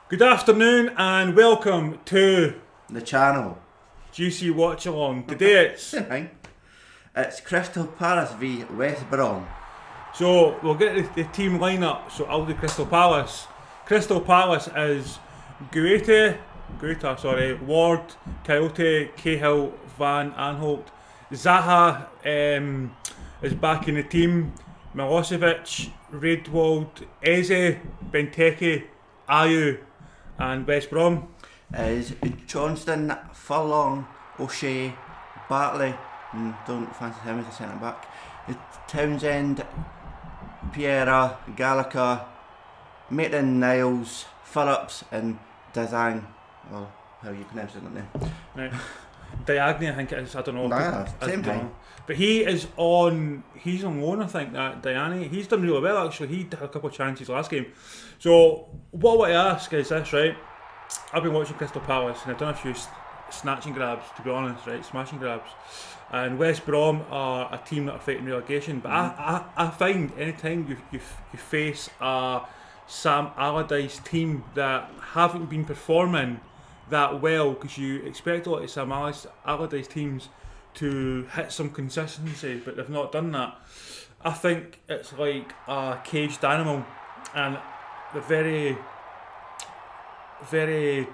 Good afternoon and welcome to the channel. GC Watchalong. Today it's Crystal Palace v West Brom. So we'll get the team lineup. So I'll do Crystal Palace. Crystal Palace is Guaita, Ward, Coyote, Cahill, Van Aanholt. Zaha is back in the team. Milosevic, Redwald, Eze, Benteke, Ayew, and West Brom is Johnston, Furlong, O'Shea, Bartley, don't fancy him as a centre back, Townsend, Piera, Gallagher, Maitland-Niles, Phillips, and Dazang, or how you pronounce his name. Right. Diagne, I think it is. I don't know. Nah, same thing. But he's on loan, I think, that Diagne. He's done really well, actually. He had a couple of chances last game. So, what I want to ask is this, right? I've been watching Crystal Palace and I've done a few snatching grabs, to be honest, right? Smashing grabs. And West Brom are a team that are fighting relegation. But I find anytime you face a Sam Allardyce team that haven't been performing that well, because you expect a lot of Sam Allardyce teams to hit some consistency, but they've not done that. I think it's like a caged animal, and they're very, very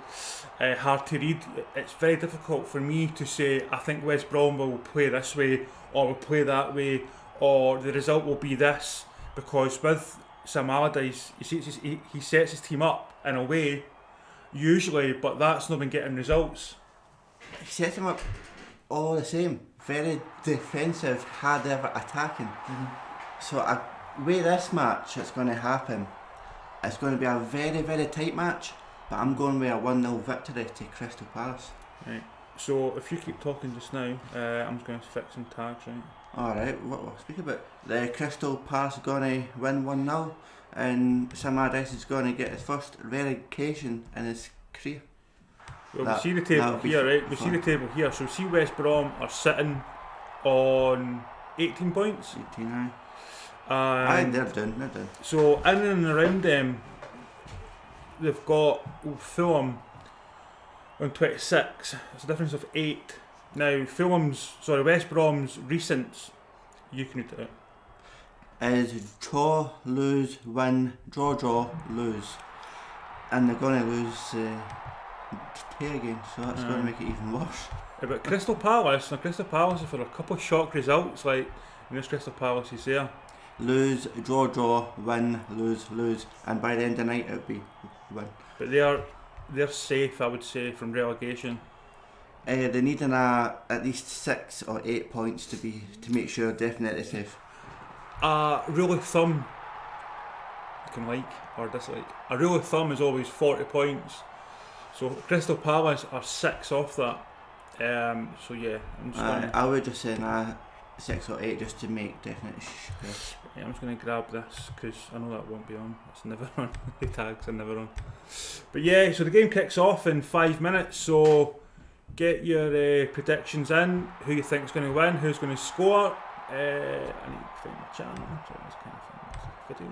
hard to read. It's very difficult for me to say I think West Brom will play this way or will play that way or the result will be this, because with Sam Allardyce he sets his team up in a way usually, but that's not been getting results. He sets him up all the same, very defensive, hard ever attacking. So way this match it's going to happen, it's going to be a very, very tight match, but I'm going with a 1-0 victory to Crystal Palace. Right. So if you keep talking just now, I'm just going to fix some tags, right? Alright, what we'll speak about. The Crystal Palace are going to win 1-0 and Sam Allardyce is going to get his first relegation in his career. Well, we see the table here, right? We see the table here. So we see West Brom are sitting on 18 points. 18, aye. They're done. So in and around them, they've got Fulham on 26. It's a difference of 8. Now West Brom's recent, you can read it out, is draw, lose, win, draw, lose, and they're going to lose today again, so that's going to make it even worse. Yeah, but Crystal Palace are for a couple of shock results, like in this Crystal Palace is there. Lose, draw, win, lose, and by the end of the night it'll be win. But they're safe, I would say, from relegation. They need at least 6 or 8 points to make sure definitely safe. Rule of thumb, you can like or dislike. A rule of thumb is always 40 points. So Crystal Palace are 6 off that. So yeah, I would just say 6 or 8 just to make definite sure. Yeah, I'm just going to grab this because I know that won't be on. It's never on. The tags are never on. But yeah, so the game kicks off in 5 minutes. So get your predictions in. Who you think is going to win? Who's going to score? I need to find my channel. So that's kind of fun. Video.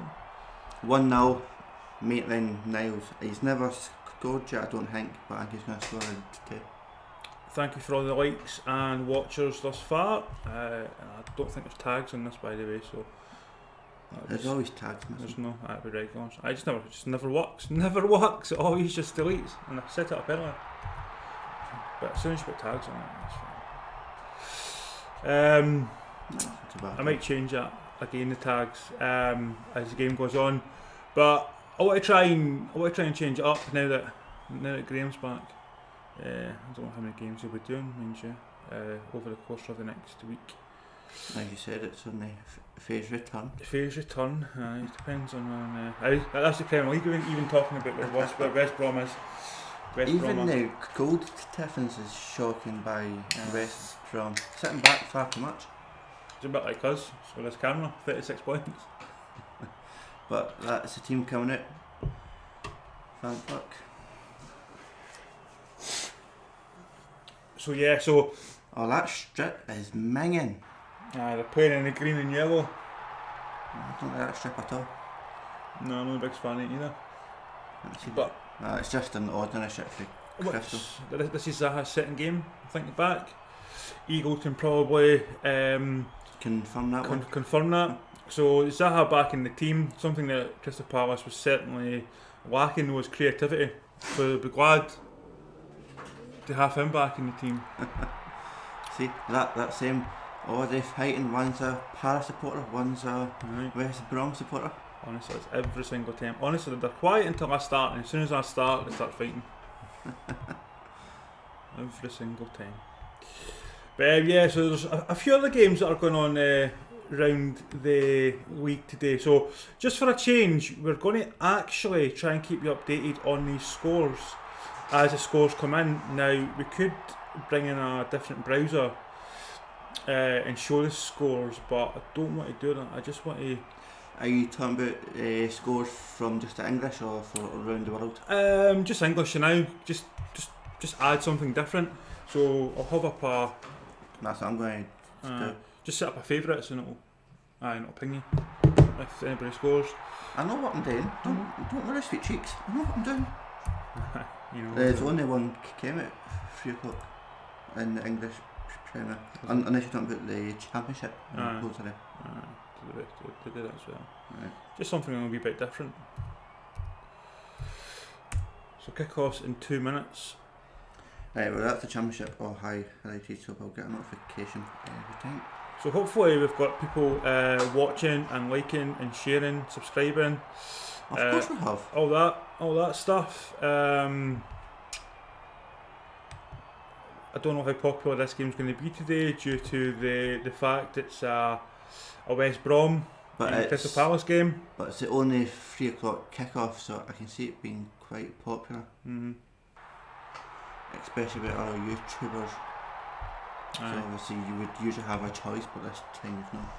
1-0. Maitland-Niles. He's never scored yet, I don't think, but I think he's going to score today. Thank you for all the likes and watchers thus far. And I don't think there's tags on this, by the way. So there's always tags. There's no. That'd be regular. I just never works. Never works. It always just deletes. And I set it up earlier. But as soon as you put tags on it, that's fine. I might change that again, the tags, as the game goes on. But I want to try and change it up now that Graham's back. I don't know how many games he'll be doing, mind you, over the course of the next week. Like you said, it's on the phase return. Phase return, it depends on that's the Premier League, even talking about where West Brom is. Even the goal difference is shocking by West Brom. Sitting back far too much. It's a bit like us, so this camera, 36 points. But that's the team coming out. Thank fuck. So yeah, oh, that strip is minging. They're playing in the green and yellow. I don't like that strip at all. No, I'm not a big fan of it either. But It's just an ordinary shit for Crystal. This is Zaha's second game, thinking back. Eagle can probably Confirm that one. confirm that. So Zaha back in the team, something that Crystal Palace was certainly lacking was creativity. So be glad to have him back in the team. See, that same they're fighting. One's a Para supporter, one's a West Brom supporter. Honestly, it's every single time. Honestly, they're quiet until I start, and as soon as I start, they start fighting. Every single time. But yeah, so there's a few other games that are going on around the league today. So just for a change, we're going to actually try and keep you updated on these scores as the scores come in. Now, we could bring in a different browser and show the scores, but I don't want to do that. I just want to... Are you talking about scores from just the English or for around the world? Just English now. Just add something different. So I'll have up a... That's what I'm going to do. Just set up a favourites and it'll ping you if anybody scores. I know what I'm doing. Don't worry, sweet cheeks. I know what I'm doing. You know, There's only one came at 3 o'clock in the English Premier. Unless you're talking about the Championship. They did that as well. Right. Just something a wee bit different. So kick-offs in 2 minutes. Right, well that's the Championship all highlighted, so I'll get a notification every time. So hopefully we've got people watching and liking and sharing, subscribing. Of course we have. All that stuff. I don't know how popular this game's going to be today due to the fact it's a West Brom Crystal Palace game. But it's the only 3 o'clock kick-off, so I can see it being quite popular. Mm-hmm. Especially with other YouTubers. So obviously you would usually have a choice, but this time you've not.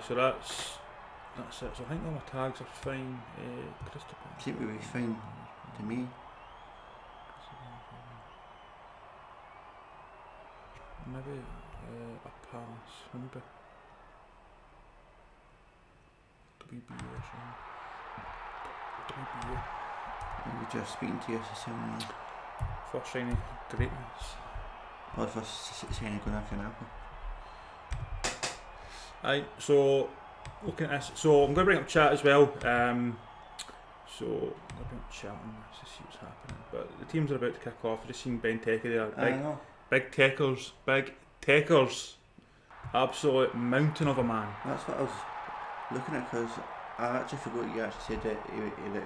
So that's it. So I think all my tags are fine. Crystal Palace. Seem to be fine to me. Maybe a Palace. Maybe WB or something. WB. You're just speaking to yourself now. For shiny greatness. Or for shiny going after an apple. So looking at this, so I'm going to bring up chat as well. So I'm going to bring up chat and let's see what's happening. But the teams are about to kick off. I've just seen Ben Tecker there. Big Techers. Absolute mountain of a man. That's what I was looking at, because I actually forgot you actually said that he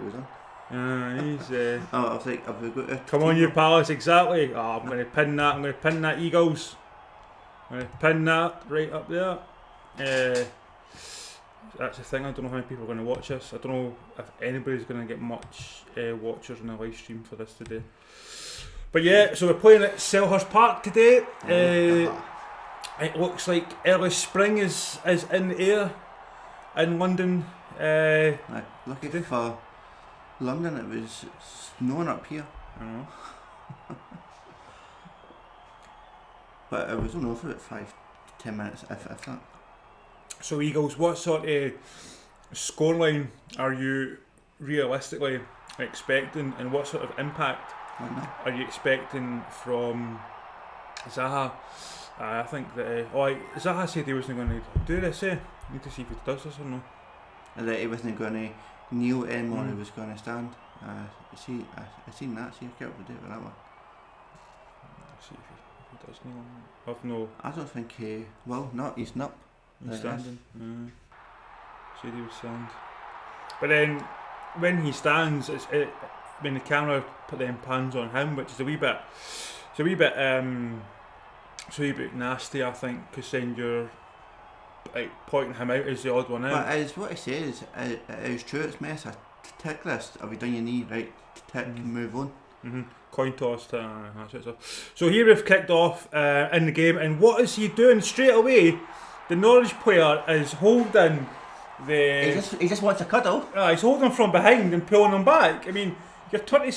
was on. He's I was like, have we got a come on, you Palace, exactly. I'm going to pin that Eagles. I'm going to pin that right up there. That's the thing, I don't know how many people are going to watch this. I don't know if anybody's going to get much watchers in the live stream for this today. But yeah, so we're playing at Selhurst Park today. It looks like early spring is in the air in London. Lucky for London, it was snowing up here. I know. But it was only for about 5-10 minutes, if that. So Eagles, what sort of scoreline are you realistically expecting, and what sort of impact are you expecting from Zaha? I think that Zaha said he wasn't going to do this. Need to see if he does this or not. That he wasn't going to kneel anymore, he was going to stand. I seen that, see if I get up to date with that one. See if he does kneel. I don't think he will. He's not. He's standing. Said he would stand. But then when he stands, when the camera then pans on him, which is a wee bit nasty, I think, because then you're like pointing him out as the odd one out. But as what he says, it is true. It's mess a tick list. Have you done your knee right? Tick, move on. Coin toss to that sort of stuff. So here we've kicked off in the game, and what is he doing straight away? The Norwich player is holding the. He just wants a cuddle. He's holding him from behind and pulling him back. I mean, you're 20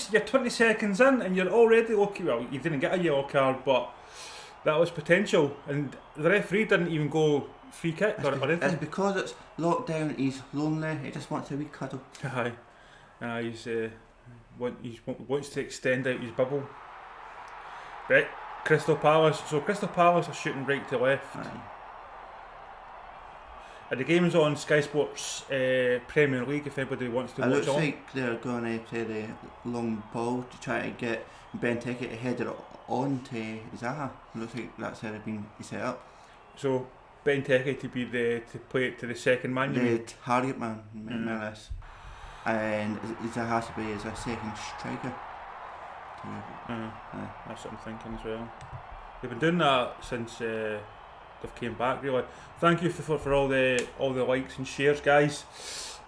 seconds in, and you're already looking. Well, you didn't get a yellow card, but that was potential, and the referee didn't even go free kick or anything. It's because it's lockdown. He's lonely. He just wants a wee cuddle. Aye. He wants to extend out his bubble. Right, Crystal Palace. So Crystal Palace are shooting right to left. Aye. And the game's on Sky Sports Premier League if anybody wants to It watch looks on. like they're going to play the long ball to try to get Benteke to head it on to Zaha. It looks like that's how they've been set up. So Benteke to play it to the second man. The target man, more or less. And Zaha has to be as a second striker. That's what I'm thinking as well. They've been doing that since they've came back. Really, thank you for all the likes and shares, guys,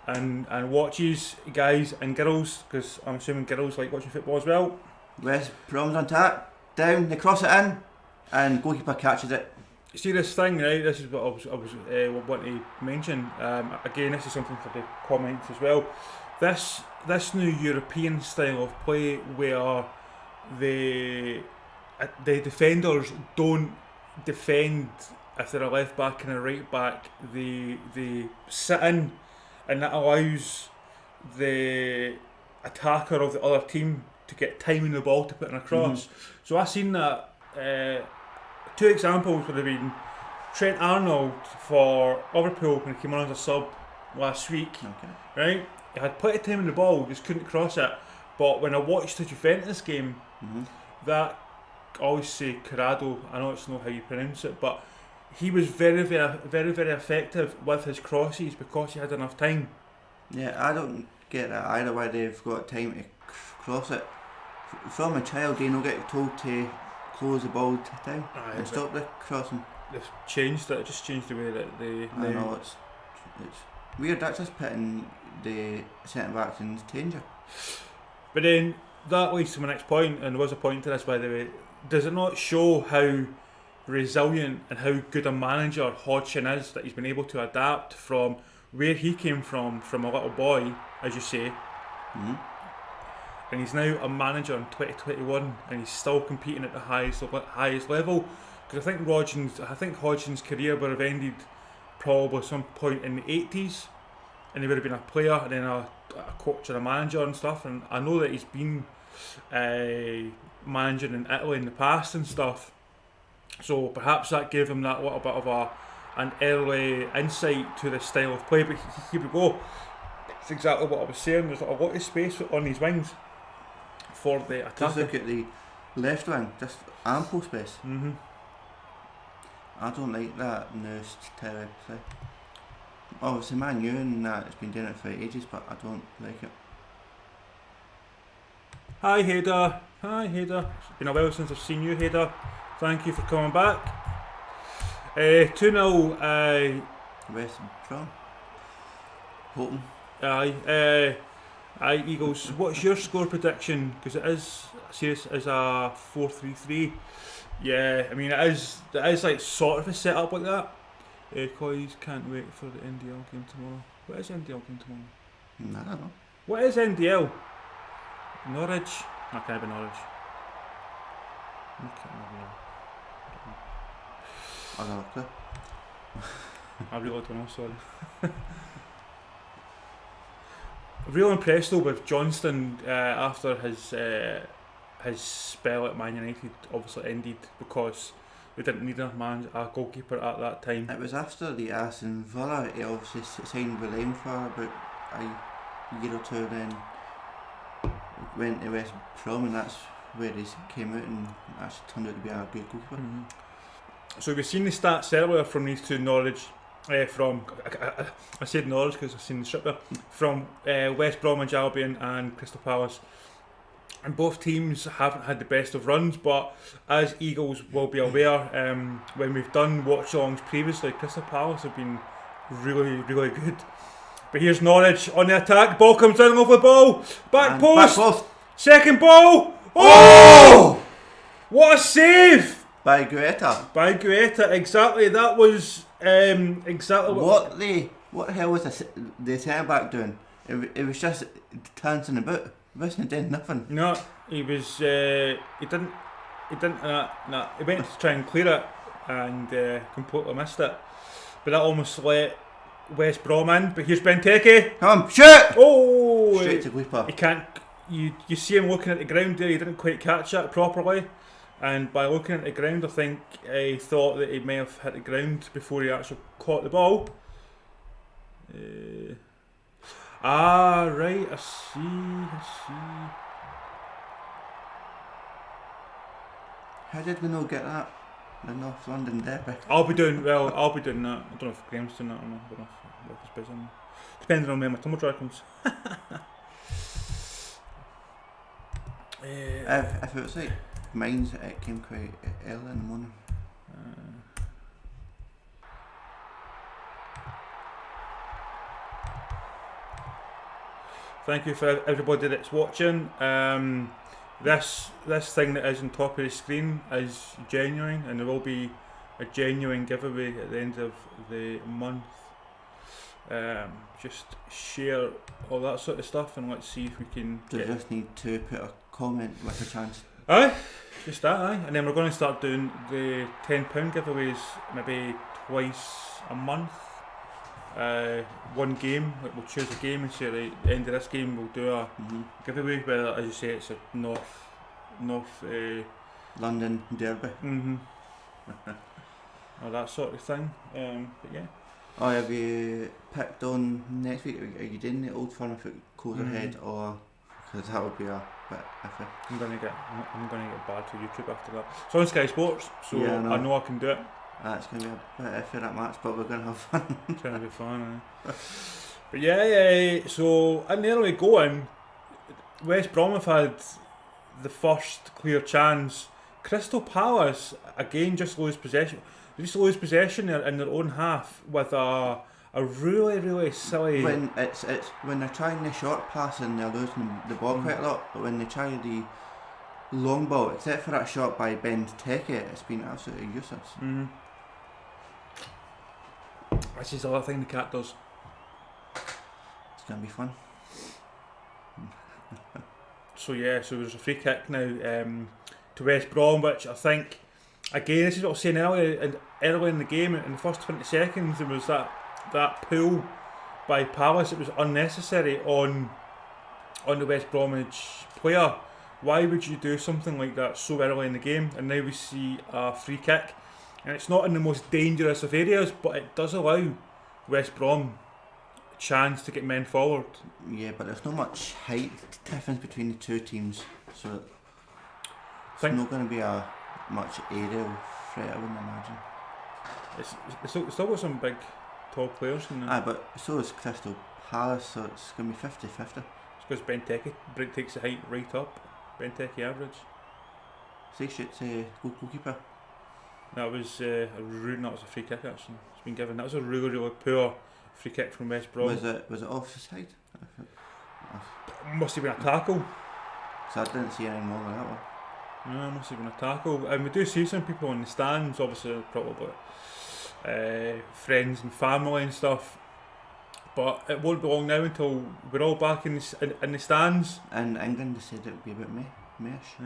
and watches, guys and girls, because I'm assuming girls like watching football as well. West Brom's on tap, down, they cross it in, and goalkeeper catches it. See this thing, right? This is what I was wanting to mention. Again, this is something for the comments as well. This new European style of play where the defenders don't defend if they're a left back and a right back. They sit in, and that allows the attacker of the other team to get time in the ball to put in a cross. So I've seen that. Two examples would have been Trent Arnold for Liverpool when he came on as a sub last week. Okay. Right? He had plenty of time in the ball, just couldn't cross it. But when I watched the Juventus game, that, I always say Corrado, I know it's not how you pronounce it, but he was very, very, very, very effective with his crosses because he had enough time. Yeah, I don't get that either, why they've got time to cross it. From a child, they don't get told to close the ball down and stop the crossing. They've changed it, just changed the way that they... I know, it's weird, that's just putting the centre backs in danger. But then, that leads to my next point, and there was a point to this by the way. Does it not show how resilient and how good a manager Hodgson is, that he's been able to adapt from where he came from a little boy, as you say, and he's now a manager in 2021, and he's still competing at the highest level. Because I think Hodgson's career would have ended probably some point in the 80s, and he would have been a player and then a coach and a manager and stuff. And I know that he's been managing in Italy in the past and stuff, so perhaps that gave him that little bit of an early insight to the style of play. But here we go, it's exactly what I was saying. There's a lot of space on these wings for the attack. Just look at the left wing, just ample space. I don't like that new style of play. Obviously Man U and that, it's been doing it for ages, but I don't like it. Hi Hader. It's been a while since I've seen you, Hader. Thank you for coming back. 2-0 West Brom. Hoping. Aye, Eagles. What's your score prediction? Because it is serious as a 4-3-3. Yeah, I mean it is like sort of a setup like that. Coys can't wait for the NDL game tomorrow. What is NDL game tomorrow? I don't know. What is NDL? Norwich? I can't be Norwich. I can't remember. I don't know. I really don't know, sorry. Real impressed though with Johnston after his spell at Man United obviously ended because they didn't need a goalkeeper at that time. It was after the Aston Villa, he obviously signed with them for about a year or two, then went to West Brom, and that's where he came out and actually turned out to be a good goalkeeper. So we've seen the stats earlier from these two Norwich, I said Norwich because I've seen the strip there, from West Bromich Albion and Crystal Palace. And both teams haven't had the best of runs, but as Eagles will be aware, when we've done watch-alongs previously, Crystal Palace have been really, really good. But here's Norwich on the attack, ball comes down over the ball, back post, second ball, oh! What a save! By Guetta, exactly, that was exactly what the hell was the centre back doing? It was just dancing about. He wasn't doing nothing. No, he was. He didn't. He went to try and clear it and completely missed it. But that almost let West Brom in. But here's Benteke. Come on, shoot! Oh! ball, straight to Gleeper. he can't. You see him looking at the ground there. He didn't quite catch it properly, and by looking at the ground, I think he thought that he may have hit the ground before he actually caught the ball. Right. I see. How did we not get that? The North London derby. I'll be doing that. I don't know if Graham's doing that or not. I don't know if he's busy. Depending on when my tumble dryer comes. If it was like mine's, it came quite early in the morning. Thank you for everybody that's watching. This thing that is on top of the screen is genuine, and there will be a genuine giveaway at the end of the month. Just share all that sort of stuff, and let's see if we can. Just need to put a comment with a chance. Aye, just that. Aye, and then we're going to start doing the £10 giveaways maybe twice a month. One game, like we'll choose a game and say right, at the end of this game we'll do a giveaway, whether, as you say, it's a North London derby. Or that sort of thing. But yeah. Oh, have you picked on next week? Are you doing the Old Firm if it goes ahead, or because that would be a bit iffy? I'm gonna get bad for YouTube after that. It's on Sky Sports, so yeah, I know I can do it. It's going to be a bit iffy that match, but we're going to have fun. It's going to be fun, But yeah, so in the early going, West Brom have had the first clear chance. Crystal Palace, again, just lose possession. They just lose possession in their own half with a really, really silly... When when they're trying the short passing, they're losing the ball quite a lot, but when they try the long ball, except for that shot by Ben Teke, it's been absolutely useless. This is the other thing the cat does. It's going to be fun. So there's a free kick now to West Brom, which I think, again, this is what I was saying earlier in the game, in the first 20 seconds, there was that pull by Palace. It was unnecessary on the West Bromwich player. Why would you do something like that so early in the game? And now we see a free kick. And it's not in the most dangerous of areas, but it does allow West Brom a chance to get men forward. Yeah, but there's not much height difference between the two teams, so it's not going to be a much aerial threat, I wouldn't imagine. It's still got some big, tall players in there. But so is Crystal Palace, so it's going to be 50-50. It's because Ben Teke takes the height right up. Ben Teke average. Say shit's goalkeeper. That was a free kick actually. It's been given. That was a really, really poor free kick from West Brom. Was it offside? Must have been a tackle. So I didn't see anything wrong with that one. No, must have been a tackle. And we do see some people in the stands, obviously probably friends and family and stuff. But it won't be long now until we're all back in the stands. In England they said it would be about May-ish.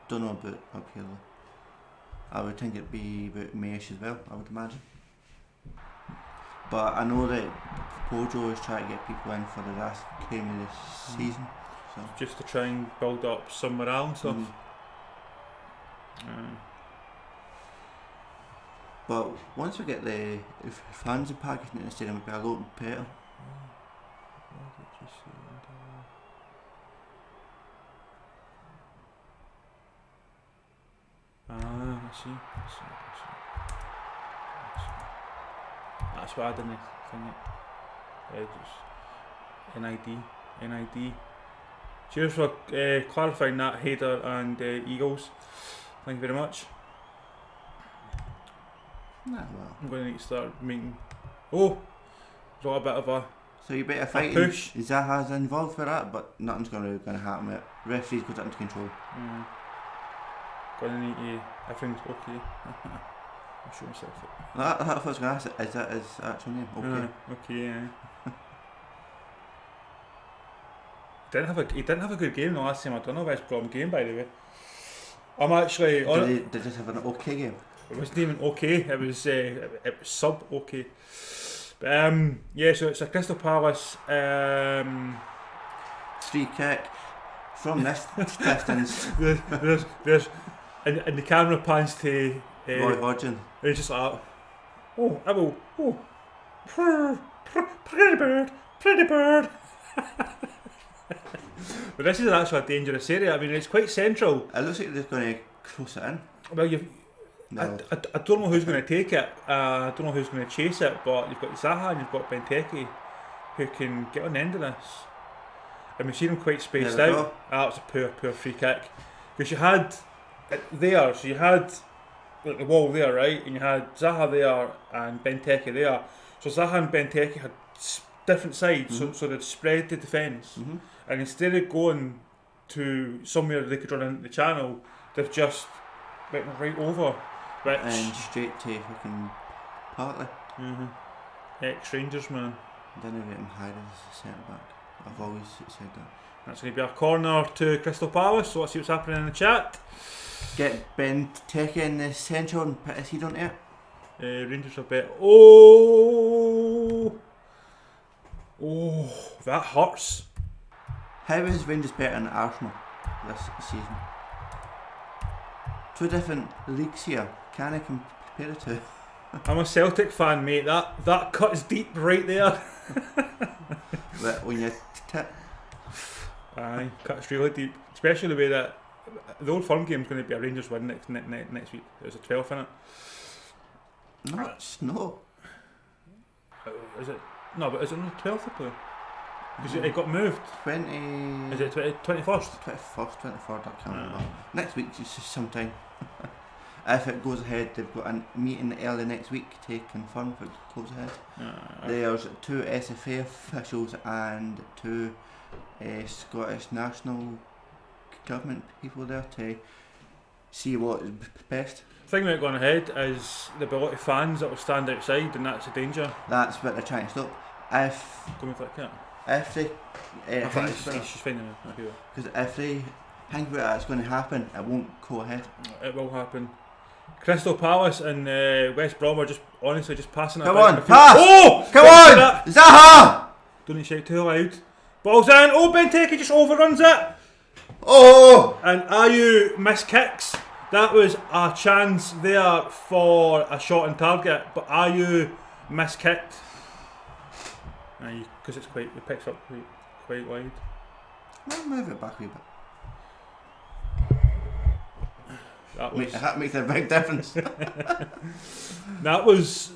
Don't know about up here though. I would think it'd be about May-ish as well, I would imagine. But I know that Bojo is trying to get people in for the last game of this season. So just to try and build up some morale and stuff. But once we get the fans and packaging in the stadium, it'll be a lot better. I see. That's why I didn't think it. Just NID. Cheers for clarifying that, Hader and Eagles. Thank you very much. Well. I'm going to need to start making. Oh, there's a bit of a. So you better fight. Push. Zaha's involved for that, but nothing's going to happen. It. Referee's got it under control. Going to need to. Everything's okay. I'll show myself it. That's what I was going to ask. Is that his actual name? Okay. Okay. Yeah. He didn't have a good game the last time I done a West Brom game, by the way. I'm actually. Did they just have an okay game? It wasn't even okay. It was sub okay. But so it's a Crystal Palace free kick from this distance. there's and the camera pans to Roy Hodgson. it's just like, oh, I will, oh, pretty bird. But this is actually a dangerous area. I mean, it's quite central. It looks like they're going to close it in. Well, No. I don't know who's going to take it. I don't know who's going to chase it. But you've got Zaha and you've got Benteke, who can get on the end of this. And we've seen him quite spaced There we out. go. That was a poor free kick. Because you had it there, so you had like the wall there, right? And you had Zaha there and Benteke there. So Zaha and Benteke had different sides, so they'd spread the defence. And instead of going to somewhere they could run into the channel, they've just went right over. Which, And straight to fucking Partley. ex-Rangers man. Didn't rate him higher as a centre back. I've always said that. That's going to be a corner to Crystal Palace, so let's see what's happening in the chat. Get Benteke in the centre and put his head on it. Rangers are bet. Oh, that hurts. How is Rangers better than Arsenal this season? Two different leagues here. Can I compare the two? I'm a Celtic fan, mate. That cut is deep right there. But when you tip, Aye, cuts really deep. Especially the way that the Old Firm game is going to be a Rangers win next week. There's a 12 in it. no. Is it? No, but is it on the 12th to play? Because it got moved. 20... Is it 21st? 21st, 23rd, I can't remember. Next week is just sometime. If it goes ahead, they've got a meeting early next week to confirm if it goes ahead. There's two SFA officials and two Scottish National Government people there to see what is best. The thing about going ahead is there'll be a lot of fans that will stand outside, and that's a danger. That's what they're trying to stop. If Going for that they she's finding it. because if they think about it's going to happen, it won't go ahead. It will happen. Crystal Palace and West Brom are just honestly just passing it. Come about on, pass! Oh, Come on, Zaha! Don't need to shout too loud. Ball's in. Oh, Benteke just overruns it. Oh! And Ayew miss kicks. That was a chance there for a shot on target, but Ayew miss kicked. Because it picks up quite wide. I'll move it back a wee bit. That was That makes a big difference. that was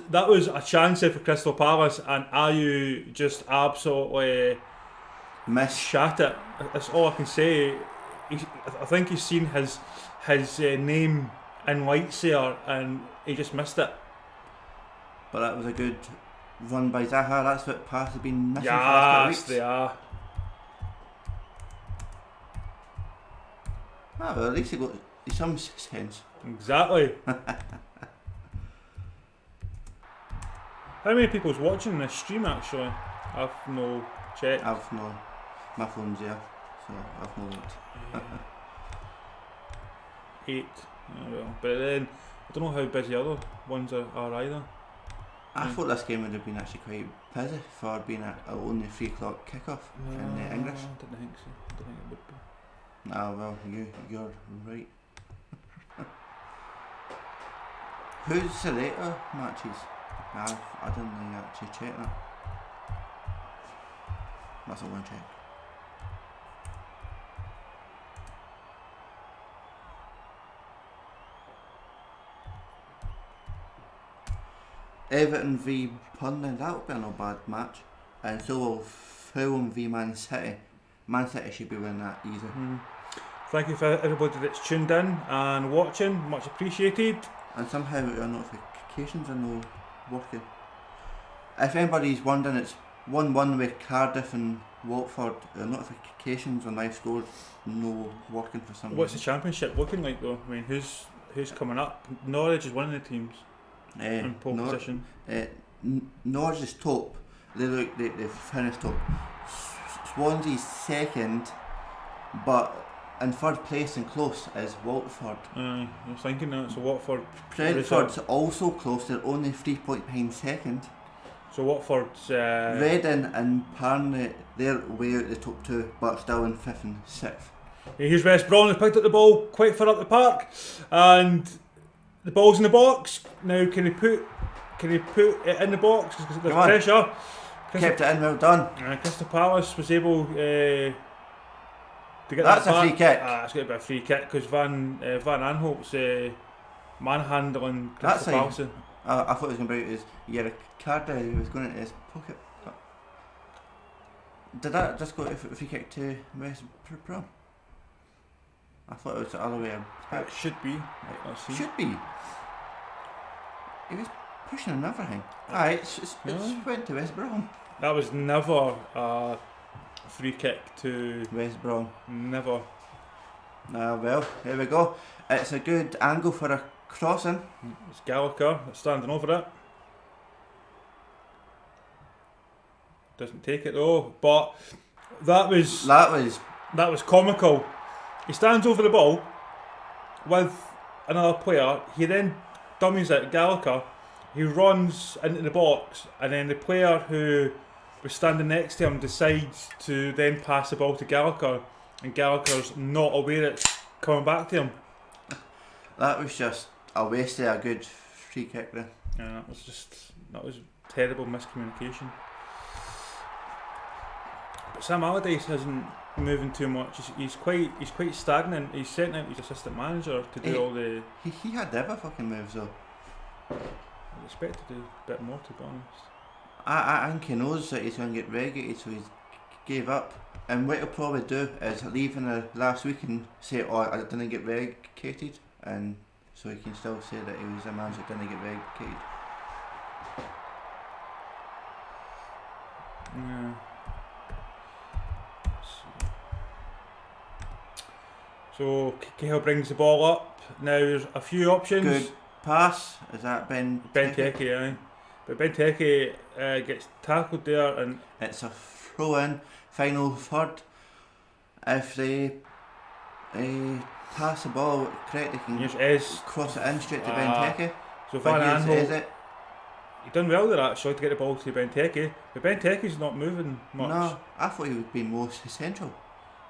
a chance there for Crystal Palace, and Ayew just absolutely shat it. That's all I can say. I think he's seen his name in lights there, and he just missed it. But that was a good run by Zaha. That's what Pass has been missing for the last couple of Yes, weeks. they are. Well, at least he got some sense. Exactly. How many people's watching this stream actually? I've no check. My phone's there, so I've no looked. 8. Oh, well. But then I don't know how busy other ones are either. I thought this game would have been actually quite busy for being only 3 o'clock kickoff in the English. I didn't think so. I don't think it would be. Well, you're right. Who's the later matches? I didn't really actually check that. That's what I want to check. Everton v Burnley, that'll be no bad match. And so will Fulham v Man City. Man City should be winning that easy. Thank you for everybody that's tuned in and watching, much appreciated. And somehow our notifications are no working. If anybody's wondering, it's 1-1 with Cardiff and Watford. Our notifications on live scores no working for some What's the reason. championship looking like though? I mean, who's coming up? Norwich is one of the teams in pole position. Norwich is top. They've finished top. Swansea's second, but in third place and close is Watford. I was thinking that. So Watford. Brentford's also close. They're only 3 points behind second. So Watford's... Reading and Parnley, they're way out the top two, but still in 5th and 6th. Here's West Brom, has picked up the ball quite far up the park, and the ball's in the box. Now can he put it in the box because there's pressure? Kept it in, well done. Crystal Palace was able to get That's that a free kick. It's going to be a free kick because Van Aanholt's manhandling That's Crystal Palace. I thought it was going to be his card there, he was going into his pocket. Did that just go to free kick to West Brom? I thought it was the other way about. It should be. Right, let's see. Should be. He was pushing and everything. Aye, it's went to West Brom. That was never a free kick to West Brom. Never. Well, here we go. It's a good angle for a crossing. It's Gallagher that's standing over it. Doesn't take it though, but that was comical. He stands over the ball with another player. He then dummies it, Gallagher. He runs into the box, and then the player who was standing next to him decides to then pass the ball to Gallagher, and Gallagher's not aware it's coming back to him. That was just a waste of a good free kick there. Yeah, that was terrible miscommunication. But Sam Allardyce isn't moving too much. He's quite stagnant. He's sent out his assistant manager to do all the. He had never fucking moves though. I'd expect to do a bit more, to be honest. I think he knows that he's going to get relegated, so he's gave up. And what he'll probably do is leave in the last week and say, "Oh, I didn't get relegated," and so he can still say that he was a manager that didn't get relegated. Yeah. So Cahill brings the ball up. Now there's a few options. Good pass. Is that Benteke? Aye. But Benteke gets tackled there, and it's a throw in. Final third. If they pass the ball correctly, they can cross it in straight to Benteke. So Van Aanholt, he done well there actually to get the ball to Benteke, but Benteke's not moving much. No, I thought he would be more central. I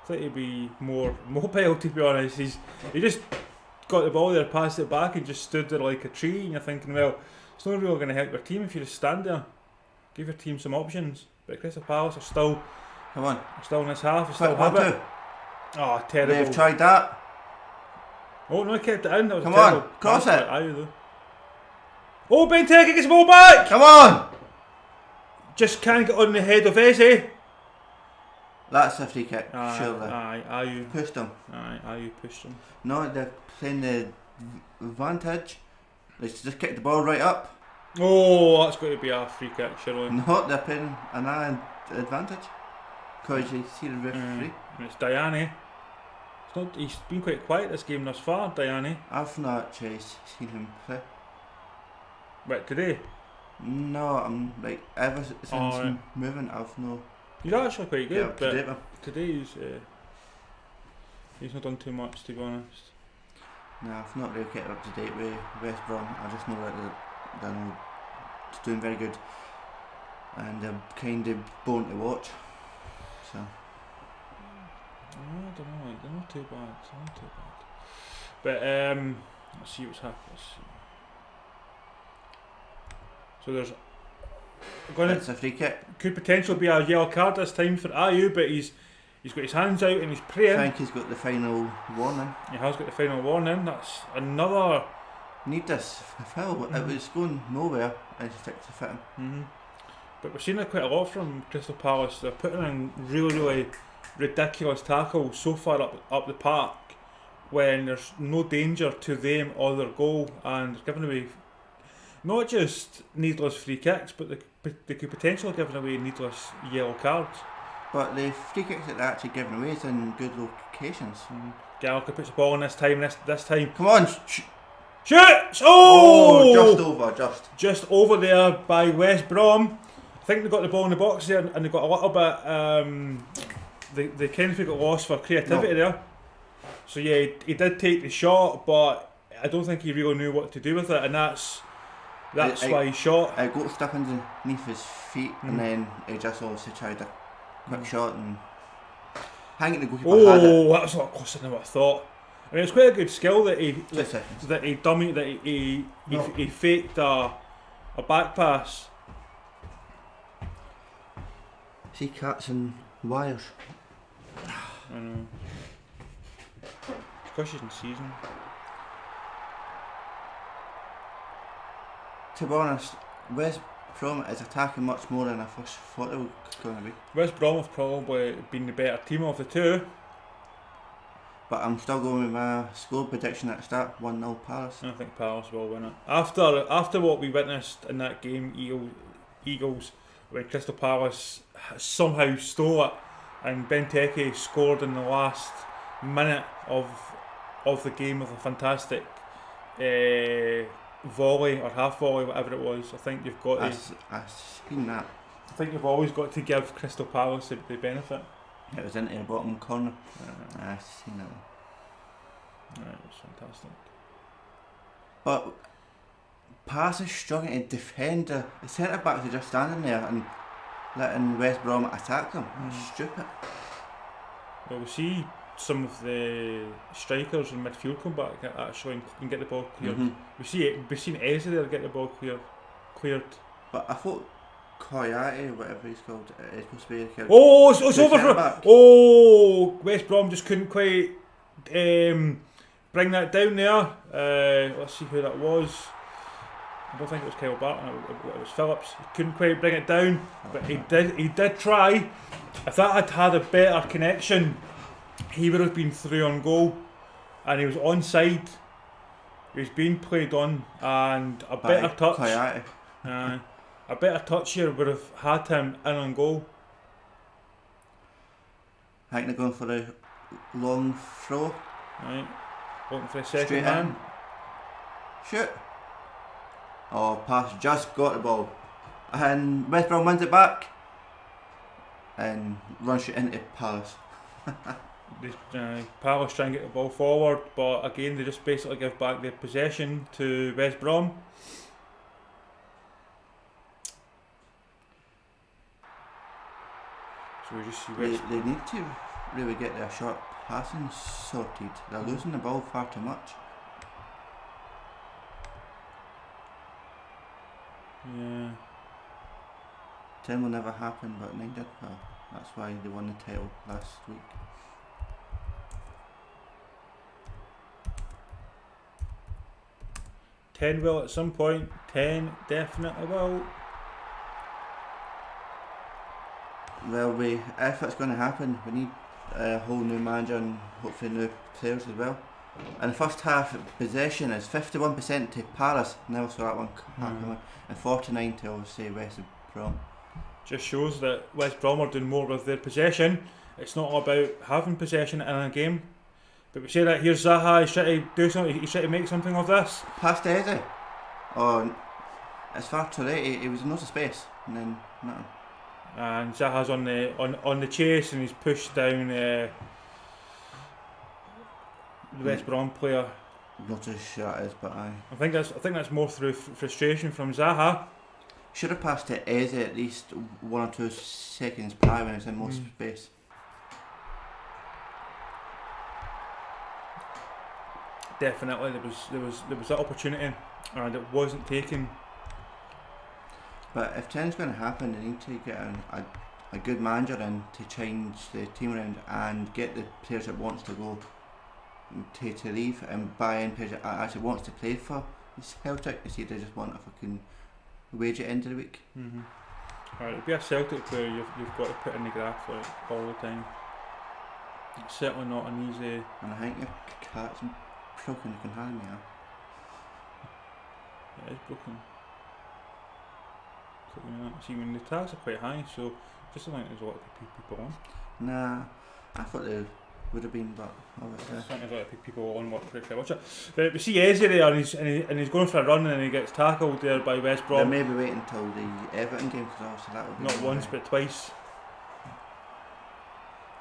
thought he'd be more mobile, to be honest. He just got the ball there, passed it back, and just stood there like a tree. And you're thinking, well, it's not really going to help your team if you just stand there. Give your team some options. But Crystal Palace are still in this half. They still have it. Oh, terrible! They've tried that. Oh no, he kept it in. That was Come terrible. on, cross it. Oh, Benteke gets the ball back. Come on! Just can't get on the head of Eze. That's a free kick, surely. Aye, pushed him. Aye, pushed him. No, they're playing the advantage. Let's just kick the ball right up. Oh, that's going to be a free kick, surely. No, they're playing an advantage. Because you see the referee. And it's Diani. He's been quite quiet this game thus far, Diani. I've not seen him play. But today? No, I'm like, ever since moving, I've no. He's actually quite good, yeah, but today he's not done too much, to be honest. No, I've not really kept up to date with West Brom. I just know that they're doing very good, and they're kind of boring to watch. So. I don't know, they're not too bad. But let's see what's happening. So there's it's a free kick. Could potentially be a yellow card this time for Ayew, but he's got his hands out and he's praying. I think he's got the final warning. He has got the final warning. That's another. Need this foul. Mm-hmm. It was going nowhere and he sticks to fit him. Mm-hmm. But we're seeing it quite a lot from Crystal Palace. They're putting in really ridiculous tackles so far up the park when there's no danger to them or their goal, and they're giving away not just needless free kicks, but they could potentially give away needless yellow cards. But the free kicks that they're actually giving away is in good locations. Gallagher puts the ball in this time. This time. Come on! Shoots! Oh! Just over there by West Brom. I think they got the ball in the box there, and they got a little bit. They kind of got lost for creativity there. So yeah, he did take the shot, but I don't think he really knew what to do with it, and that's That's why he shot. It got stuck underneath his feet, and then he just obviously tried a quick shot, and I think the goalkeeper had it. Oh, that was a lot closer than what I thought. I mean, it's quite a good skill that he he faked a back pass. See cats and wires. I know. It's because she's in season. To be honest, West Brom is attacking much more than I first thought it was going to be. West Brom have probably been the better team of the two. But I'm still going with my score prediction at the start, 1-0 Palace. I think Palace will win it. After what we witnessed in that game, Eagles, when Crystal Palace somehow stole it, and Benteke scored in the last minute of the game with a fantastic volley or half volley, whatever it was. I think you've got to. I've seen that. I think you've always got to give Crystal Palace the benefit. It was into the bottom corner. I've seen that. Right, it was fantastic. But Palace is struggling to defend. The centre backs are just standing there and letting West Brom attack them. It's stupid. Well, we see some of the strikers in midfield come back actually and get the ball cleared. We've seen Eze there get the ball cleared. But I thought Koyate, whatever he's called, is supposed to be the Oh, it's over for. Oh, West Brom just couldn't quite bring that down there. Let's see who that was. I don't think it was Kyle Barton, it was Phillips. He couldn't quite bring it down, but he did try. If that had a better connection, he would have been through on goal, and he was onside. He was being played on, and a better touch. A better touch here would have had him in on goal. I think they're going for a long throw. Right, looking for a second Straight man. In. Shoot. Oh, pass just got the ball, and West Brom wins it back, and runs it into Palace. Palace try and get the ball forward, but again they just basically give back their possession to West Brom. So we just see they need to really get their short passing sorted. They're losing the ball far too much. Yeah. 10 will never happen, but 9 did. Well, that's why they won the title last week. Ten will at some point. 10 definitely will. Well, if it's going to happen, we need a whole new manager and hopefully new players as well. And the first half possession is 51% to Palace, never saw that one happen, and 49 to obviously West Brom. Just shows that West Brom are doing more with their possession. It's not all about having possession in a game. But we say that here's Zaha, he's trying to do something, he's trying to make something of this. Pass to Eze. Oh, it's far too late, he was in lots of space, and then nothing. And Zaha's on the chase, and he's pushed down the West Brom player. Not too sure it is, but I think that's more through frustration from Zaha. Should have passed to Eze at least 1 or 2 seconds prior when he was in most space. Definitely, there was that opportunity, and it wasn't taken. But if 10's going to happen, they need to get a good manager in to change the team around and get the players that wants to go to leave and buy in players that actually wants to play for Celtic. You see, they just want a fucking wage at the end of the week. Alright, to be a Celtic player, you've got to put in the graph like all the time. It's certainly not an easy. And I think your cat's broken. You can hand me out. It is broken. See, when the tags are quite high, so just don't think there's a lot of people on. Nah, I thought there would have been, but obviously. I think there's a lot of people on what quickly watch it. But we see Eze there, and he's going for a run, and he gets tackled there by West Brom. They may be waiting until the Everton game, because obviously that would be. Not once, but twice.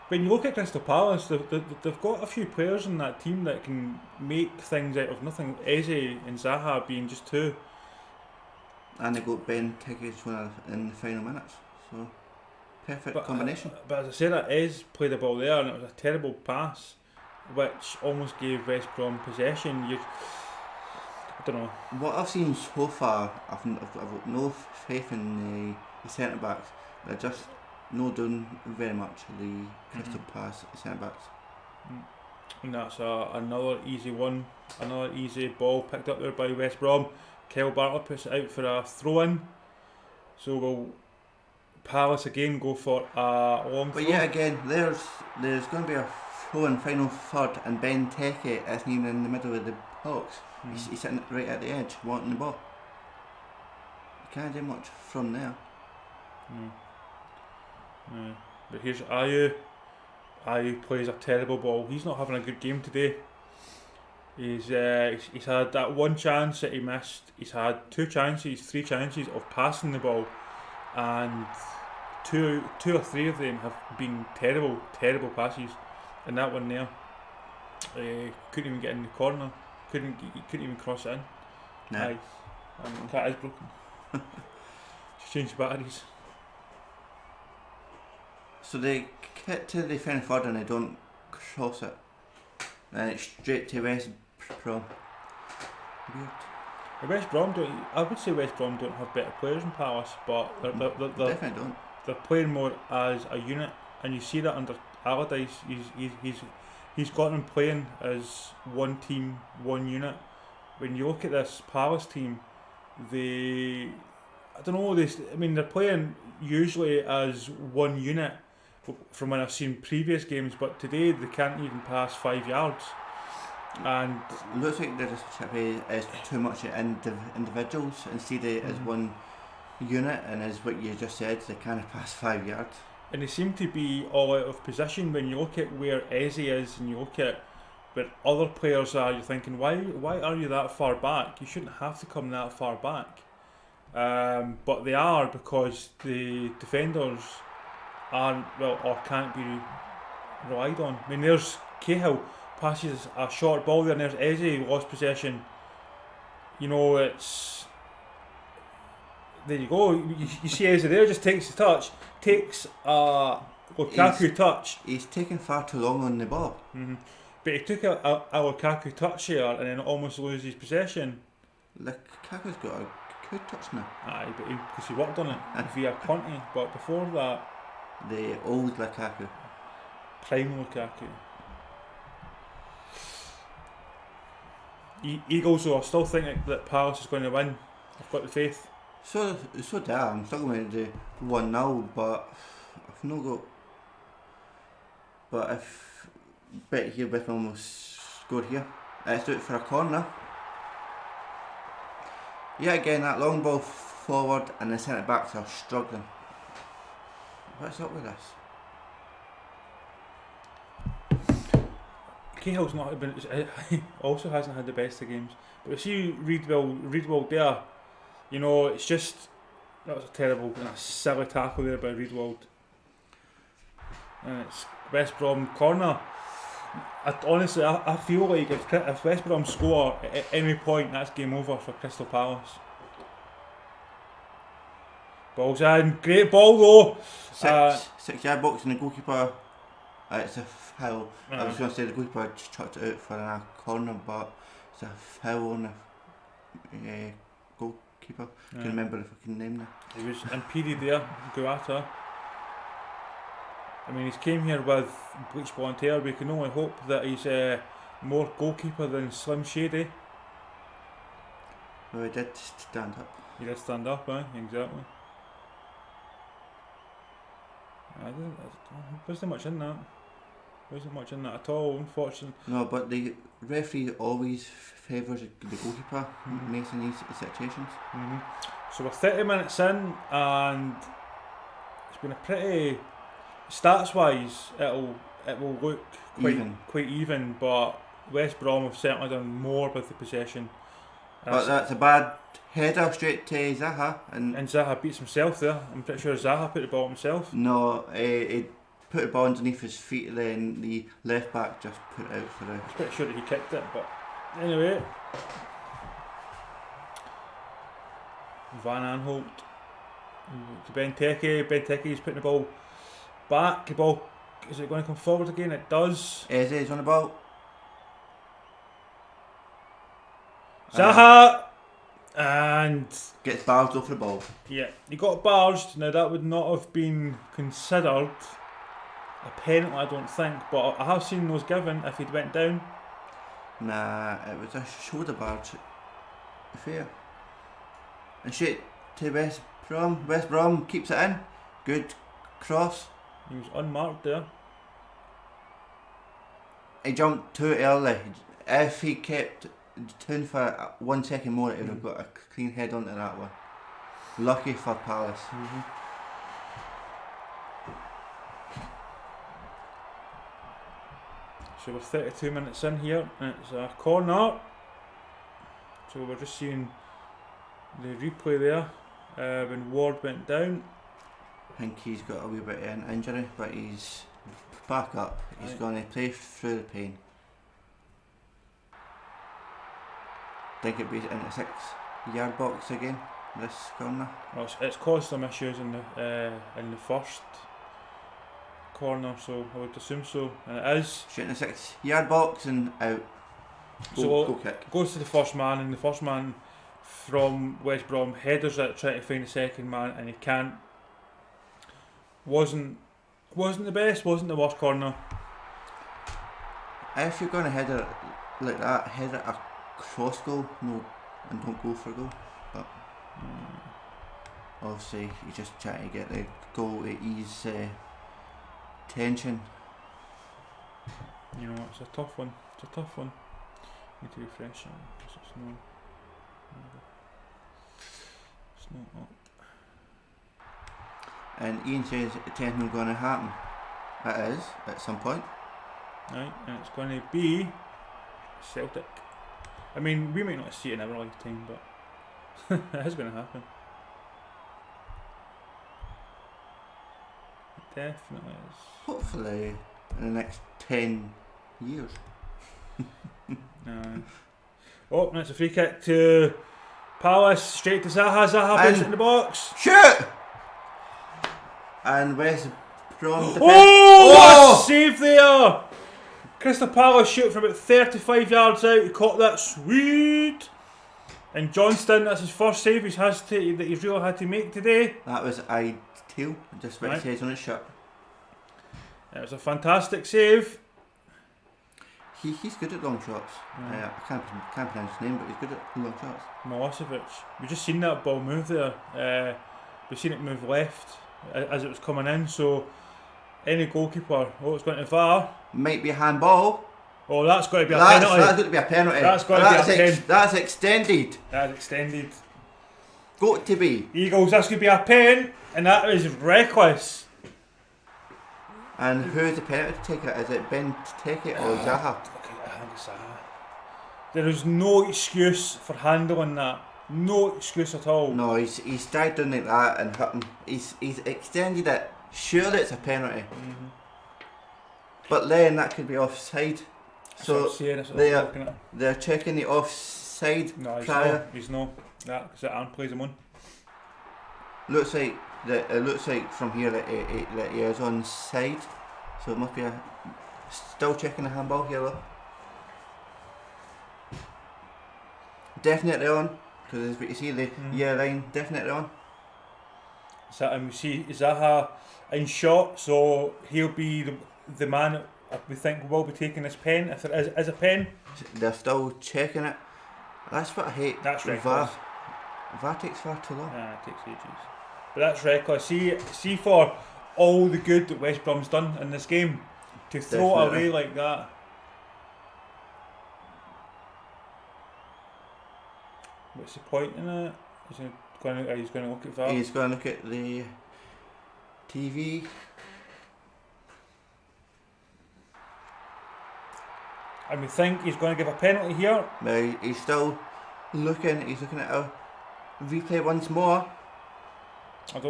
When you look at Crystal Palace, they've got a few players in that team that can make things out of nothing. Eze and Zaha being just two. And they got Ben Tickets winner in the final minutes. So, perfect combination. But as I said, Ez played the ball there and it was a terrible pass, which almost gave West Brom possession. I don't know. What I've seen so far, I've got no faith in the centre backs. They're just not doing very much. The Crystal Palace centre backs. And that's another easy one, another easy ball picked up there by West Brom. Kyle Bartlett puts it out for a throw in. So will Palace again go for a long throw? But yet again, there's going to be a throw in final third, and Ben Teke isn't even in the middle of the box. He's sitting right at the edge, wanting the ball. You can't do much from there. But here's Ayew. Ayew plays a terrible ball. He's not having a good game today. He's had that one chance that he missed. He's had three chances of passing the ball, and two or three of them have been terrible passes. And that one there, couldn't even get in the corner. Couldn't even cross it in. No. The cat is broken. Just changed the batteries. So they get to the final third and they don't cross it. Then it's straight to West Brom. Weird. West Brom I would say West Brom don't have better players than Palace, but they're definitely don't. They're playing more as a unit, and you see that under Allardyce. He's got them playing as one team, one unit. When you look at this Palace team, they're playing usually as one unit from when I've seen previous games, but today they can't even pass 5 yards. And it looks like they're just is too much individuals instead of as one unit, and as what you just said, they can't pass 5 yards. And they seem to be all out of position. When you look at where Eze is and you look at where other players are, you're thinking, why are you that far back? You shouldn't have to come that far back. But they are, because the defenders aren't, or can't be relied on. I mean, there's Cahill passes a short ball there, and there's Eze lost possession. You know, there you go. You see Eze there, just takes the touch, takes a Lukaku touch. He's taken far too long on the ball. But he took a Lukaku touch here and then almost loses possession. Lukaku's got a good touch now. Aye, but because he worked on it via Conte. But before that, the old Lukaku, prime Lukaku. Eagles, though, I still think that Palace is going to win. I've got the faith. So damn, I'm still going to do 1-0, but I've not got. But if bet here with almost scored here, let's do it for a corner. Yeah, again that long ball forward, and the centre backs are struggling. What's up with this? Cahill's not been. Also hasn't had the best of games. But if you read well there, you know, it's just that was a terrible and a silly tackle there by Reedwald. And it's West Brom corner. Honestly, I feel like if West Brom score at any point, that's game over for Crystal Palace. Ball's in, great ball though. 6 yard box, and the goalkeeper. It's a foul. I was going to say the goalkeeper chucked it out for a corner, but it's a foul on the goalkeeper. I can't remember the fucking name now. He was impeded there, Guata. I mean, he's came here with bleached blonde hair. We can only hope that he's more goalkeeper than Slim Shady. Well, he did stand up. He did stand up, exactly. Wasn't much in that. Wasn't much in that at all, unfortunately. No, but the referee always favours the goalkeeper in these situations. So we're 30 minutes in, and it's been a pretty, stats wise, it will look quite even, but West Brom have certainly done more with the possession. But that's a bad header straight to Zaha, and Zaha beats himself there. I'm pretty sure Zaha put the ball himself. No, he put the ball underneath his feet, and then the left back just put it out for the. I'm pretty sure that he kicked it, but anyway. Van Aanholt to Benteke. Benteke's putting the ball back. The ball, is it going to come forward again? It does. Eze's on the ball. Zaha! And Gets barged off the ball. yeah, he got barged. Now that would not have been considered a penalty, I don't think, but I have seen those given if he'd went down. Nah, it was a shoulder barge. Fair. And shit to West Brom. West Brom keeps it in. Good cross. He was unmarked there. He jumped too early. If he kept tuned for 1 second more, he would have got a clean head onto that one. Lucky for Palace. So we're 32 minutes in here, and it's a corner. So we're just seeing the replay there when Ward went down. I think he's got a wee bit of an injury, but he's back up. He's going to play through the pain. I think it'll be in the 6-yard box again, this corner. Well, it's caused some issues in the first corner, so I would assume so, and it is. Shooting the 6-yard box and out. Goal kick. Goes to the first man, and the first man from West Brom headers it, trying to find the second man, and he can't. Wasn't the best, wasn't the worst corner. If you're going to head it like that, head it a cross goal, no, and don't go for a goal. But obviously, you're just trying to get the goal to ease tension. You know, it's a tough one. It's a tough one. Need to refresh it because it's not up. And Ian says it's definitely going to happen. It is at some point. Right, and it's going to be Celtic. I mean, we might not see it in our lifetime, but it is going to happen. It definitely is. Hopefully, in the next 10 years. Oh, and it's a free kick to Palace, straight to Zaha. Zaha puts it in the box. Shoot! And West Brom defense. What a save there! Crystal Palace shoot from about 35 yards out. He caught that sweet. And Johnston, that's his first save that he's really had to make today. That was ideal, just what it says on his shirt. It was a fantastic save. He's good at long shots. I can't pronounce his name, but he's good at long shots. Milosevic. We've just seen that ball move there. We've seen it move left as it was coming in. So any goalkeeper, it's going to VAR. Might be a handball. Oh, that's got to be a penalty. That's got to be a penalty. That's extended. That's extended. Got to be. Eagles, that's going to be a pen, and that is reckless. And who's the penalty taker? Is it Benteke or Zaha? I think it's Zaha. There is no excuse for handling that. No excuse at all. No, he's dived in like that and hit him. He's extended it. Surely it's a penalty. But then that could be offside. So they're checking the offside prior. He's no. That because the arm plays him on. Looks like from here that he is on side. So it must be still checking the handball here though. Definitely on, because as you see the year line definitely on. So, and we see Zaha in shot, so he'll be the man we think will be taking this pen if there is a pen. They're still checking it. That's what I hate. That's reckless. VAR takes far too long. Yeah, it takes ages. But that's reckless. See for all the good that West Brom's done in this game, to throw it away like that. What's the point in it? He's going to look at VAR. He's going to look at the TV. And we think he's going to give a penalty here. No, he's still looking. He's looking at a replay once more.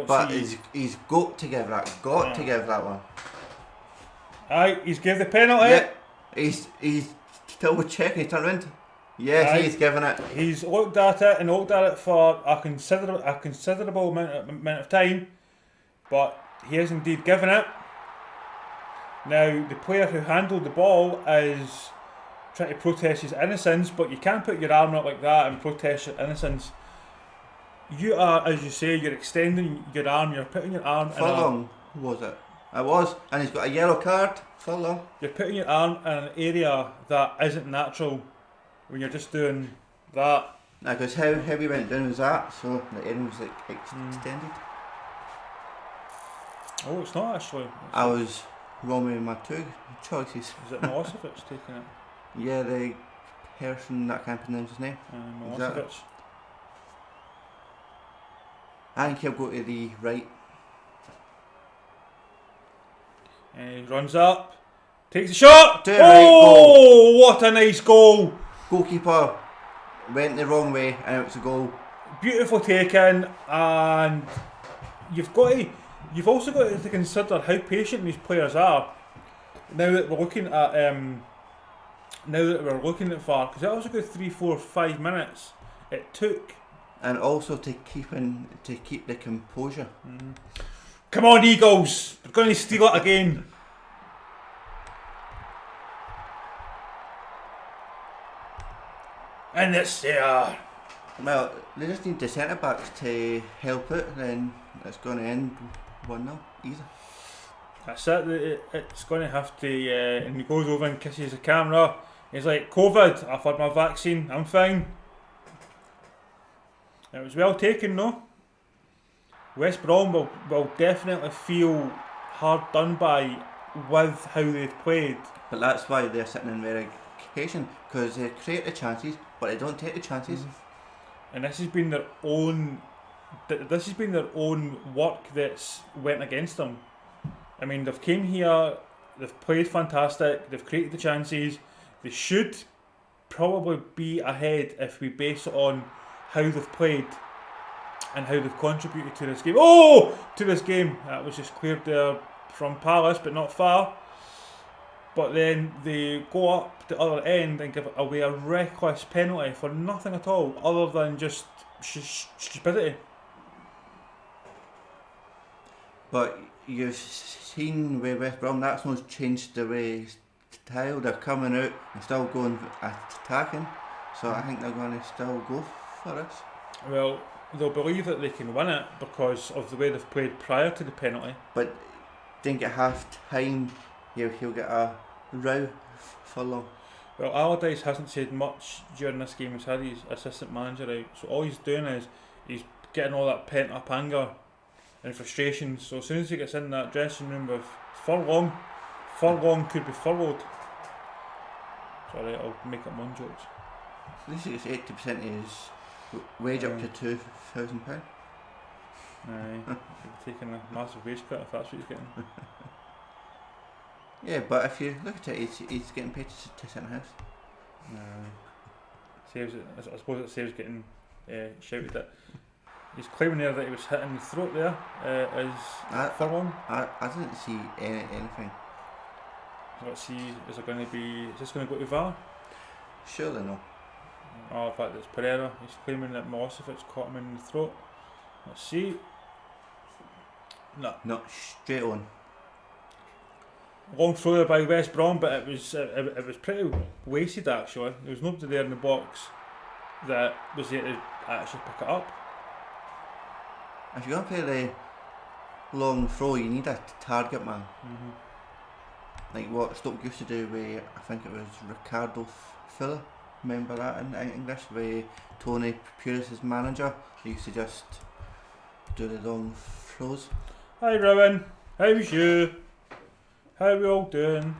But he's got to give that. To give that one. Aye, he's give the penalty. Yeah, he's still checking. He turned around. Yes, Aye. he's given it. He's looked at it and looked at it for a considerable amount of time, but he has indeed given it. Now, the player who handled the ball is trying to protest his innocence, but you can't put your arm up like that and protest your innocence. You are, as you say, you're extending your arm, you're putting your arm Furlong, was it? It was, and he's got a yellow card. Furlong. You're putting your arm in an area that isn't natural when you're just doing that. Because how he went down was that, so the end was like extended. Oh, it's not actually. I was wrong with my two choices. Is it Milosevic taking it? Yeah, the person that can't pronounce his name. Milosevic. I think he'll go to the right. And he runs up, takes the shot. To the right, oh, what a nice goal! Goalkeeper went the wrong way and it was a goal. Beautiful taken, and you've also got to consider how patient these players are. Now that we're looking at VAR, because that was a good 3, 4, 5 minutes it took. And also to keep the composure. Come on, Eagles! They're going to steal it again. And it's there. Well, they just need the centre backs to help it, then it's going to end 1-0, easy. That's it. It's going to have to. And he goes over and kisses the camera. He's like, COVID, I've had my vaccine, I'm fine. It was well taken, though. West Brom will definitely feel hard done by with how they've played. But that's why they're sitting in relegation, because they create the chances, but they don't take the chances. And this has been their own. This has been their own work that's went against them. I mean, they've came here, they've played fantastic, they've created the chances. They should probably be ahead if we base it on how they've played and how they've contributed to this game. Oh! To this game. That was just cleared there from Palace, but not far. But then they go up the other end and give away a reckless penalty for nothing at all, other than just stupidity. But you've seen with West Brom, that's not changed the way style. They're coming out and still going attacking. So I think they're going to still go for this. Well, they'll believe that they can win it because of the way they've played prior to the penalty. But think at half time he'll get a row for long. Well, Allardyce hasn't said much during this game. He's had his assistant manager out, so all he's doing is he's getting all that pent up anger and frustration. So as soon as he gets in that dressing room with Furlong could be furloughed. Sorry, I'll make up my own jokes. At least he gets 80% of his wage up to £2,000. Aye, he's taking a massive wage cut if that's what he's getting. Yeah, but if you look at it, he's getting paid to sit in the house. Saves it. I suppose it saves getting shouted at. He's claiming there that he was hitting the throat there. Furlong. I didn't see anything. Let's see. Is this going to go to VAR? Surely no. Oh, in fact, it's Pereira. He's claiming that Milosevic caught him in the throat. Let's see. No. Not straight on. Long throw there by West Brom, but it was pretty wasted actually. There was nobody there in the box that was there to actually pick it up. If you're going to play the long throw, you need a target man. Like what Stoke used to do with, I think it was Ricardo Fuller. Remember that in English, with Tony Pulis' manager? He used to just do the long throws. Hi Rowan, how's you? How we all doing?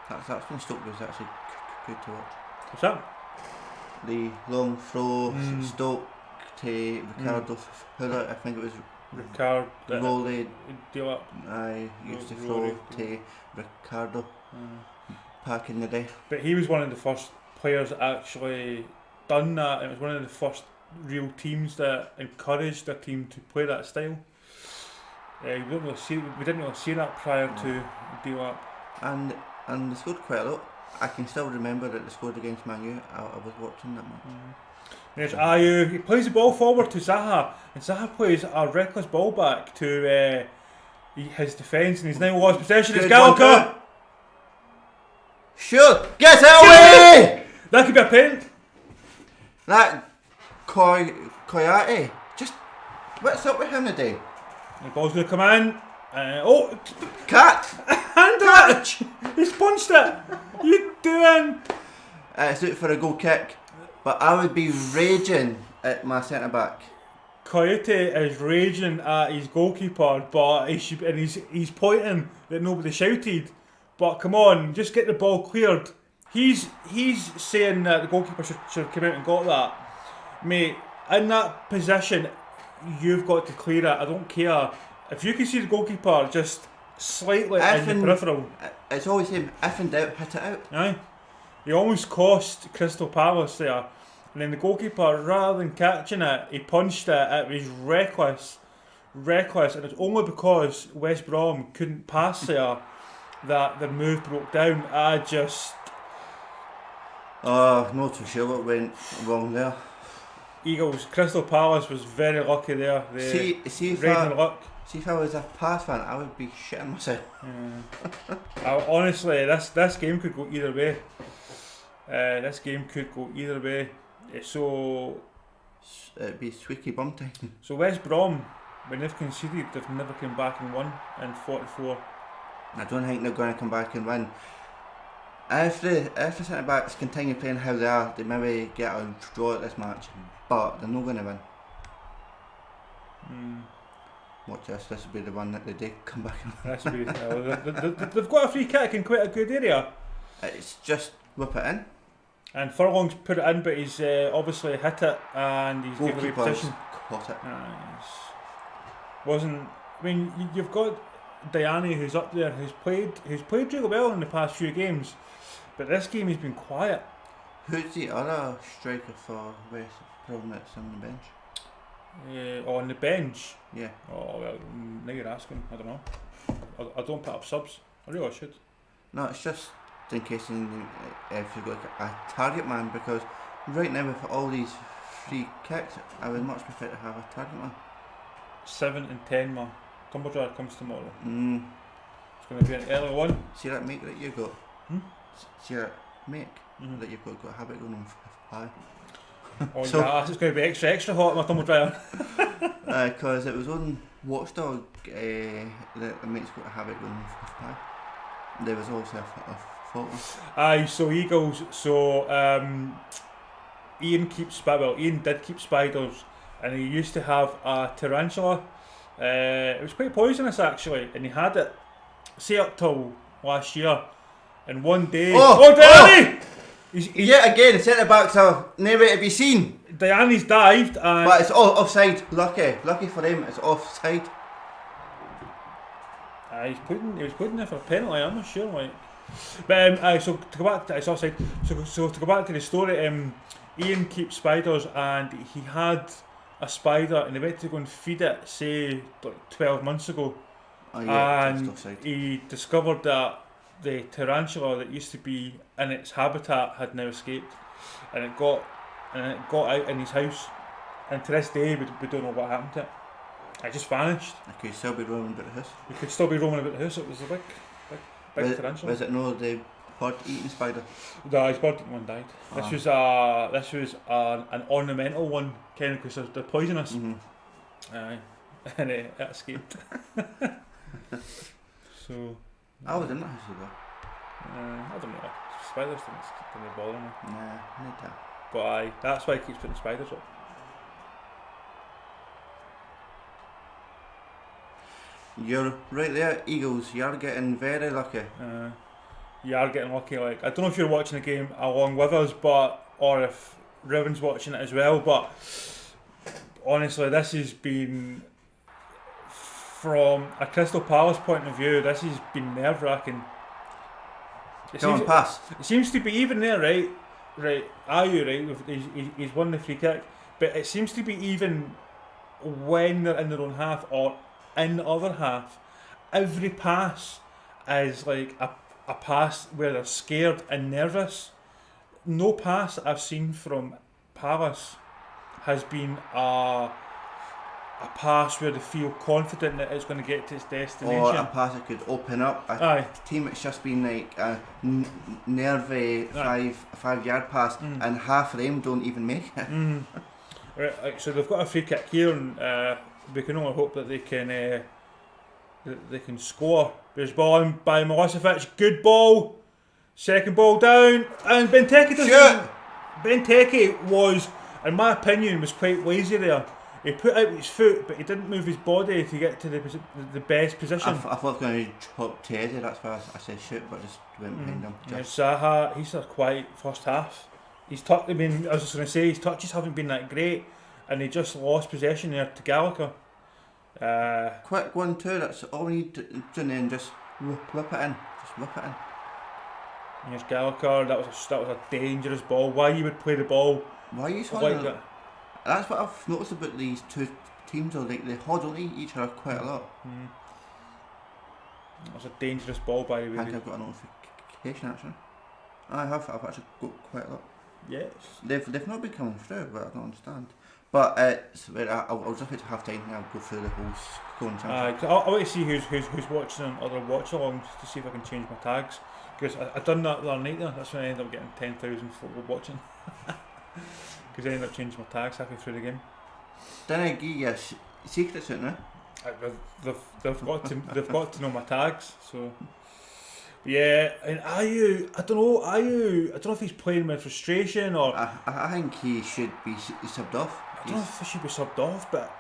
That's when Stoke was actually good to watch. What's that? The long throw, Stoke to Ricardo Fuller, I think it was Ricardo. Rolly. Deal up. I used to throw to Ricardo back in the day. But he was one of the first players that actually done that, and it was one of the first real teams that encouraged their team to play that style. We didn't really see that prior to Deal Up. And they scored quite a lot. I can still remember that they scored against Man U. I was watching that match. There's Ayew. He plays the ball forward to Zaha, and Zaha plays a reckless ball back to his defence, and he's now lost possession. It's Gallagher. Sure, get it away! That could be a pen. That Koyate, just what's up with him today? The ball's going to come in. Cat! Hand touch! He's punched it! You doing? It's out for a goal kick, but I would be raging at my centre back. Coyote is raging at his goalkeeper, but he's pointing that nobody shouted. But come on, just get the ball cleared. He's saying that the goalkeeper should have come out and got that. Mate, in that position, you've got to clear it. I don't care. If you can see the goalkeeper just slightly in the peripheral. It's always him, if in doubt, hit it out. Aye. He almost cost Crystal Palace there. And then the goalkeeper, rather than catching it, he punched it. It was reckless. And it's only because West Brom couldn't pass there that the move broke down. Not too sure what went wrong there. Eagles, Crystal Palace was very lucky there. See if I was a Palace fan, I would be shitting myself. Honestly, this game could go either way. So it'd be squeaky bum time. So West Brom, when they've conceded, they've never come back and won in 44. I don't think they're going to come back and win. If the centre backs continue playing how they are, they maybe get a draw at this match, but they're not going to win. Watch this. This will be the one that they do come back and win. They've got a free kick in quite a good area. It's just whip it in. And Furlong's put it in, but he's obviously hit it and he's given away position. Caught it. You've got Diani who's up there, who's played really well in the past few games, but this game he's been quiet. Who's the other striker for West Brom that's on the bench? On the bench? Yeah. Oh, well, now you're asking. I don't know. I don't put up subs. I really should. No, it's just in case if you've got a target man, because right now with all these free kicks, I would much prefer to have a target man. 7 and 10 man. Tumbledore comes tomorrow. It's going to be an early one. See that make that you got? See that make that you've got a habit going on 5. So it's going to be extra hot, my tumble dryer. Because it was on Watchdog that the mate's got a habit going on 5. There was also a fault. Aye, so Eagles. So Ian did keep spiders, and he used to have a tarantula. It was quite poisonous actually, and he had it say up till last year. And one day, Danny! Yet again, centre backs are nowhere to be seen. Diani's dived, but it's all offside. Lucky for him, it's offside. He was putting there for a penalty. I'm not sure, like. But so to go back, it's offside. So to go back to the story, Ian keeps spiders, and he had a spider, and he went to go and feed it, say like 12 months ago, and he discovered that the tarantula that used to be in its habitat had now escaped, and it got out in his house, and to this day we don't know what happened to it. It just vanished. It could still be roaming about the house. It could still be roaming about the house. It was a big tarantula. Was it not the bird-eating spider? No, his bird-eating one died. This was an ornamental one, kind of, because they're poisonous. And it escaped. So. I was in that house though. I don't know. Spiders didn't bother me. Nah, not that. But that's why he keeps putting spiders up. You're right there, Eagles. You're getting very lucky. You are getting lucky. Like, I don't know if you're watching the game along with us, or if Ruben's watching it as well. But honestly, this has been, from a Crystal Palace point of view, this has been nerve-wracking. Pass. It seems to be even there, right? Ayew, right? He's won the free kick, but it seems to be even when they're in their own half or in the other half. Every pass is like a pass where they're scared and nervous. No pass I've seen from Palace has been a pass where they feel confident that it's going to get to its destination. Or a pass that could open up a team. It's just been like a nervy 5-yard pass, and half of them don't even make it. Right, so they've got a free kick here, and we can only hope that they can score. There's ball in by Milosevic. Good ball. Second ball down, and Benteke was, in my opinion, was quite lazy there. He put out his foot, but he didn't move his body to get to the best position. I thought I was going to chop Teddy, that's why I said shoot, but just went behind him. Yeah, Zaha, he's had quite first half. I was just going to say, his touches haven't been that great, and he just lost possession there to Gallagher. Quick 1-2, that's all we need to do, and then just whip it in. Just whip it in. And here's Gallagher, that was a dangerous ball. Why you would play the ball? Why are you like that? That's what I've noticed about these two teams, though, like they huddle each other quite a lot. That was a dangerous ball, by the way. I think I've got a notification actually. I've actually got quite a lot. Yes. They've not been coming through, but I don't understand. But I'll just wait to half time and I'll go through the whole scoring chance. I want to see who's watching on other watch-alongs to see if I can change my tags. Because I done that the other night there, that's when I ended up getting 10,000 people watching. Because I ended up changing my tags halfway through the game. Didn't I give you secrets out now? They've got to know my tags. So yeah, and Ayew, I don't know if he's playing with frustration or. I think he should be subbed off. I don't know if he should be subbed off, but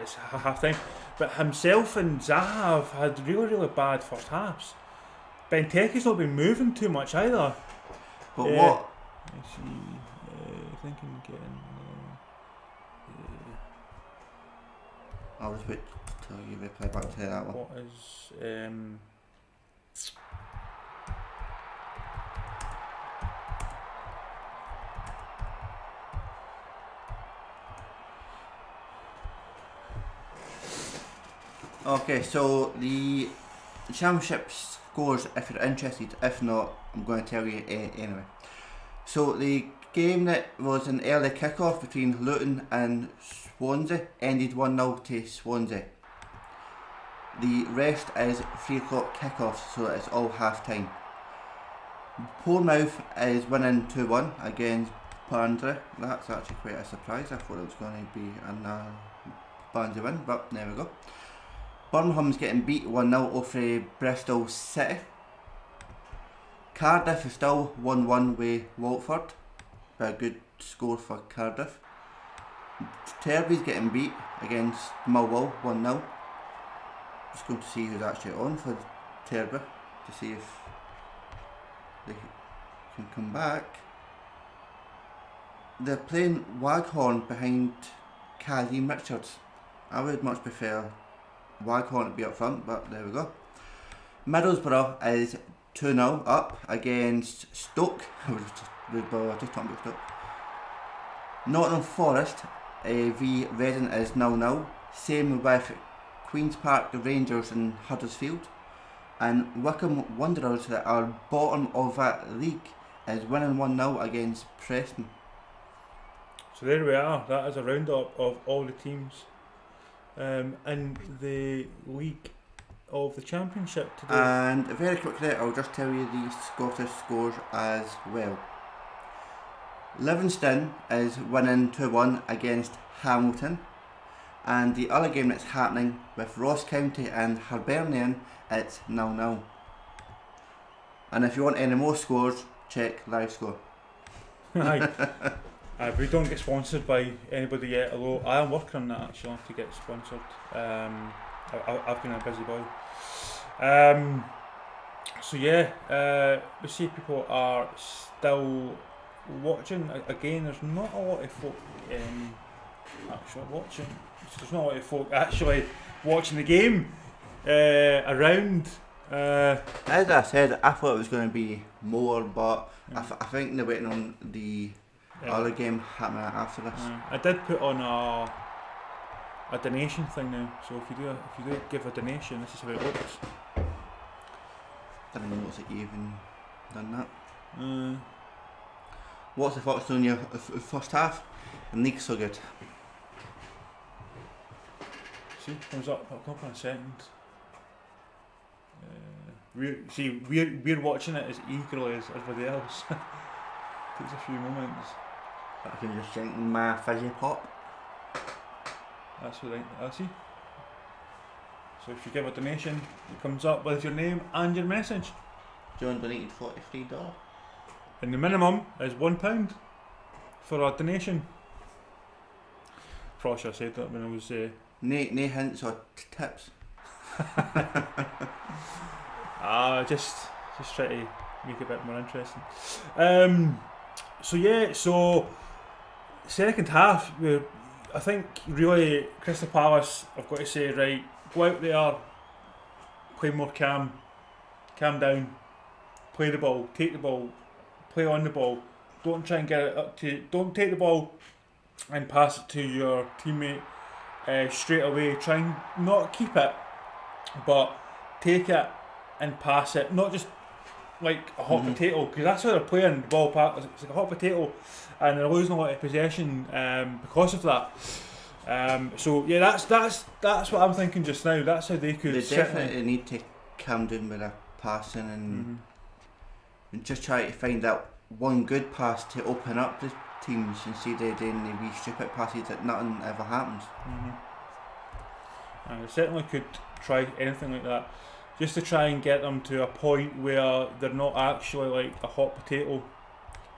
it's half time. But himself and Zaha have had really bad first halves. Benteke's not been moving too much either. But what? I see. Thinking getting. I'll just wait till you reply back to that one. What is Okay, so the championship scores, if you're interested. If not, I'm going to tell you anyway. So the game that was an early kick-off between Luton and Swansea ended 1-0 to Swansea. The rest is 3 o'clock kick-offs, so it's all half-time. Bournemouth is winning 2-1 against Barnsley. That's actually quite a surprise. I thought it was going to be a Barnsley win, but there we go. Birmingham's getting beat 1-0 over Bristol City. Cardiff is still 1-1 with Watford. A good score for Cardiff. Derby's getting beat against Millwall 1-0. Just going to see who's actually on for Derby to see if they can come back. They're playing Waghorn behind Kazim Richards. I would much prefer Waghorn to be up front, but there we go. Middlesbrough is 2-0 up against Stoke. Just talking about Stoke. Nottingham Forest v Reading is 0-0. Same with Queen's Park Rangers and Huddersfield. And Wycombe Wanderers, that are bottom of that league, is winning 1-0 against Preston. So there we are. That is a roundup of all the teams in the league of the Championship today. And very quickly, I'll just tell you the Scottish scores as well. Livingston is winning 2-1 against Hamilton, and the other game that's happening with Ross County and Hibernian, it's 0-0. And if you want any more scores, check live score. We don't get sponsored by anybody yet, although I am working on that actually to get sponsored. I've been a busy boy. So yeah, we see people are still watching. Again, there's not a lot of folk actually watching. There's not a lot of folk actually watching the game around. As I said, I thought it was going to be more, but I think they're waiting on the other game happening after this. I did put on a donation thing now, so if you do give a donation, this is how it looks. Didn't notice that you even done that. What's the thoughts on your first half? The league's so good. See, comes up, I'll come up in a second. We're watching it as eagerly as everybody else. Takes a few moments. I can just drink my fizzy pop. That's what I see. So if you give a donation, it comes up with your name and your message. John donated $43. And the minimum is £1 for a donation. Probably should have said that when I was. No hints or tips. Just try to make it a bit more interesting. So second half, I think really Crystal Palace, I've got to say, right, go out there, play more calm down, play the ball, take the ball, play on the ball. Don't try and get it up to. Don't take the ball and pass it to your teammate straight away. Try and not keep it, but take it and pass it. Not just like a hot potato, because that's how they're playing the ball. It's like a hot potato, and they're losing a lot of possession because of that. So yeah, that's what I'm thinking just now. That's how they could. They definitely need to calm down with their passing and just try to find that one good pass to open up the teams instead of doing the wee stupid passes that nothing ever happens. They certainly could try anything like that, just to try and get them to a point where they're not actually like a hot potato,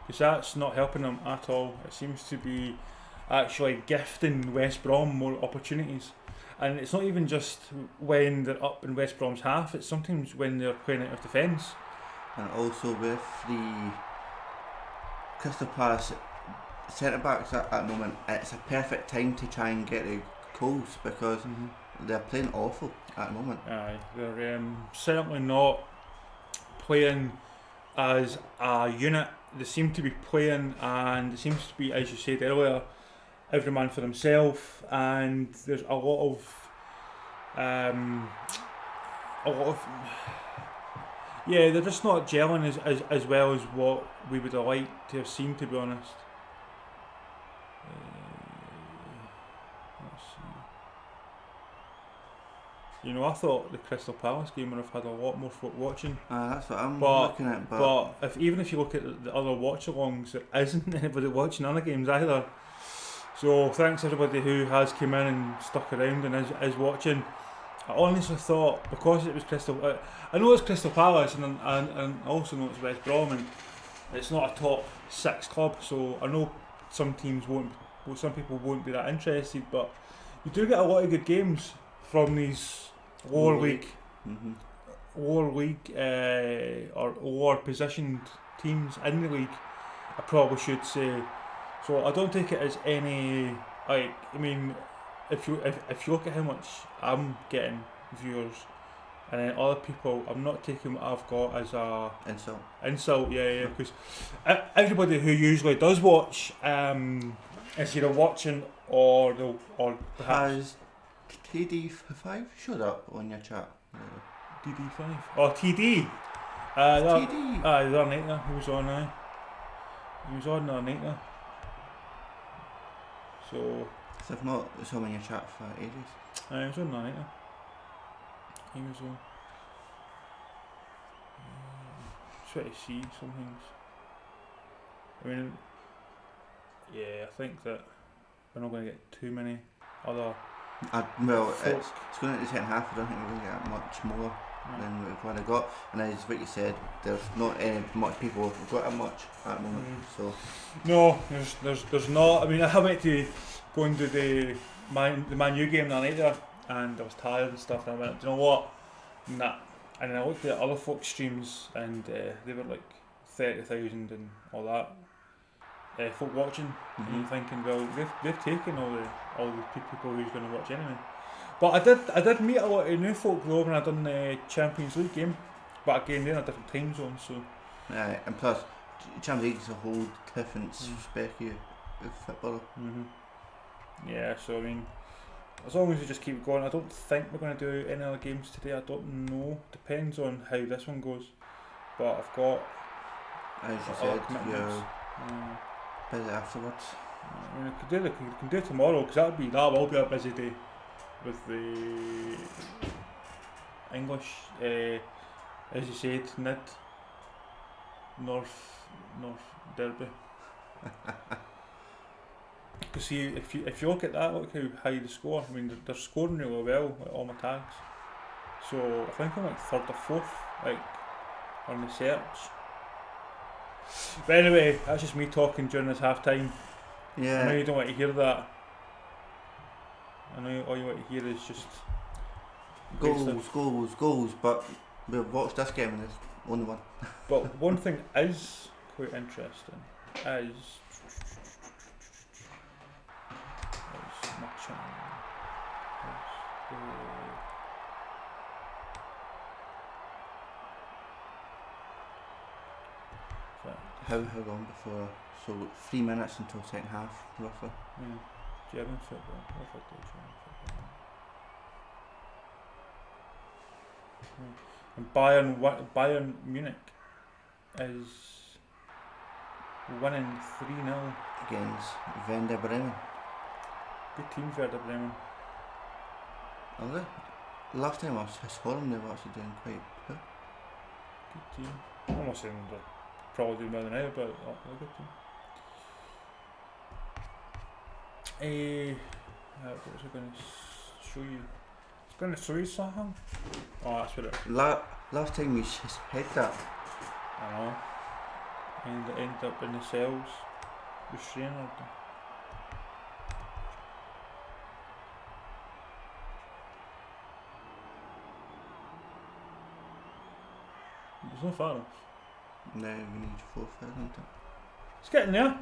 because that's not helping them at all. It seems to be actually gifting West Brom more opportunities, and it's not even just when they're up in West Brom's half, it's sometimes when they're playing out of defence. And also with the Crystal Palace centre-backs at the moment, it's a perfect time to try and get the goals, because they're playing awful at the moment. Aye, they're certainly not playing as a unit. They seem to be playing, and it seems to be, as you said earlier, every man for themselves, and there's a lot of they're just not gelling as well as what we would have liked to have seen, to be honest. Let's see. You know, I thought the Crystal Palace game would have had a lot more folk watching. That's what I'm looking at. But even if you look at the other watch-alongs, there isn't anybody watching other games either. So thanks everybody who has come in and stuck around and is watching. I honestly thought, because it was Crystal, I know it's Crystal Palace, and I also know it's West Brom, and it's not a top 6 club, so I know some people won't be that interested, but you do get a lot of good games from these lower league or lower positioned teams in the league, I probably should say. So I don't take it as any, like, I mean, if you look at how much I'm getting viewers, and then other people, I'm not taking what I've got as a insult. Yeah, because everybody who usually does watch is either watching or perhaps. Has TD5 showed up on your chat? TD5. Oh, TD. TD. The other night there, he was on now. He was on the other night there. So I've not saw him in your chat for ages. He was on the night there. He was on. Try to see some things. I mean, yeah, I think that we're not going to get too many other. It's going into the second half. I don't think we're going to get much more than we've already got. And as what you said, there's not much people who've got that much at the moment. So no, there's not. I mean, I went to go and do the Man U game that night there, and I was tired and stuff. And I went, do you know what? Nah. And then I looked at other folks' streams, and they were like 30,000 and all that. Folk watching, and you're thinking, well, they've taken all the people who's going to watch anyway. But I did meet a lot of new folk though when I done the Champions League game, but again they're in a different time zone, so. And plus, Champions League is a whole different spec of football. Yeah, so I mean, as long as we just keep going, I don't think we're going to do any other games today. I don't know. Depends on how this one goes. but I've got As you other said, commitments. you're busy afterwards. I mean, I can do it tomorrow because that will be a busy day with the English. As you said, North Derby. Because see, if you look at that, look how high they score. I mean, they're scoring really well at all my tags. So I think I'm like third or fourth, like on the search. But anyway, that's just me talking during this half time. I know Yeah, you don't want to hear that. I know all you want to hear is just great stuff. goals, but we've watched this game and there's only one. But one thing is quite interesting is matching. How long before? So 3 minutes until second half, roughly. Yeah, German football. What if I do German football? And Bayern Munich is winning 3-0. Against Werder Bremen. Good team, Werder Bremen. Are they? Last time I saw them, they were actually doing quite good. Good team. I'm not saying they're probably doing better than now, but they're a good team. What was I going to show you? It's going to show you something. Oh, that's what it is. Last time we just had that. I know. And it ended up in the cells restraining order. There's no far off. Now we need 4,000. It's getting there.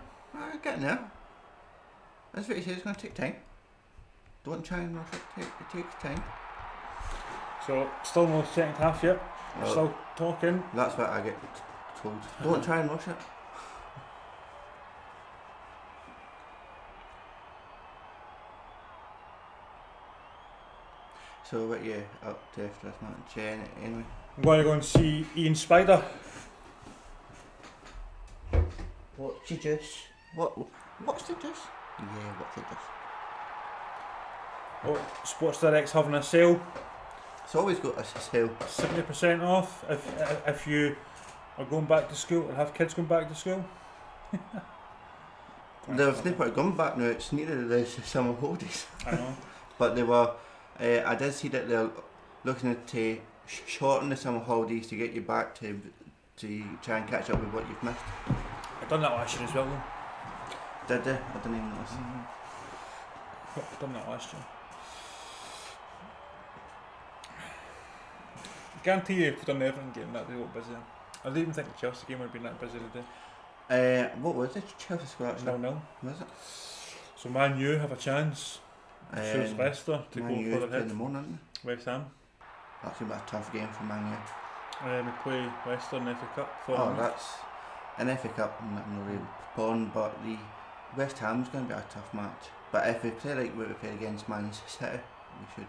Getting there. That's what he says, it's going to take time. Don't try and rush it, it takes time. So, still no second half yet. We're Well, still talking. that's what I get told. Don't try and rush it. So what are you up to after this match? Anyway. I'm going to go and see Ian Spider. What's the juice? What's the juice? Yeah, what's the juice? Oh, Sports Direct's having a sale. It's always got a sale. 70% off if you are going back to school or have kids going back to school. They've never gone back now, it's neither the summer holidays. I know. But they were, I did see that they're looking to shorten the summer holidays to get you back to try and catch up with what you've missed. I've done that last year as well though. Did they? I didn't even notice. I've done that last year. Guarantee you if you've done the Everton game that'd be a lot busier. I didn't even think the Chelsea game would have been that busy today. What was it? Chelsea score actually? 0-0. Was it? So Man U have a chance. So it's Leicester to Man go U's further playing ahead. the morning, West Ham. that's going to be a tough game for Man U. We play Leicester in the FA Cup. Oh, that's an FA Cup, I'm not really born, but the West Ham's going to be a tough match. But if we play like what we played against Man City, we should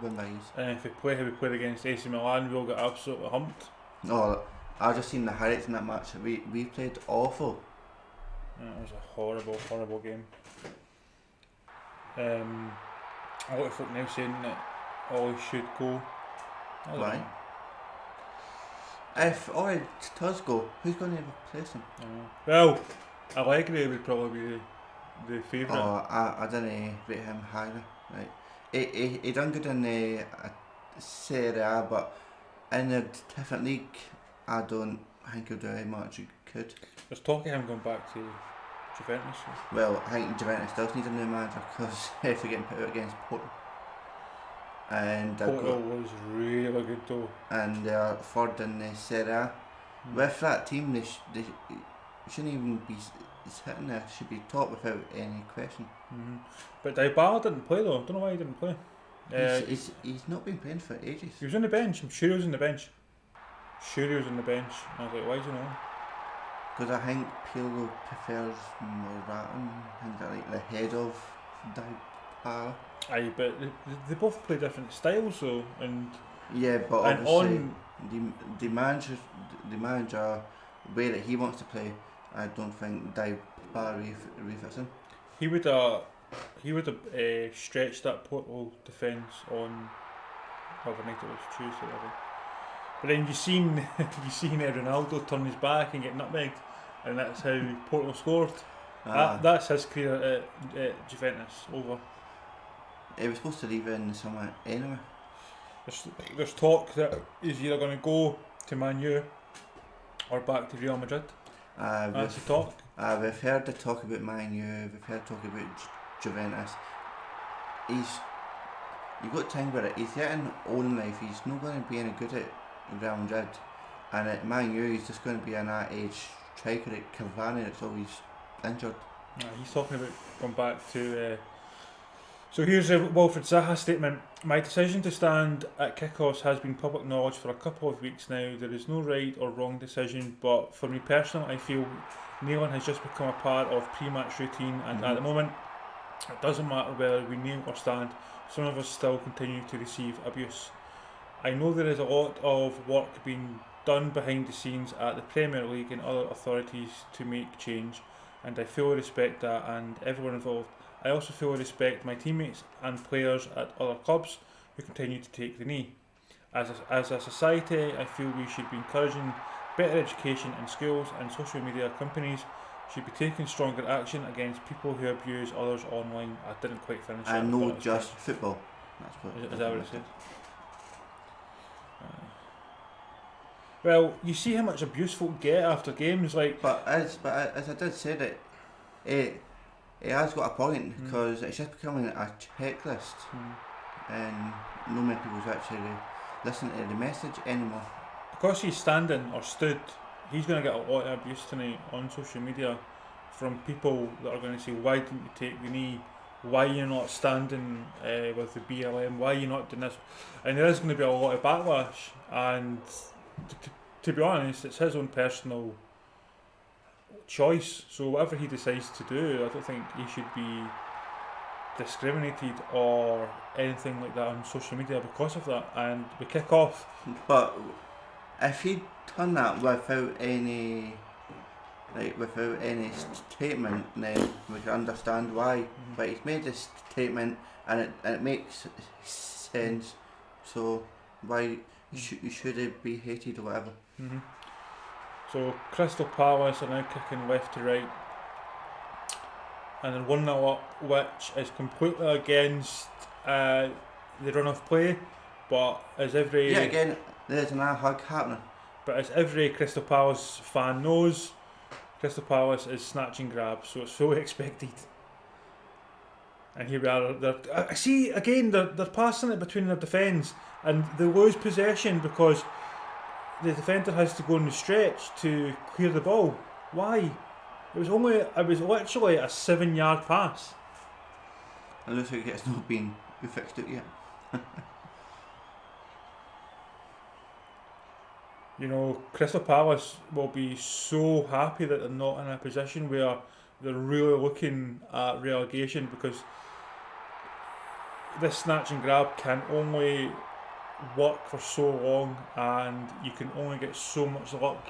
win by ease. And if we play how we played against AC Milan, we'll get absolutely humped. Oh, I've just seen the highlights in that match. We played awful. It was a horrible game. A lot of folk now saying that Ollie should go. I don't Why? know. If Ollie does go, who's going to replace him? Well, Allegri would probably be the favourite. Oh, I didn't rate him highly. Right. He done good in the Serie A, but in a different league, I don't think he'll do very much. He could. There's talk of him going back to Juventus. Well, I think Juventus does need a new manager because if they're getting put out against Porto. And Porto was really good though. and they're third in the Serie A. With that team, they shouldn't even be sitting there. Should be top without any question. But Dybala didn't play though. Don't know why he didn't play. He's not been playing for ages. He was on the bench. I'm sure he was on the bench. Sure he was on the bench. I was like, why do you know? Because I think Pirlo prefers Morata, things like the head of Dybala. Aye, but they both play different styles though, and Yeah, but And obviously on, the manager way that he wants to play, I don't think refits him. he would have stretched that Portugal defence on whatever night it was, Tuesday, I think. But then you seen Ronaldo turn his back and get nutmegged, and that's how Portugal scored. That's his career at Juventus over. He was supposed to leave in the summer anyway. There's talk that he's either going to go to Man U or back to Real Madrid. That's the talk. We've heard the talk about Man U, we've heard talk about Juventus. You've got to think about it, he's getting old in life, he's not going to be any good at Real Madrid. And at Man U, he's just going to be an age striker at Cavani that's always injured. He's talking about going back to... So here's a Wilfred Zaha statement. My decision to stand at kickoffs has been public knowledge for a couple of weeks now. There is no right or wrong decision, but for me personally, I feel kneeling has just become a part of pre-match routine, and at the moment, it doesn't matter whether we kneel or stand. Some of us still continue to receive abuse. I know there is a lot of work being done behind the scenes at the Premier League and other authorities to make change, and I fully respect that and everyone involved. I also fully respect my teammates and players at other clubs who continue to take the knee. As a society, I feel we should be encouraging better education in schools, and social media companies should be taking stronger action against people who abuse others online. I didn't quite finish that. And not just football. That's what is that what it said? Well, you see how much abuse folk get after games, like. But as I did say that, it has got a point, because it's just becoming a checklist, and no many people's actually listening to the message anymore. Because he's standing or stood, he's going to get a lot of abuse tonight on social media from people that are going to say, why didn't you take the knee? Why are you not standing with the BLM? Why are you not doing this? And there is going to be a lot of backlash, and to be honest, it's his own personal choice. So whatever he decides to do, I don't think he should be discriminated or anything like that on social media because of that. And we kick off. But if he'd done that without any statement, then we can understand why. But he's made this statement, and it makes sense. So why should it be hated or whatever? So Crystal Palace are now kicking left to right, and they're 1-0 up, which is completely against the run of play. But as every again, there's an hug happening. But as every Crystal Palace fan knows, Crystal Palace is snatch and grab, so it's fully expected. And here we are. See again, they're passing it between their defence, and they lose possession because the defender has to go on the stretch to clear the ball. Why? It was literally a 7-yard pass. It looks like it's not been fixed out yet. You know, Crystal Palace will be so happy that they're not in a position where they're really looking at relegation, because this snatch and grab can only work for so long, and you can only get so much luck.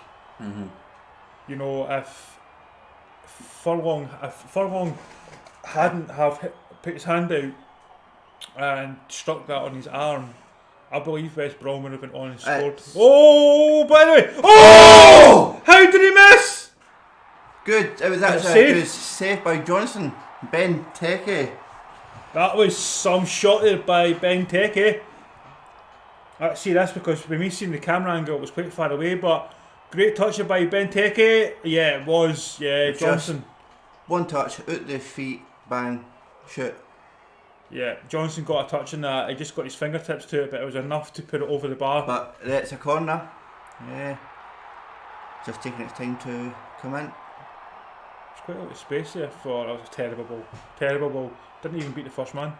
You know, if Furlong hadn't put his hand out and struck that on his arm, I believe West Brom would have been on and scored. Oh, by the way! Oh! How did he miss? Good. It was actually a good save by Johnson. Benteke. That was some shot there by Benteke. See, that's because when we seen the camera angle, it was quite far away, but great touch by Benteke. Yeah, it was. Yeah, Johnson. One touch, out the feet, bang, shoot. Yeah, Johnson got a touch in that. He just got his fingertips to it, but it was enough to put it over the bar. But it's a corner. Yeah. Just taking its time to come in. There's quite a lot of space there for... That was a terrible ball. Terrible ball. Didn't even beat the first man.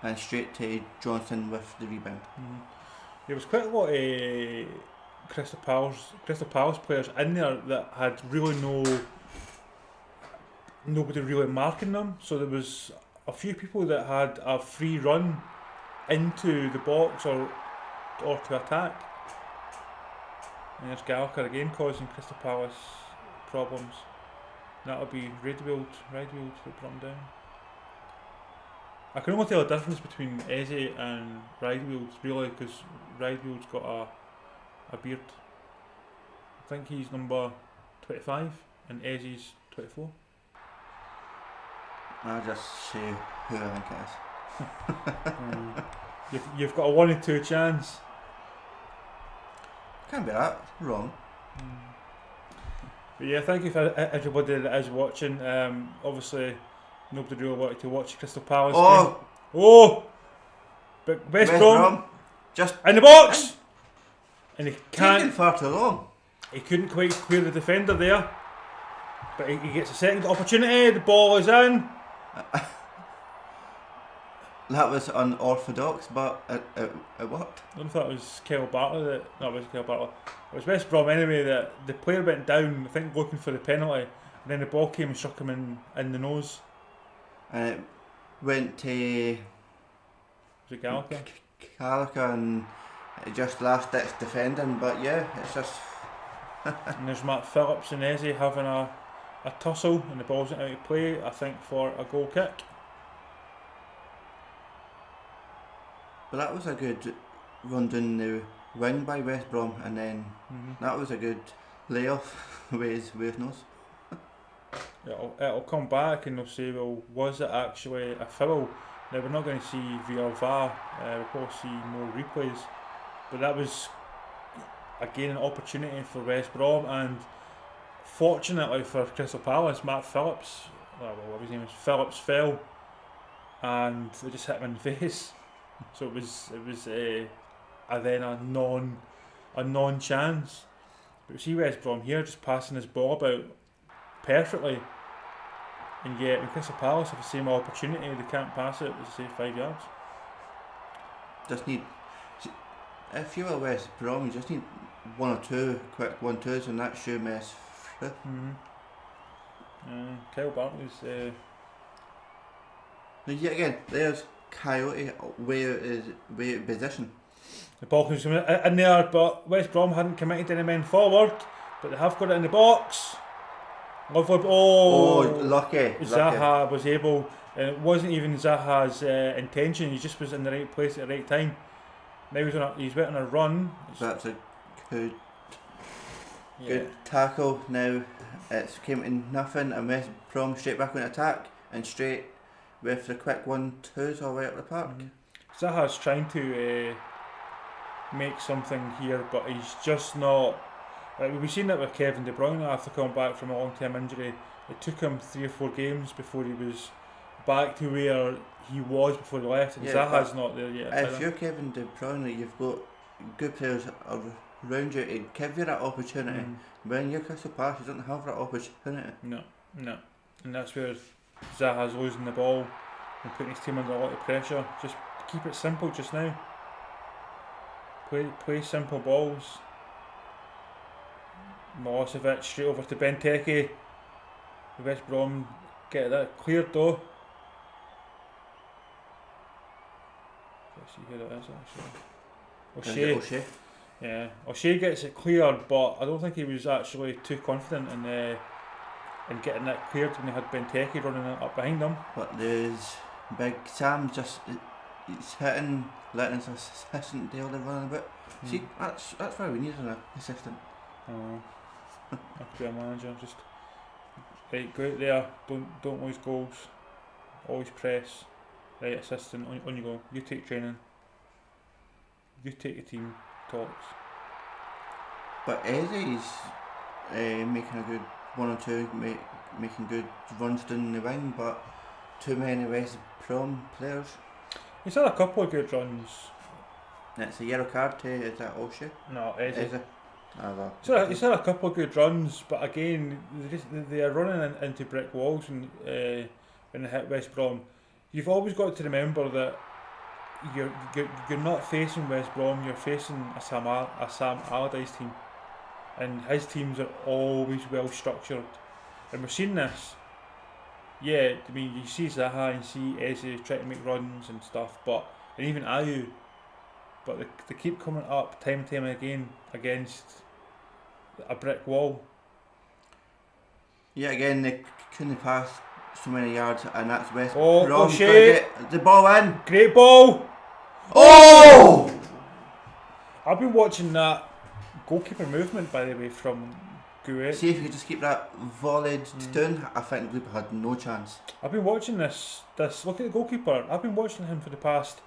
And straight to Johnson with the rebound. There was quite a lot of Crystal Palace players in there that had really nobody really marking them. So there was a few people that had a free run into the box or or to attack. And there's Gallagher again causing Crystal Palace problems. That'll be Riedwild to Brom down. I can only tell the difference between Eze and Riedwild really, because Riedwild's got a beard. I think he's number 25 and Eze's 24. I'll just say who I think it is. You've got a 1 in 2 chance. Can't be that wrong. But yeah, thank you for everybody that is watching. Obviously, nobody really wanted to watch Crystal Palace game. Oh! But West Brom just in the box! And he taking can't. far too long. He couldn't quite clear the defender there. But he gets a second opportunity. The ball is in. That was unorthodox, but it worked. I don't know if that was Kyle Bartlett. No, it wasn't Kyle Bartlett. It was West Brom anyway. That the player went down, I think, looking for the penalty, and then the ball came and struck him in the nose. And it went to Was it Gallagher? Gallagher, and it just last ditch defending. But yeah, it's just. And there's Matt Phillips and Eze having a tussle, and the ball's out of play, I think, for a goal kick. But that was a good run down the wing by West Brom, and then that was a good layoff with his nose. It'll come back and they'll say, well, was it actually a foul? Now, we're not going to see via VAR, we'll probably see more replays, but that was again an opportunity for West Brom, and fortunately for Crystal Palace, Matt Phillips, what his name is, Phillips fell and they just hit him in the face. So it was then a non-chance. But we see West Brom here just passing this ball about perfectly, and yet when Crystal Palace have the same opportunity, they can't pass it. As I say, 5 yards. Just need. If you were West Brom, you just need 1 or 2 quick 1-2s, and that should mess through. Kyle Bartley's. Yet again, there's Coyote way out position. The ball comes in there, but West Brom hadn't committed any men forward, but they have got it in the box. Lovely. Lucky. Zaha was able, and it wasn't even Zaha's intention, he just was in the right place at the right time. Now he's went on a run. That's a good tackle. Now it's came to nothing, and West Brom straight back on attack, and straight with the quick 1-2s all the way up the park. Zaha's trying to make something here, but he's just not. We've seen that with Kevin De Bruyne after coming back from a long-term injury. It took him 3 or 4 games before he was back to where he was before he left, and Zaha's not there yet. If you're Kevin De Bruyne, you've got good players around you to give you that opportunity. When you're Crystal Palace, you don't have that opportunity. No, and that's where Zaha's losing the ball and putting his team under a lot of pressure. Just keep it simple just now. Play simple balls. Milosevic straight over to Benteke. West Brom get that cleared though. Let's see who that is actually. O'Shea. Yeah, O'Shea gets it cleared, but I don't think he was actually too confident in getting that cleared when he had Benteke running up behind him. But there's Big Sam just he's hitting, letting his assistant deal the running about. See, that's why we need an assistant. That could be a manager. Just right, go out there. Don't lose goals. Always press. Right, assistant, on you go. You take training. You take the team talks. But Eze's making a good 1 or 2, making good runs down the wing, but too many West Brom players. He's had a couple of good runs. It's a yellow card to, is that O'Shea? No, Eze. He's had a couple of good runs, but again, they are running into brick walls when they hit West Brom. You've always got to remember that you're not facing West Brom, you're facing a Sam Allardyce team, and his teams are always well structured, and we're seeing this. Yeah, I mean, you see Zaha and you see Eze trying to make runs and stuff, and even Ayew, but they keep coming up time and time again against a brick wall. Yeah, again, they couldn't pass so many yards, and that's West Oh, Brom. O'Shea. Get the ball in. Great ball! Oh! I've been watching that goalkeeper movement, by the way, from Gouet. See if you could just keep that volleyed down, I think the Liverpool had no chance. I've been watching this. Look at the goalkeeper. I've been watching him for the past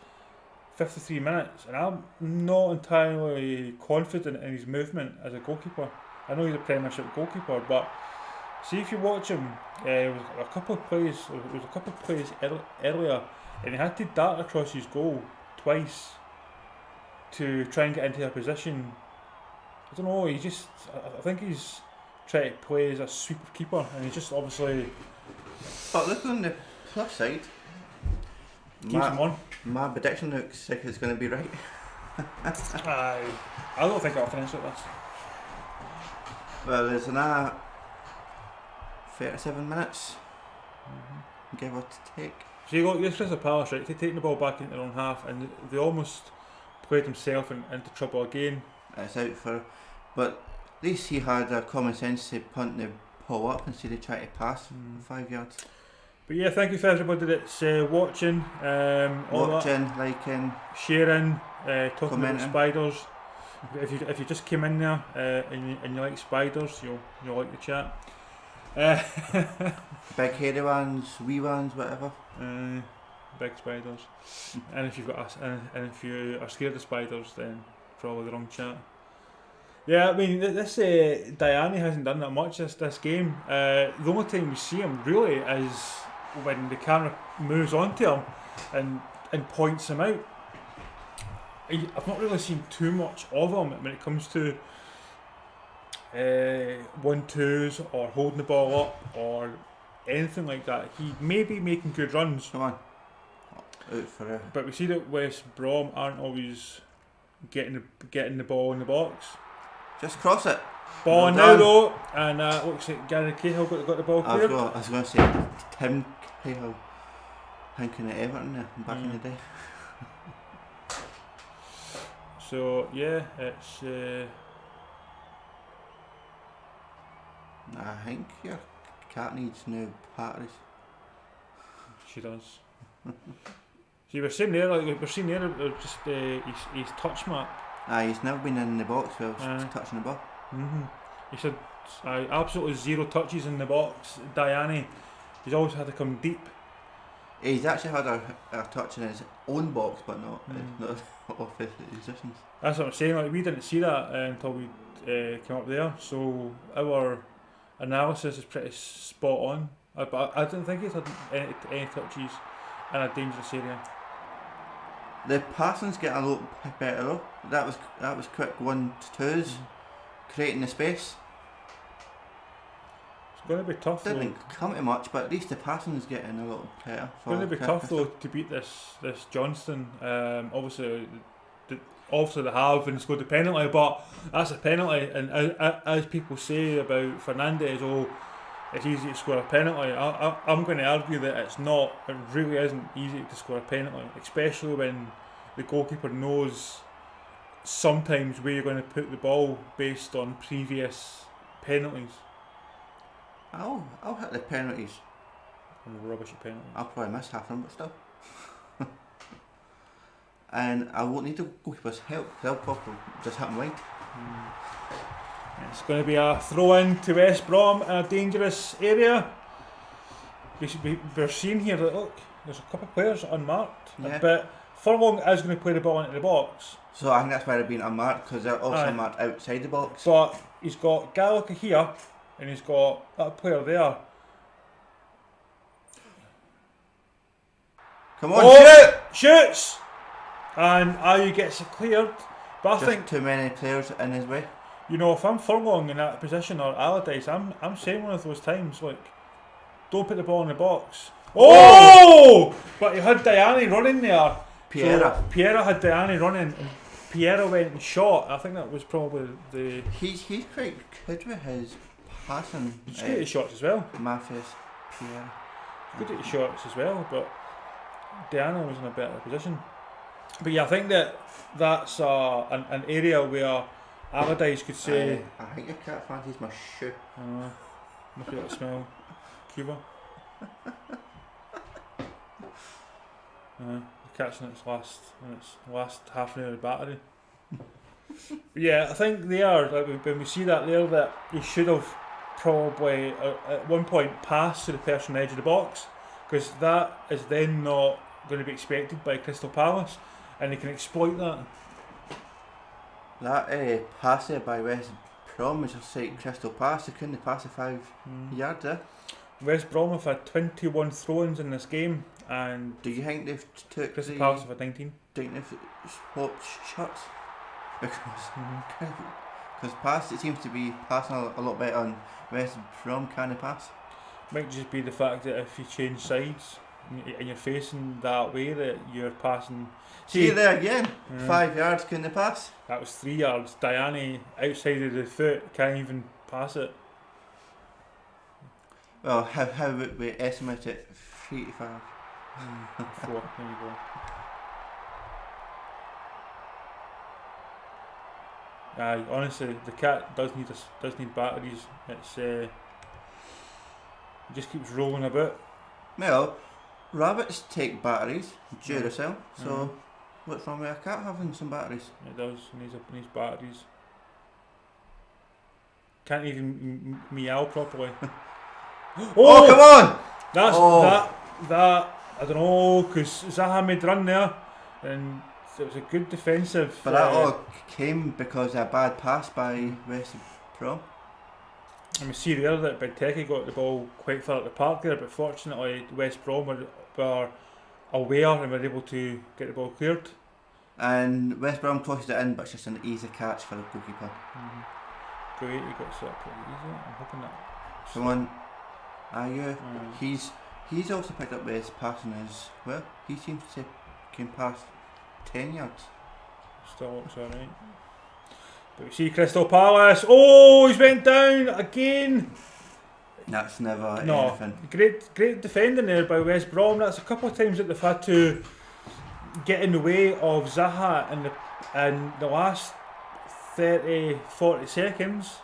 53 minutes, and I'm not entirely confident in his movement as a goalkeeper. I know he's a Premiership goalkeeper, but see if you watch him. There was a couple of plays. Earlier, and he had to dart across his goal twice to try and get into a position. I don't know. I think he's trying to play as a sweeper keeper, and he just obviously But look on the plus side. keeps him on. My prediction looks like it's going to be right. I don't think I'll finish like this. Well, there's another 37 minutes, give or take. So you got this Crystal Palace, right? They taking the ball back into their own half, and they almost played himself into trouble again. It's out for, but at least he had common sense to punt the ball up instead of trying to pass 5 yards. But yeah, thank you for everybody that's watching, Liking, sharing, talking commenting. about spiders. If you just came in there and you like spiders, you'll like the chat. big hairy ones, wee ones, whatever. Big spiders. And if you've got and if you are scared of spiders, then probably the wrong chat. Yeah, I mean this Diani hasn't done that much this game. The only time we see him really is when the camera moves onto him and points him out. I've not really seen too much of him when it comes to 1-2s or holding the ball up or anything like that. He may be making good runs. Come on, out for it. But we see that West Brom aren't always getting the ball in the box. Just cross it. Ball Well now done. though, and looks like Gary Cahill got the ball I cleared. was going to say Tim Cahill, thinking at Everton there back in the day. So yeah, it's I think your cat needs new batteries. she does. See, we're seeing there, just his touch mark. He's never been in the box while he's touching the ball. He said absolutely 0 touches in the box. Diani, he's always had to come deep. He's actually had a touch in his own box, but not off his existence. That's what I'm saying. Like we didn't see that until we came up there. So our analysis is pretty spot on. But I didn't think he's had any touches in a dangerous area. The passing's getting a lot better though. That was quick 1-2s, creating the space. It's going to be tough. Didn't come to much, but at least the passing's getting a lot better. It's going to be tough though to beat this Johnston. Obviously they have and scored the penalty, but that's a penalty. And as people say about Fernandez, it's easy to score a penalty. I'm going to argue that it's not. It really isn't easy to score a penalty, especially when the goalkeeper knows sometimes where you're going to put the ball based on previous penalties. I'll hit the penalties. I'm rubbish at penalties. I'll probably miss half of them, but still. And I won't need the goalkeeper's help, because I'll probably just hit him wide. It's going to be a throw in to West Brom in a dangerous area. We're seeing here that look, there's a couple of players unmarked, Yeah. but Furlong is going to play the ball into the box. So I think that's why they're being unmarked, because they're also marked outside the box. But he's got Gallagher here, and he's got that player there. Come on, shoot! Shoots! And Ayew gets it cleared. But I Just think, too many players in his way. if I'm Furlong in that position or Allardyce, I'm saying one of those times, like, don't put the ball in the box. Oh! But he had Diani running there. Piera. So Piera had Diani running, and Piera went and shot. I think that was probably the. He's quite good with his passing. He's good at his shots as well. Matthias Piera. Good at his shots as well, but Diani was in a better position. But yeah, I think that's an area where Allardyce could say. I think your cat fancies my shoe. Must be like smell. Cuba. The cat's in its last half an hour of battery. But yeah, I think they are. Like, when we see that there, that he should have probably at one point passed to the person on the edge of the box, because that is then not going to be expected by Crystal Palace, and they can exploit that. That pass there by West Brom was just like Crystal Palace. They couldn't pass the 5 yard there. West Brom have had 21 throw-ins in this game, and do you think they've took Crystal Palace have had 19? Do you think they've swapped shots? Because pass, it seems to be passing a lot better on West Brom kind of pass. Might just be the fact that if you change sides and you're facing that way, that you're passing. See there again, 5 yards couldn't they pass? That was 3 yards. Diane outside of the foot can't even pass it. Well, how would we estimate it? 3 to 5. 4. There you go. Aye, honestly, the cat does need batteries. It's it just keeps rolling about. Well, rabbits take batteries, Duracell. So, what's wrong with a cat having some batteries? It does. It needs batteries. Can't even meow properly. Oh, come on! That's that. I don't know, because Zaha made the run there, and it was a good defensive. But that all came because of a bad pass by West Brom. And we see there that Benteke got the ball quite far at the park there, but fortunately West Brom were aware and were able to get the ball cleared. And West Brom crosses it in, but it's just an easy catch for the goalkeeper. Great, he got set up pretty easy. I'm hoping that. Someone, he's also picked up his passing as well. He seems to can pass 10 yards. Still looks alright. But we see Crystal Palace. Oh, he's went down again. That's never anything. Great defending there by West Brom. That's a couple of times that they've had to get in the way of Zaha in the last 30-40 seconds.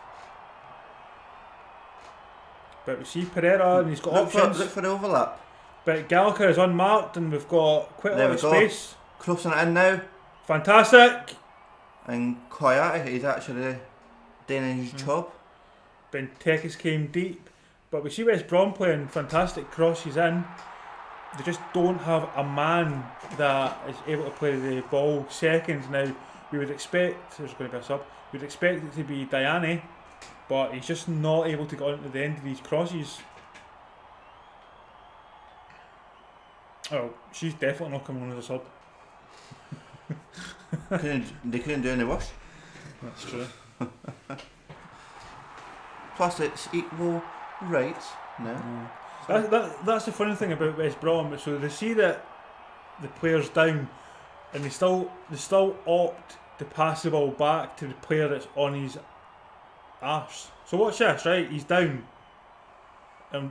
But we see Pereira and he's got options. Look for the overlap. But Gallagher is unmarked and we've got quite a lot of space. Closing it in now. Fantastic. And Koyate is actually doing his job. Benteke's came deep. But we see West Brom playing fantastic crosses in. They just don't have a man that is able to play the ball second. Now, we would expect, there's going to be a sub, we would expect it to be Diane, but he's just not able to get on to the end of these crosses. Oh, she's definitely not coming on as a sub. They couldn't do any worse. That's true. Plus, it's equal rights now. That's the funny thing about West Brom. So they see that the player's down, and they still opt to pass the ball back to the player that's on his arse. So watch this, right? He's down, and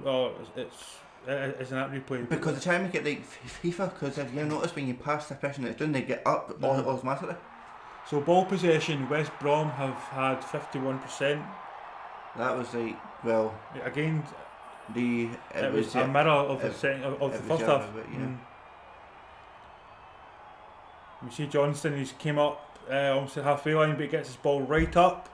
it's an app replay. Because they're trying to make it like FIFA. Because if you notice when you pass the person that's down, they get up automatically. So ball possession, West Brom have had 51%. That was like, well, again, it was a mirror of the first half. We see Johnston, he's came up almost the halfway line, but he gets his ball right up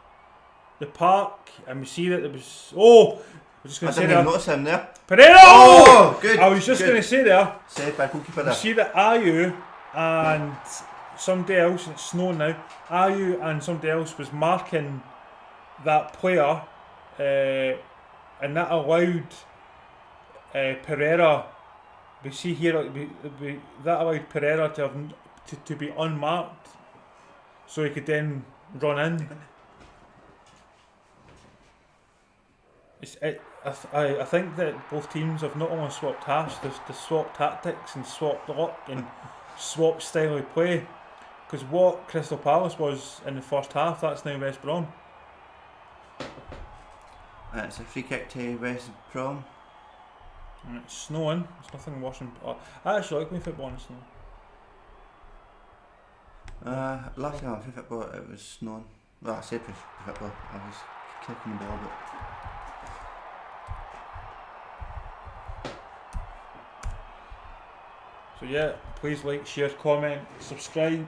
the park, and we see that there was. Oh, I was just going to say there. Notice him there. Pereira! Oh, good. I was just going to say there. Saved by goalkeeper there. We see that Ayew and somebody else, and it's snowing now. Ayew and somebody else was marking that player, and that allowed Pereira. We see here that allowed Pereira to have to be unmarked, so he could then run in. I think that both teams have not only swapped halves, they've swapped tactics and swapped luck and swapped style of play. Because what Crystal Palace was in the first half, that's now West Brom. And it's a free kick to West Brom. And it's snowing. There's nothing worse than. I actually like my football in snow. Last time I played football, it was snowing. Well, I say play football, I was kicking the ball, but So yeah, please like, share, comment, subscribe,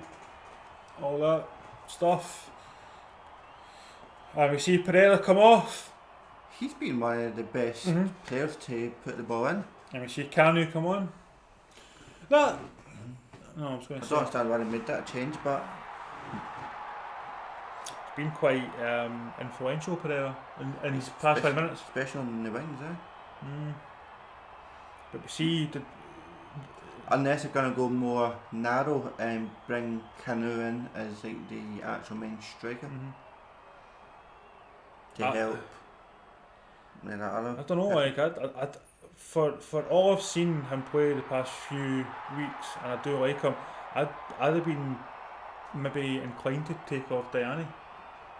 all that stuff. And we see Pereira come off. he's been one of the best players to put the ball in. And we see Canu come on. That. No, I was going I to don't say. understand why they made that change, but It's been quite influential, Pereira, in his past 5 minutes. especially on the wings, eh? But we see the. Unless they're going to go more narrow and bring Canu in as like the actual main striker to help. With that other. I don't know, like for all I've seen him play the past few weeks, and I do like him, I'd have been maybe inclined to take off Diani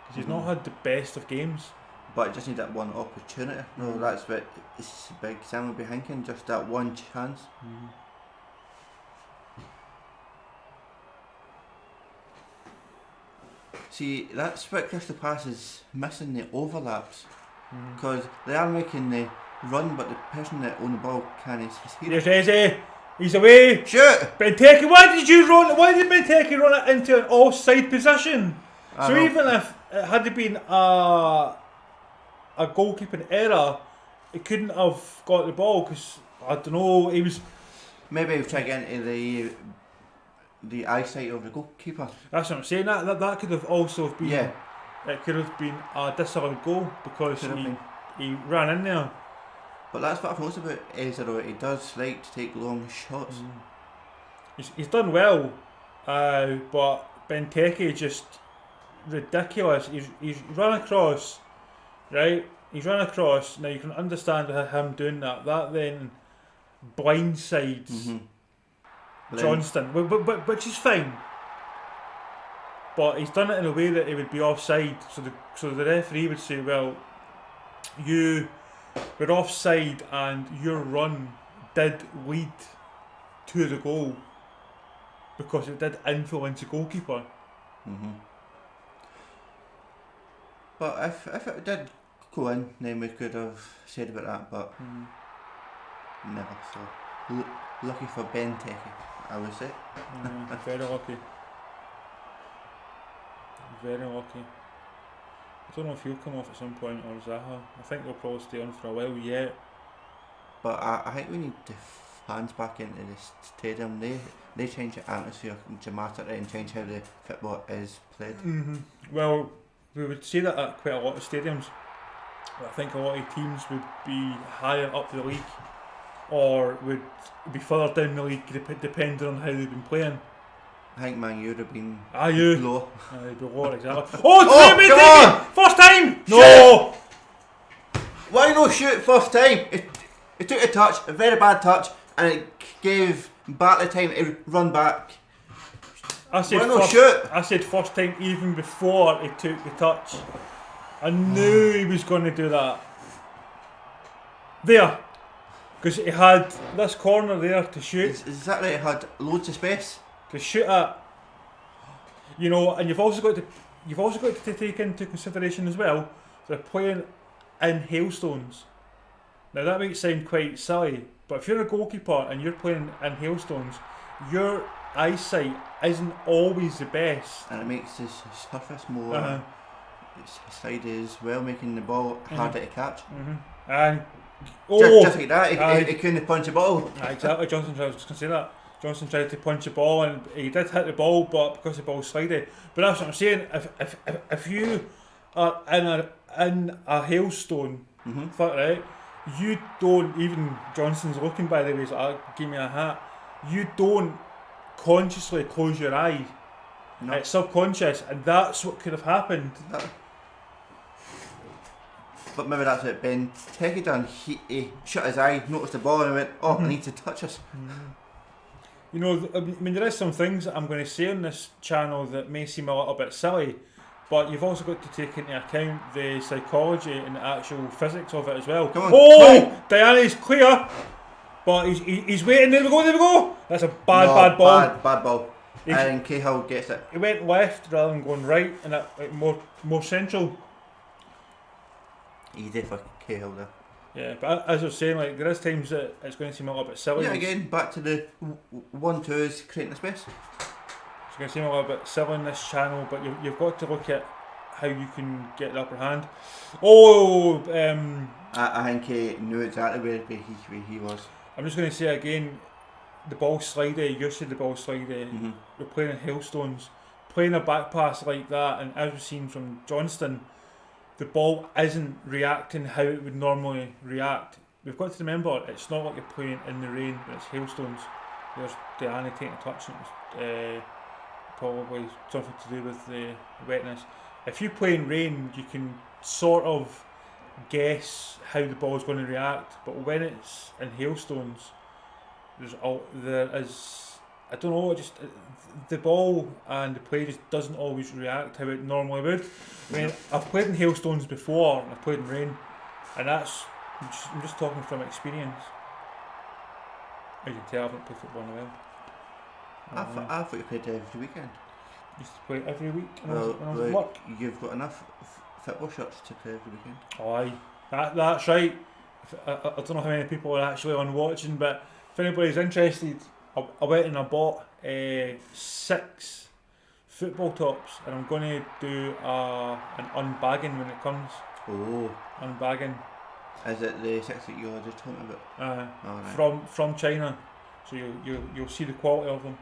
because he's not had the best of games. But I just need that one opportunity. No, that's what it's big. Sam will be thinking, just that one chance. See, that's what Crystal Palace is missing, the overlaps. Because they are making the run, but the person that own the ball can't see it. There's Eze, he's away. Shoot! Benteke, why did Benteke run it into an offside position? I So know. even if it had been a goalkeeping error, it couldn't have got the ball because, I don't know, he was. Maybe he'll try to get into the eyesight of the goalkeeper. That's what I'm saying. That could have also been. Yeah. It could have been a disallowed goal because Could have been. he ran in there. But that's what I've noticed about Ezra. He does like to take long shots. He's done well, but Benteke just ridiculous. He's run across, right? He's run across. Now you can understand him doing that. That then blindsides Johnston, which is fine. But he's done it in a way that it would be offside. So the referee would say, well, you were offside and your run did lead to the goal because it did influence the goalkeeper. But if it did go in, then we could have said about that, but never. So lucky for Benteke, I would say. Very lucky. Very lucky. I don't know if he'll come off at some point or Zaha. I think they'll probably stay on for a while yet. But I think we need the fans back into the stadium. They change the atmosphere dramatically and change how the football is played. Well, we would say that at quite a lot of stadiums. I think a lot of teams would be higher up the league or would be further down the league depending on how they've been playing. I think Man U would have been you. low. They'd be lower, exactly. Oh, come on! First time! No! Why no shoot first time? It took a touch, a very bad touch, and it gave Bartley time to run back. I said Why no first, shoot? I said first time even before he took the touch. I knew he was going to do that. There. Because he had this corner there to shoot. Is that right? It had loads of space. To shoot at. You know, and you've also got to take into consideration as well, they're playing in hailstones. Now that might sound quite silly, but if you're a goalkeeper and you're playing in hailstones, your eyesight isn't always the best. And it makes the surface more slidey as well, making the ball harder to catch. And just like that, he couldn't punch the ball. Exactly, Johnson, I was just going to say that. Johnson tried to punch the ball and he did hit the ball, but because the ball's slidey. But that's what I'm saying. If you are in a hailstone, right? You don't even. Johnson's looking, by the way, so give me a hat. You don't consciously close your eye. No. It's subconscious, and that's what could have happened. But maybe that's what Benteke done. He shut his eye, noticed the ball, and went, "Oh, I need to touch this." You know, I mean, there is some things that I'm going to say on this channel that may seem a little bit silly, but you've also got to take into account the psychology and the actual physics of it as well. Come on, Diana's clear, but he's waiting. There we go. That's a bad ball. Bad ball. and Cahill gets it. He went left rather than going right, and that like, more central. Easy for Cahill there. Yeah, but as I was saying, like there is times that it's going to seem a little bit silly. Yeah, again, back to the 1-2s creating the space. It's going to seem a little bit silly in this channel, but you've got to look at how you can get the upper hand. I think he knew exactly where he was. I'm just going to say again, the ball slidey, you said the ball slidey, we're playing in hailstones, playing a back pass like that, and as we've seen from Johnston, the ball isn't reacting how it would normally react. We've got to remember, it's not like you're playing in the rain, but it's hailstones. There's Diane taking a touch, and it's probably something to do with the wetness. If you play in rain, you can sort of guess how the ball is going to react, but when it's in hailstones, there is I don't know, just the ball and the play just doesn't always react how it normally would. I mean, I've played in hailstones before, and I've played in rain, and I'm just talking from experience. As you can tell, I haven't played football in a while. I thought you played every weekend. Used to play every week when I was at work. You've got enough football shirts to play every weekend. Oh, aye. That's right. I don't know how many people are actually on watching, but if anybody's interested, I went and I bought 6 football tops, and I'm going to do an unbagging when it comes. Oh. Unbagging. Is it the 6 that you were just talking about? Right. From China, so you'll see the quality of them.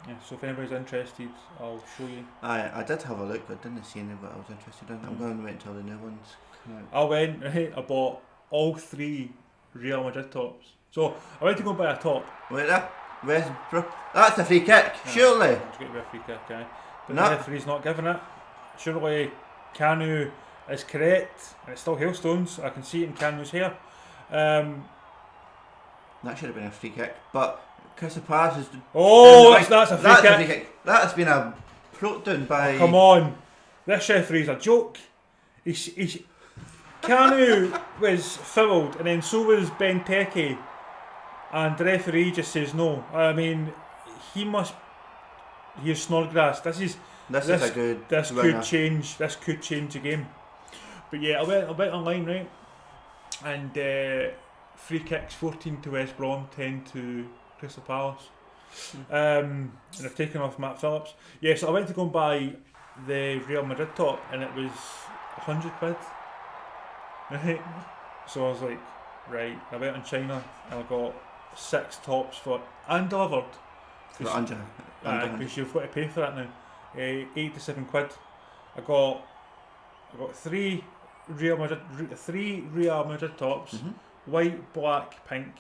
Yeah, so if anybody's interested, I'll show you. I did have a look, I didn't see any that I was interested in. I'm going to wait until the new ones come out. I went, right, I bought all 3 Real Madrid tops. So I went to go buy a top. Wait there, West Bromich. That's a free kick, surely. It's going to be a free kick, aye. But No. the referee's not giving it. Surely Canu is correct, and it's still hailstones. I can see it in Canu's hair. That should have been a free kick, but Crystal Palace is... That's a free kick. That has been a broke down by... Oh, come on. This referee's a joke. Canu was fouled, and then so was Benteke, and the referee just says no. I mean, here's Snodgrass. This could change the game. But yeah, I went online, right, and free kicks 14 to West Brom, 10 to Crystal Palace. And I've taken off Matt Phillips. Yeah, so I went to go and buy the Real Madrid top, and it was £100. Right, so I was like, right. I went on China and I got 6 tops and delivered. Because you've got to pay for that now. £8 to £7. I got 3 Real Madrid tops, white, black, pink.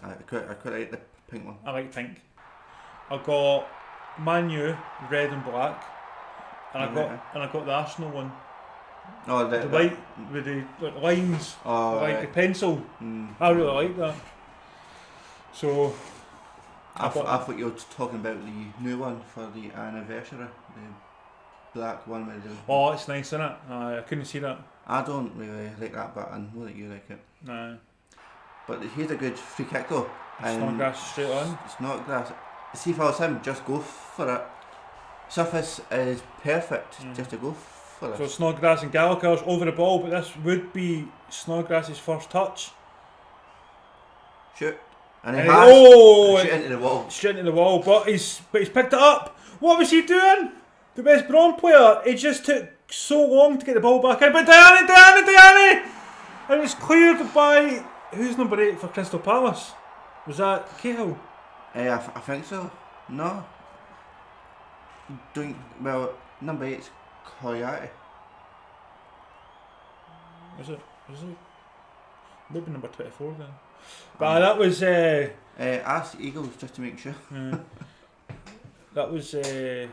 I quite like the pink one. I like pink. I got Man U, red and black, and I got the Arsenal one. Oh, the white with the lines, the pencil. I really like that. So I thought you were talking about the new one for the anniversary, the black one with the... Oh, it's nice, isn't it? I couldn't see that. I don't really like that, but I know that you like it. Nah. But here's a good free kick though. Snodgrass straight on. Snodgrass. See if I was him, just go for it. Surface is perfect, just to go for it. So Snodgrass and Gallagher's over the ball, but this would be Snodgrass's first touch. Shoot. And straight into the wall. Straight into the wall, but he's picked it up. What was he doing? The West Brom player, it just took so long to get the ball back in, but Diane! And it's cleared by, who's number 8 for Crystal Palace? Was that Cahill? I think so. No. Number 8's Koyate. Is it? Maybe number 24 then. But that was... ask Eagles just to make sure. That was... the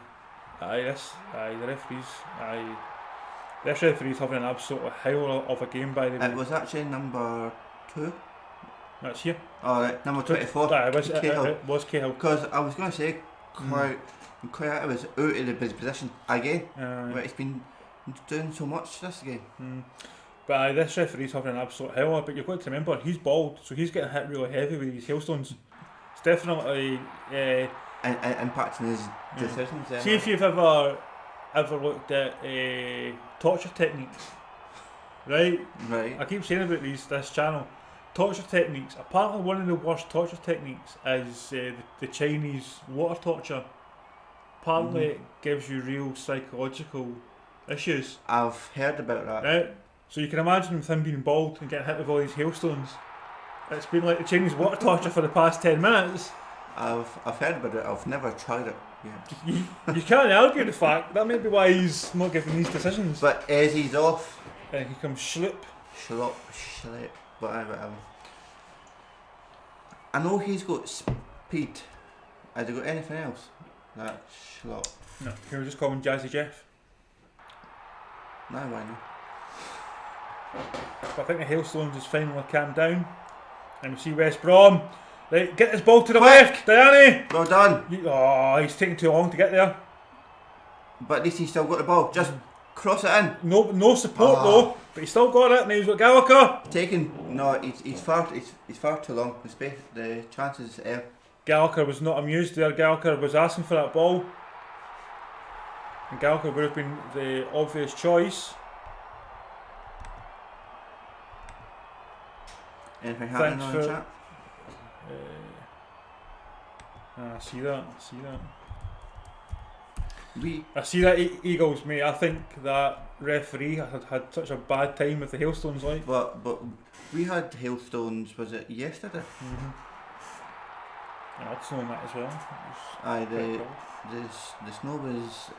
referees. This referee's having an absolute howler of a game, by the way. It was actually number 2. That's here. Alright, number 24. It was Cahill. Because I was going to say, Koyate was out of his position again. But he's been doing so much this game. But this referee's having an absolute howler. But you've got to remember, he's bald, so he's getting hit really heavy with these hailstones. It's definitely impacting his decisions. See if you've ever looked at torture techniques, right? Right. I keep saying about this channel. Torture techniques. Apparently, one of the worst torture techniques is the Chinese water torture. Apparently, it gives you real psychological issues. I've heard about that. Right? So you can imagine with him being bald and getting hit with all these hailstones. It's been like the Chinese water torture for the past 10 minutes. I've heard about it. I've never tried it yet. You can't argue the fact. That may be why he's not giving these decisions. But as he's off, And he comes slip. schlop, whatever. I know he's got speed. Has he got anything else? That schlop. No, can we just call him Jazzy Jeff? No, why not? But I think the hailstones has finally calmed down. And we see West Brom. Right, get this ball to the left, Diane. Well done. Oh, he's taking too long to get there. But at least he's still got the ball. Just cross it in. No support though, but he's still got it. Now he's got Gallagher. No, he's far too long. The chances are. Gallagher was not amused there. Gallagher was asking for that ball, and Gallagher would have been the obvious choice. Anything happening on the for- chat? I see that. We I see that, Eagles, mate. I think that referee had such a bad time with the hailstones, like. but we had hailstones. Was it yesterday? Yeah, I'd known that as well. Aye, Quite cool. the snow was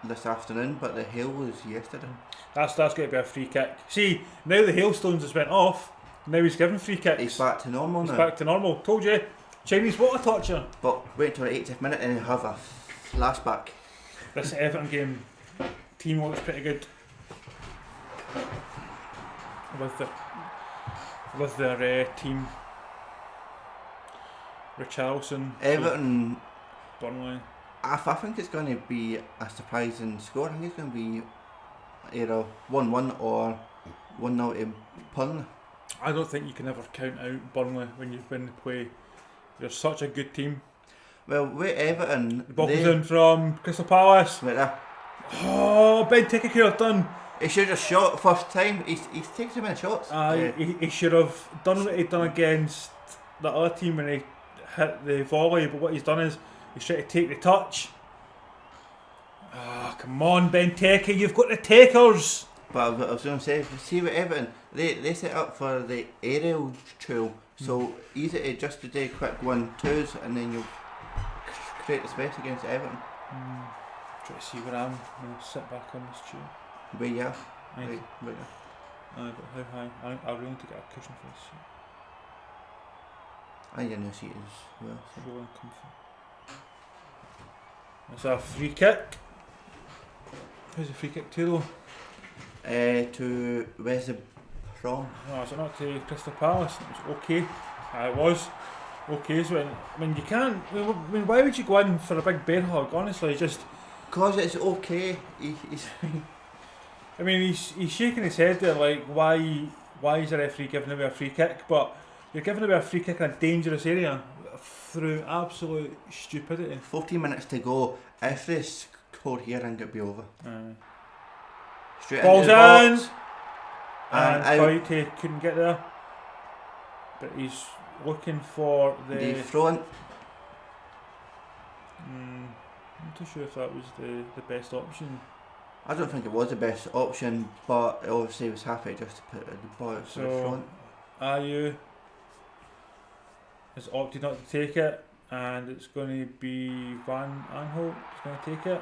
this afternoon, but the hail was yesterday. That's going to be a free kick. See, now the hailstones has went off. Now he's given free kicks. He's back to normal He's now. back to normal. Told you, Chinese water torture. But wait till the 80th minute and he'll have a flashback. This Everton game, team looks pretty good. With their team, Richarlison, Everton, Burnley. I think it's going to be a surprising score. I think it's going to be either 1-1 or 1-0 to Burnley. I don't think you can ever count out Burnley when you win the play. They're such a good team. Well, with Everton, The ball comes in from Crystal Palace. right there. Oh, Benteke could have done. He should have shot first time. He's taken too many shots. He should have done what he'd done against the other team when he hit the volley, but what he's done is he's trying to take the touch. Ah, come on, Benteke, you've got the takers. But I was going to say, see with Everton, they set up for the aerial trail, so easy to just to do quick 1-2s and then you'll create the space against Everton. Try to see where I'm going to sit back on this chair. But yeah, Right. right there. But how high? I really need to get a cushion for this seat. And your new seat as well. So. Really comfy. It's a free kick. Who's the free kick to though? To West Brom. No, is it not to Crystal Palace? It was okay. It was okay. So I mean, you can't. I mean, why would you go in for a big bear hug? Honestly, just. Cause it's okay. He's I mean, he's shaking his head there, like why is the referee giving away a free kick? But you're giving away a free kick in a dangerous area through absolute stupidity. 14 minutes to go. If they score here, I think it'll be over. Straight Balls into the in! box. And out. Coyote couldn't get there. But he's looking for The front. I'm not too sure if that was the best option. I don't think it was the best option, but obviously he was happy just to put the ball out to the So, front. Ayew has opted not to take it, and it's going to be Van Aanholt who's going to take it.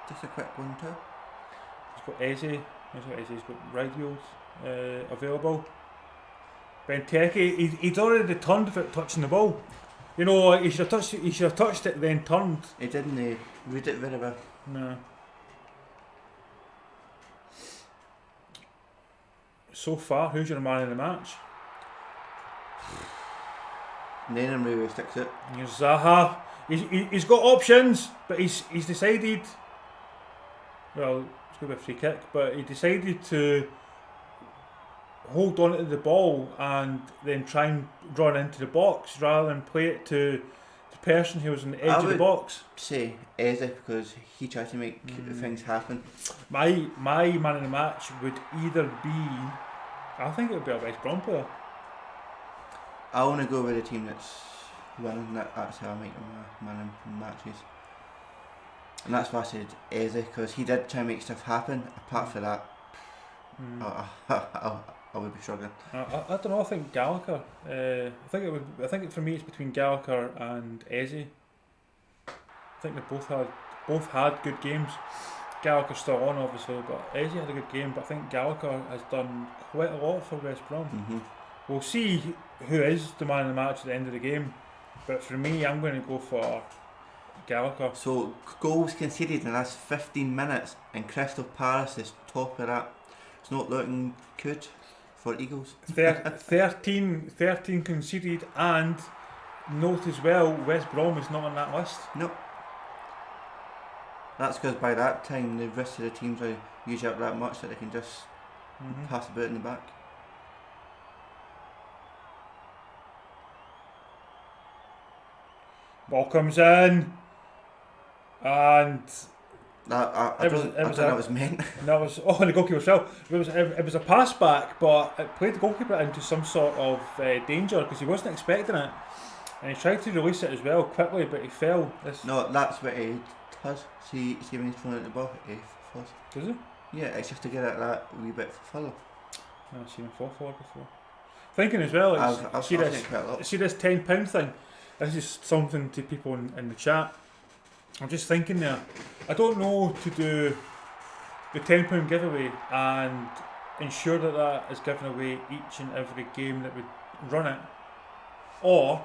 Just a quick 1-2. He's got Eze. He's got Ridefield available. Benteke, he'd already turned without touching the ball. You know, he should have touched it, then turned. He didn't read it very well. No. So far, who's your man in the match? Nenham really sticks it. Here's Zaha. He's got options, but he's decided. Well, it's going to be a free kick, but he decided to hold on to the ball and then try and run into the box rather than play it to the person who was on the edge of the box. Say Eze, because he tried to make things happen. My man of the match would either be, I think it would be a West Brom player. I want to go with a team that's winning. That's how I make my man in matches. And that's why I said Eze, because he did try and make stuff happen. Apart from that, I would be struggling. I don't know. I think Gallagher. I think for me it's between Gallagher and Eze. I think they both had good games. Gallagher's still on obviously, but Eze had a good game. But I think Gallagher has done quite a lot for West Brom. We'll see who is the man of the match at the end of the game. But for me, I'm going to go for Gallagher. So goals conceded in the last 15 minutes, and Crystal Palace is top of that. It's not looking good for Eagles. 13 conceded, and note as well, West Brom is not on that list. Nope. That's because by that time the rest of the teams are usually up that much that they can just pass about in the back. Ball comes in, and I don't know what was meant. That was the goalkeeper fell. It was a pass back, but it played the goalkeeper into some sort of danger because he wasn't expecting it, and he tried to release it as well quickly, but he fell. No, that's what he does. See when he's throwing at the ball, he falls. Does he? Yeah, it's just to get at that wee bit further. I've seen him fall forward before. Thinking as well, I've seen it quite a lot. See this £10 thing. This is something to people in the chat. I'm just thinking there. I don't know to do the £10 giveaway and ensure that is given away each and every game that we run it, or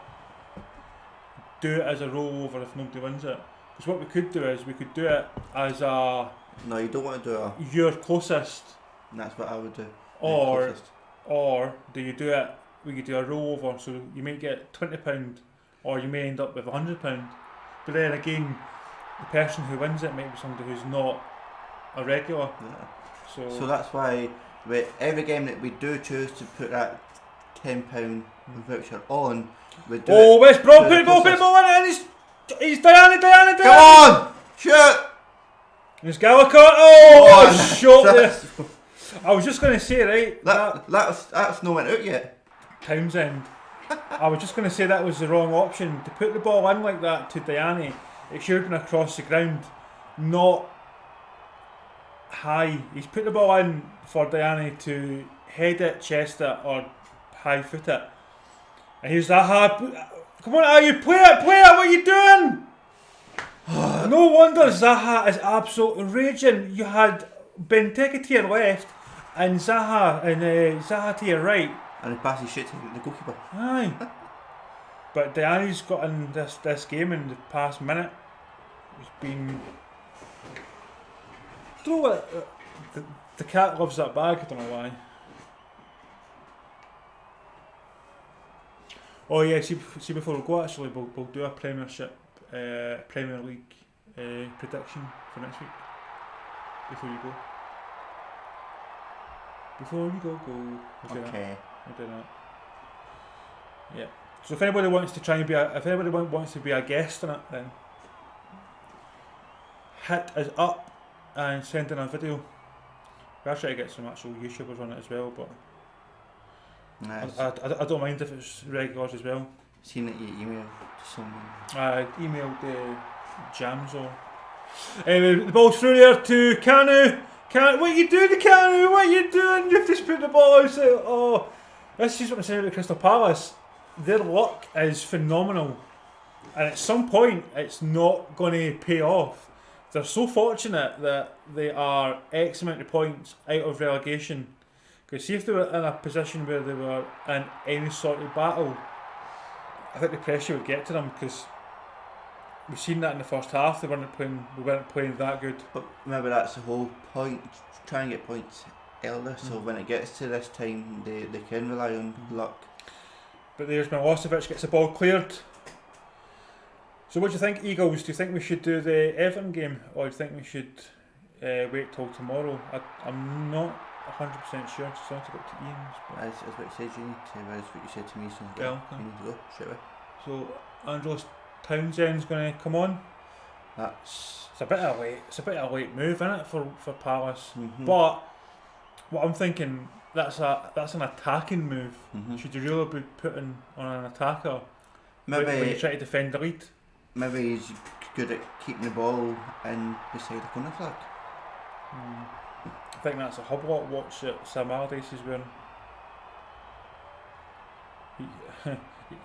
do it as a rollover if nobody wins it. Because what we could do is we could do it as a. No, you don't want to do a. Your closest. And that's what I would do. Or do you do it? We could do a rollover, so you may get £20. Or you may end up with £100. But then again, the person who wins it might be somebody who's not a regular. Yeah. So that's why with every game that we do choose to put that £10 voucher on, we do West Brom, put the ball in, and he's Diana. Come on! Shoot! There's Gallagher. Oh, shot there. I was just going to say, right, that's no went out yet. Townsend. I was just going to say that was the wrong option. To put the ball in like that to Diani, it should have been across the ground, not high. He's put the ball in for Diani to head it, chest it, or high foot it. And here's Zaha. Come on, you play it, what are you doing? No wonder Zaha is absolutely raging. You had Benteke to your left and Zaha to your right. And he passes shit to the goalkeeper. Aye. But Diani's got in this game in the past minute. He's been. I don't know what. The cat loves that bag, I don't know why. Oh yeah, see before we go actually, we'll do a Premier League prediction for next week. Before you go. We'll Okay. We'll do that. Yeah. So if anybody wants to try and wants to be a guest on it, then hit us up and send in a video. We'll try to get some actual YouTubers on it as well, but Nice. I don't mind if it's regulars as well. Seen that you emailed to someone. I emailed Jams or the ball's through there to Kanu. What are you doing, Kanu? What are you doing? You've just put the ball out. Oh, this is what I'm saying about Crystal Palace. Their luck is phenomenal, and at some point it's not going to pay off. They're so fortunate that they are X amount of points out of relegation. Because see if they were in a position where they were in any sort of battle, I think the pressure would get to them, because we've seen that in the first half. We weren't playing that good. But remember, that's the whole point. Try and get points earlier, so when it gets to this time, they can rely on luck. But there's Milosevic gets the ball cleared. So what do you think, Eagles? Do you think we should do the Everton game, or do you think we should wait till tomorrow? I'm not 100% sure. Just want to go to Ian's. But As what you said, you need to. As what you said to me, so Yeah, you need to go straight away. so Andros Townsend's going to come on. That's It's a bit of a late move, isn't it, for Palace? mhm. But what I'm thinking, that's an attacking move. Mhm. Should you really be putting on an attacker when you Maybe try to defend the lead? he's good at keeping the ball in beside the corner flag. I think that's a Hublot watch that Sam Allardyce is wearing.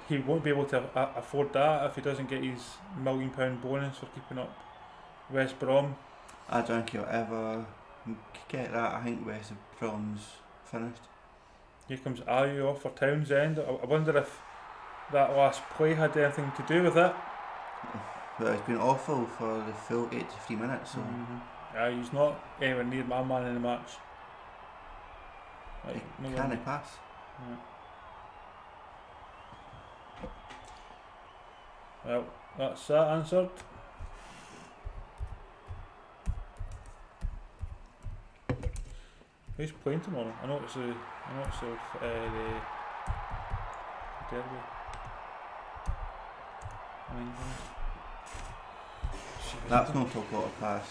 He won't be able to afford that if he doesn't get his £1 million bonus for keeping up West Brom. I don't think he'll ever get that. I think West Brom's finished. Here comes Ayew off for Townsend. I wonder if that last play had anything to do with it. But it's been awful for the full 83 minutes. So He's not anywhere near my man in the match. he nowhere can't near. pass. Yeah. Well, that's that answered. Who's playing tomorrow? I know it's the derby. That's not till quarter past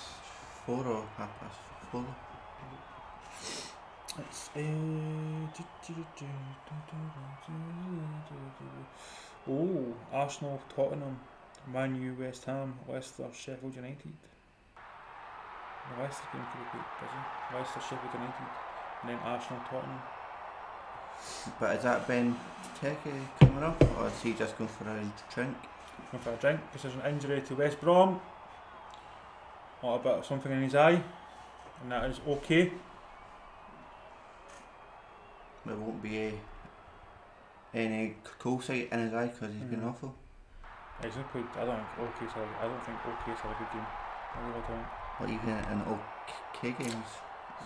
4 or 4:30. It's oh, Arsenal, Tottenham, Man U, West Ham, Leicester, Sheffield United. The Leicester game could be quite busy. Leicester, Sheffield United, and then Arsenal, Tottenham. But is that Ben Teke coming up, or is he just going for a drink? Going for a drink because there's an injury to West Brom. Got a bit of something in his eye, and that is okay. There won't be any coal sight in his eye because he's been awful. He's not played. I don't think OK's had a good game. I really don't. Or even in OK games.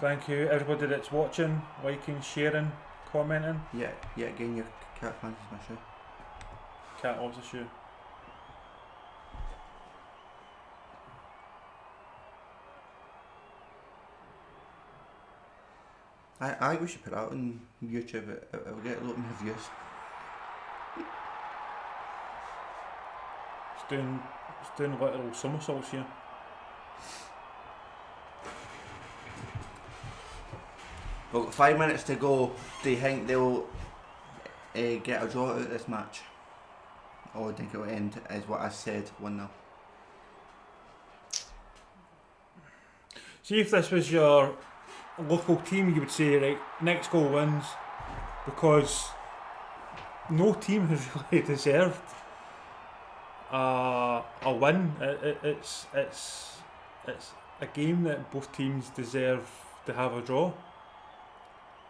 Thank you everybody that's watching, liking, sharing, commenting. Yeah, again your cat fancies my shoe. Cat loves a shoe. I we should put that on YouTube. It'll get a lot more views. It's doing literal somersaults here. We've got 5 minutes to go. Do you think they'll get a draw out of this match? Or do you think it'll end as what I said, 1-0? See if this was your local team, you would say, right, next goal wins, because no team has really deserved a win. It's a game that both teams deserve to have a draw.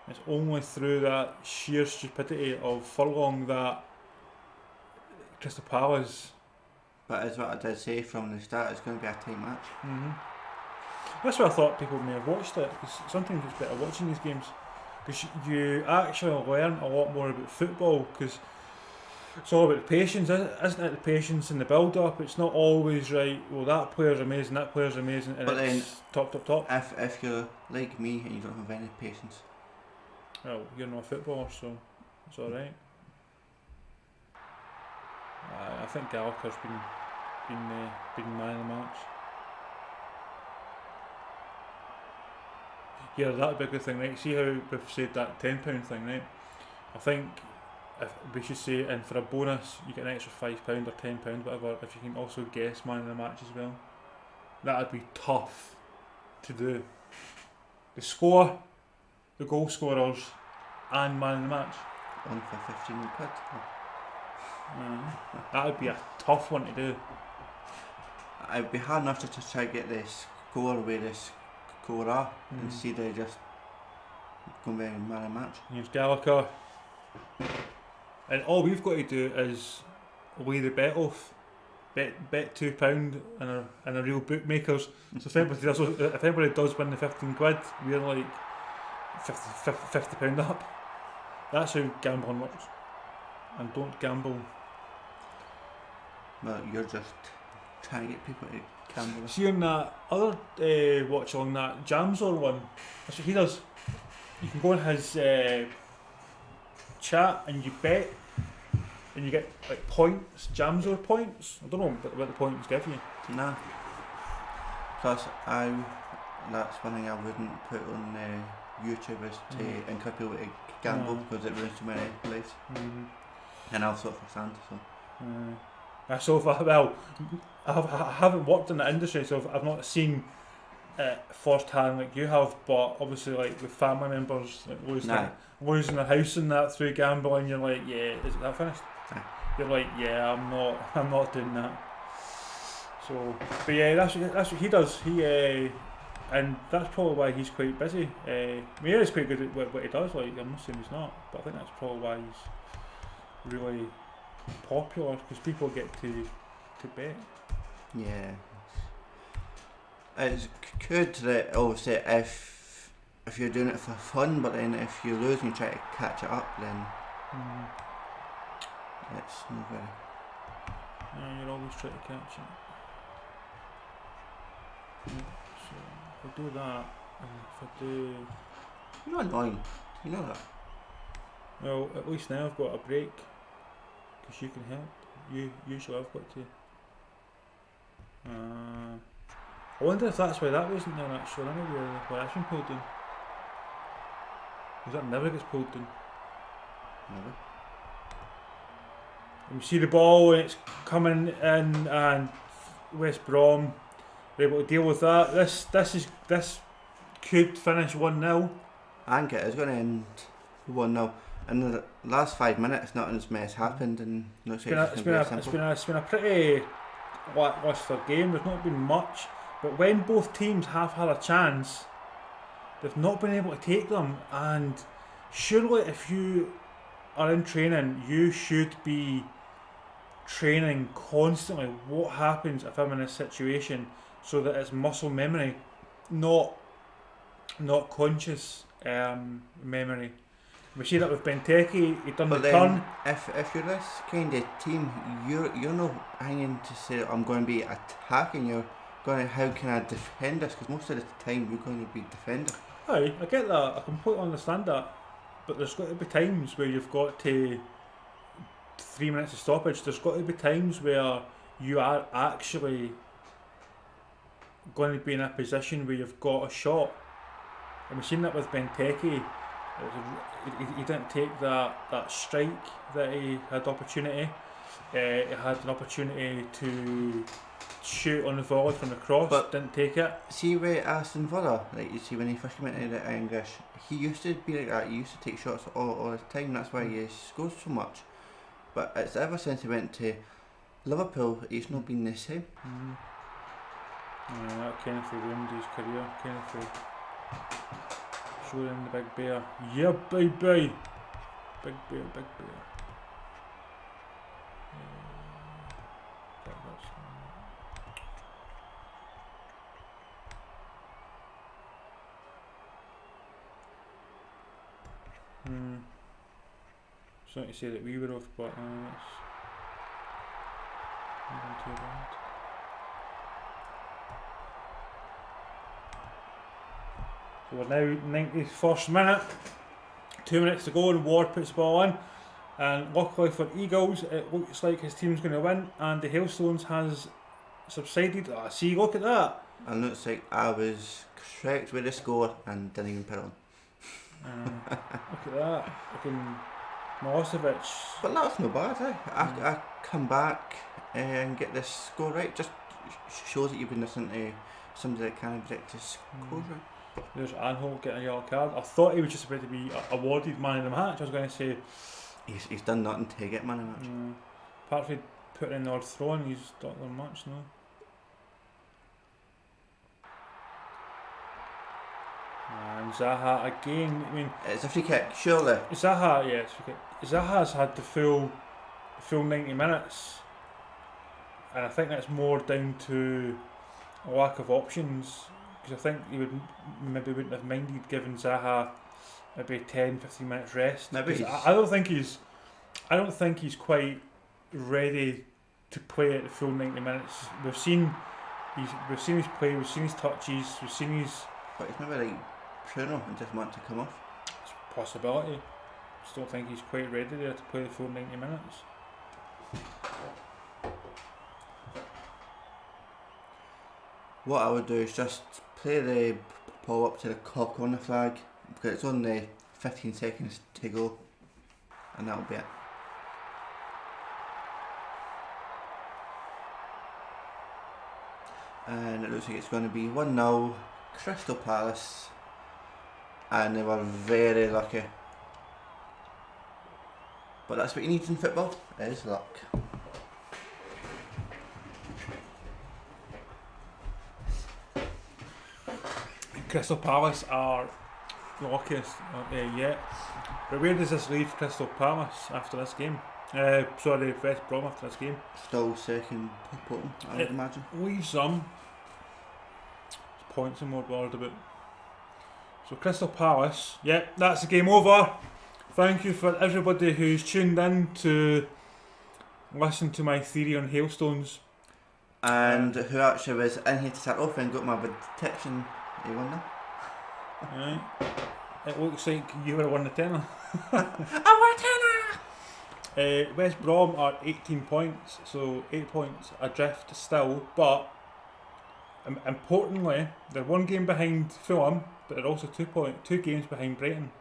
It's only through that sheer stupidity of Furlong that Crystal Palace. But as what I did say from the start, it's going to be a tight match. That's why I thought people may have watched it, because sometimes it's better watching these games, because you actually learn a lot more about football, because it's all about patience, isn't it? The patience in the build-up. It's not always right. Well, that player's amazing, and But it's top. If you're like me and you don't have any patience, Well, you're not a footballer, so it's all right. I think Gallagher's been man of the match. Yeah, that'd be a good thing, right? See how we've said that £10 thing, right? I think if we should say, and for a bonus, you get an extra £5 or £10, whatever, if you can also guess man of the match as well. That'd be tough to do. The score, the goal scorers, and man of the match. on for 15 quid. That would be a tough one to do. It'd be hard enough to try to get the score where the score are and see they just going to be man of the match. Here's Gallagher. And all we've got to do is lay the bet off. Bet £2 in a real bookmakers. So if anybody does win the 15 quid, we're like £50 up. That's how gambling works. And don't gamble. Well, you're just trying to get people to gamble. See on that other watch along that Jamsor one, that's what he does. you can go on his chat and you bet, and you get like points, Jamzo points. I don't know what the points give you. Nah. Plus, that's one thing I wouldn't put on YouTube is to encourage people to gamble because it ruins too many lives. And I'll sort of understand. So. So far, well, I haven't worked in the industry, so I've not seen it first hand like you have. But obviously, like with family members like losing their house and that through gambling, you're like, yeah, is that finished? Nah. You're like, yeah, I'm not doing that. So, but yeah, that's what he does. And that's probably why he's quite busy. He is quite good at what he does. Like, I'm not saying he's not, but I think that's probably why he's really popular, because people get to bet. Yeah. It's good that obviously if you're doing it for fun, but then if you lose and you try to catch it up, then it's not very. Yeah, you're always trying to catch it. Yeah, so if I do that, and if I do... You're not annoying, you know that. Well, at least now I've got a break, because you can help. Usually I've got to... I wonder if that's why that wasn't there actually. I don't know why that's been pulled down. Because that never gets pulled down. Never. And you see the ball and it's coming in, and West Brom are able to deal with that. This could finish 1-0. I think it is going to end 1-0. In the last 5 minutes, nothing as mess happened, and looks like it's been a pretty lacklustre game. There's not been much, but when both teams have had a chance, they've not been able to take them. And surely, if you are in training, you should be training constantly. What happens if I'm in this situation, so that it's muscle memory, not conscious memory. We see that with Benteke. He done but the then, turn. if you're this kind of team, you're not hanging to say I'm going to be attacking. You're going to, how can I defend this? Because most of the time you're going to be defending. Aye, I get that. I completely understand that. But there's got to be times where you've got to 3 minutes of stoppage. There's got to be times where you are actually going to be in a position where you've got a shot. And we've seen that with Benteke. He didn't take that strike that he had opportunity. He had an opportunity to shoot on the volley from the cross, but didn't take it. See with Aston Villa, like you see when he first came into the English, he used to be like that. He used to take shots all the time. That's why he scores so much. But it's ever since he went to Liverpool, he's not been the same. Yeah, that kind of ruined his career. Kind of showing the big bear. Yeah, baby. Big bear. It's not to say that we were off, but it's not too bad. So we're now 91st minute, 2 minutes to go, and Ward puts the ball in, and luckily for Eagles it looks like his team's going to win, and the hailstones has subsided. See, look at that. And looks like I was correct with the score and didn't even put it on. Look at that. Looking Milosevic. But that's no bad, eh? I come back and get this score right. Just shows that you've been listening to somebody that can predict his scores right. There's Anhol getting a yellow card. I thought he was just about to be awarded man of the match. I was going to say he's done nothing to get man of the match. Apart from putting in the odd throw, and he's not done much, no. And Zaha again. I mean, it's a free kick, surely. Zaha, yeah, it's a free kick. Zaha's had the full 90 minutes, and I think that's more down to a lack of options. Because I think he wouldn't have minded giving Zaha maybe 10-15 minutes rest. Maybe I don't think he's quite ready to play at the full 90 minutes. We've seen his play, we've seen his touches, we've seen his. But he's maybe like Bruno and just want to come off. possibility. Still think he's quite ready there to play the full 90 minutes. What I would do is just play the ball up to the corner flag, because it's only 15 seconds to go, and that'll be it. And it looks like it's going to be 1-0 Crystal Palace, and they were very lucky. But that's what you need in football, is luck. Crystal Palace are the luckiest yet. But where does this leave Crystal Palace after this game? Sorry, West Brom after this game. Still second bottom, I would imagine. Leaves them points and more worried about. So Crystal Palace, yeah, that's the game over. Thank you for everybody who's tuned in to listen to my theory on hailstones. And who actually was in here to start off and got my protection. You won that? Right. It looks like you would have won the tenner. I won a tenner! West Brom are 18 points, so 8 points adrift still, but importantly, they're 1 game behind Fulham, but they're also 2 games behind Brighton.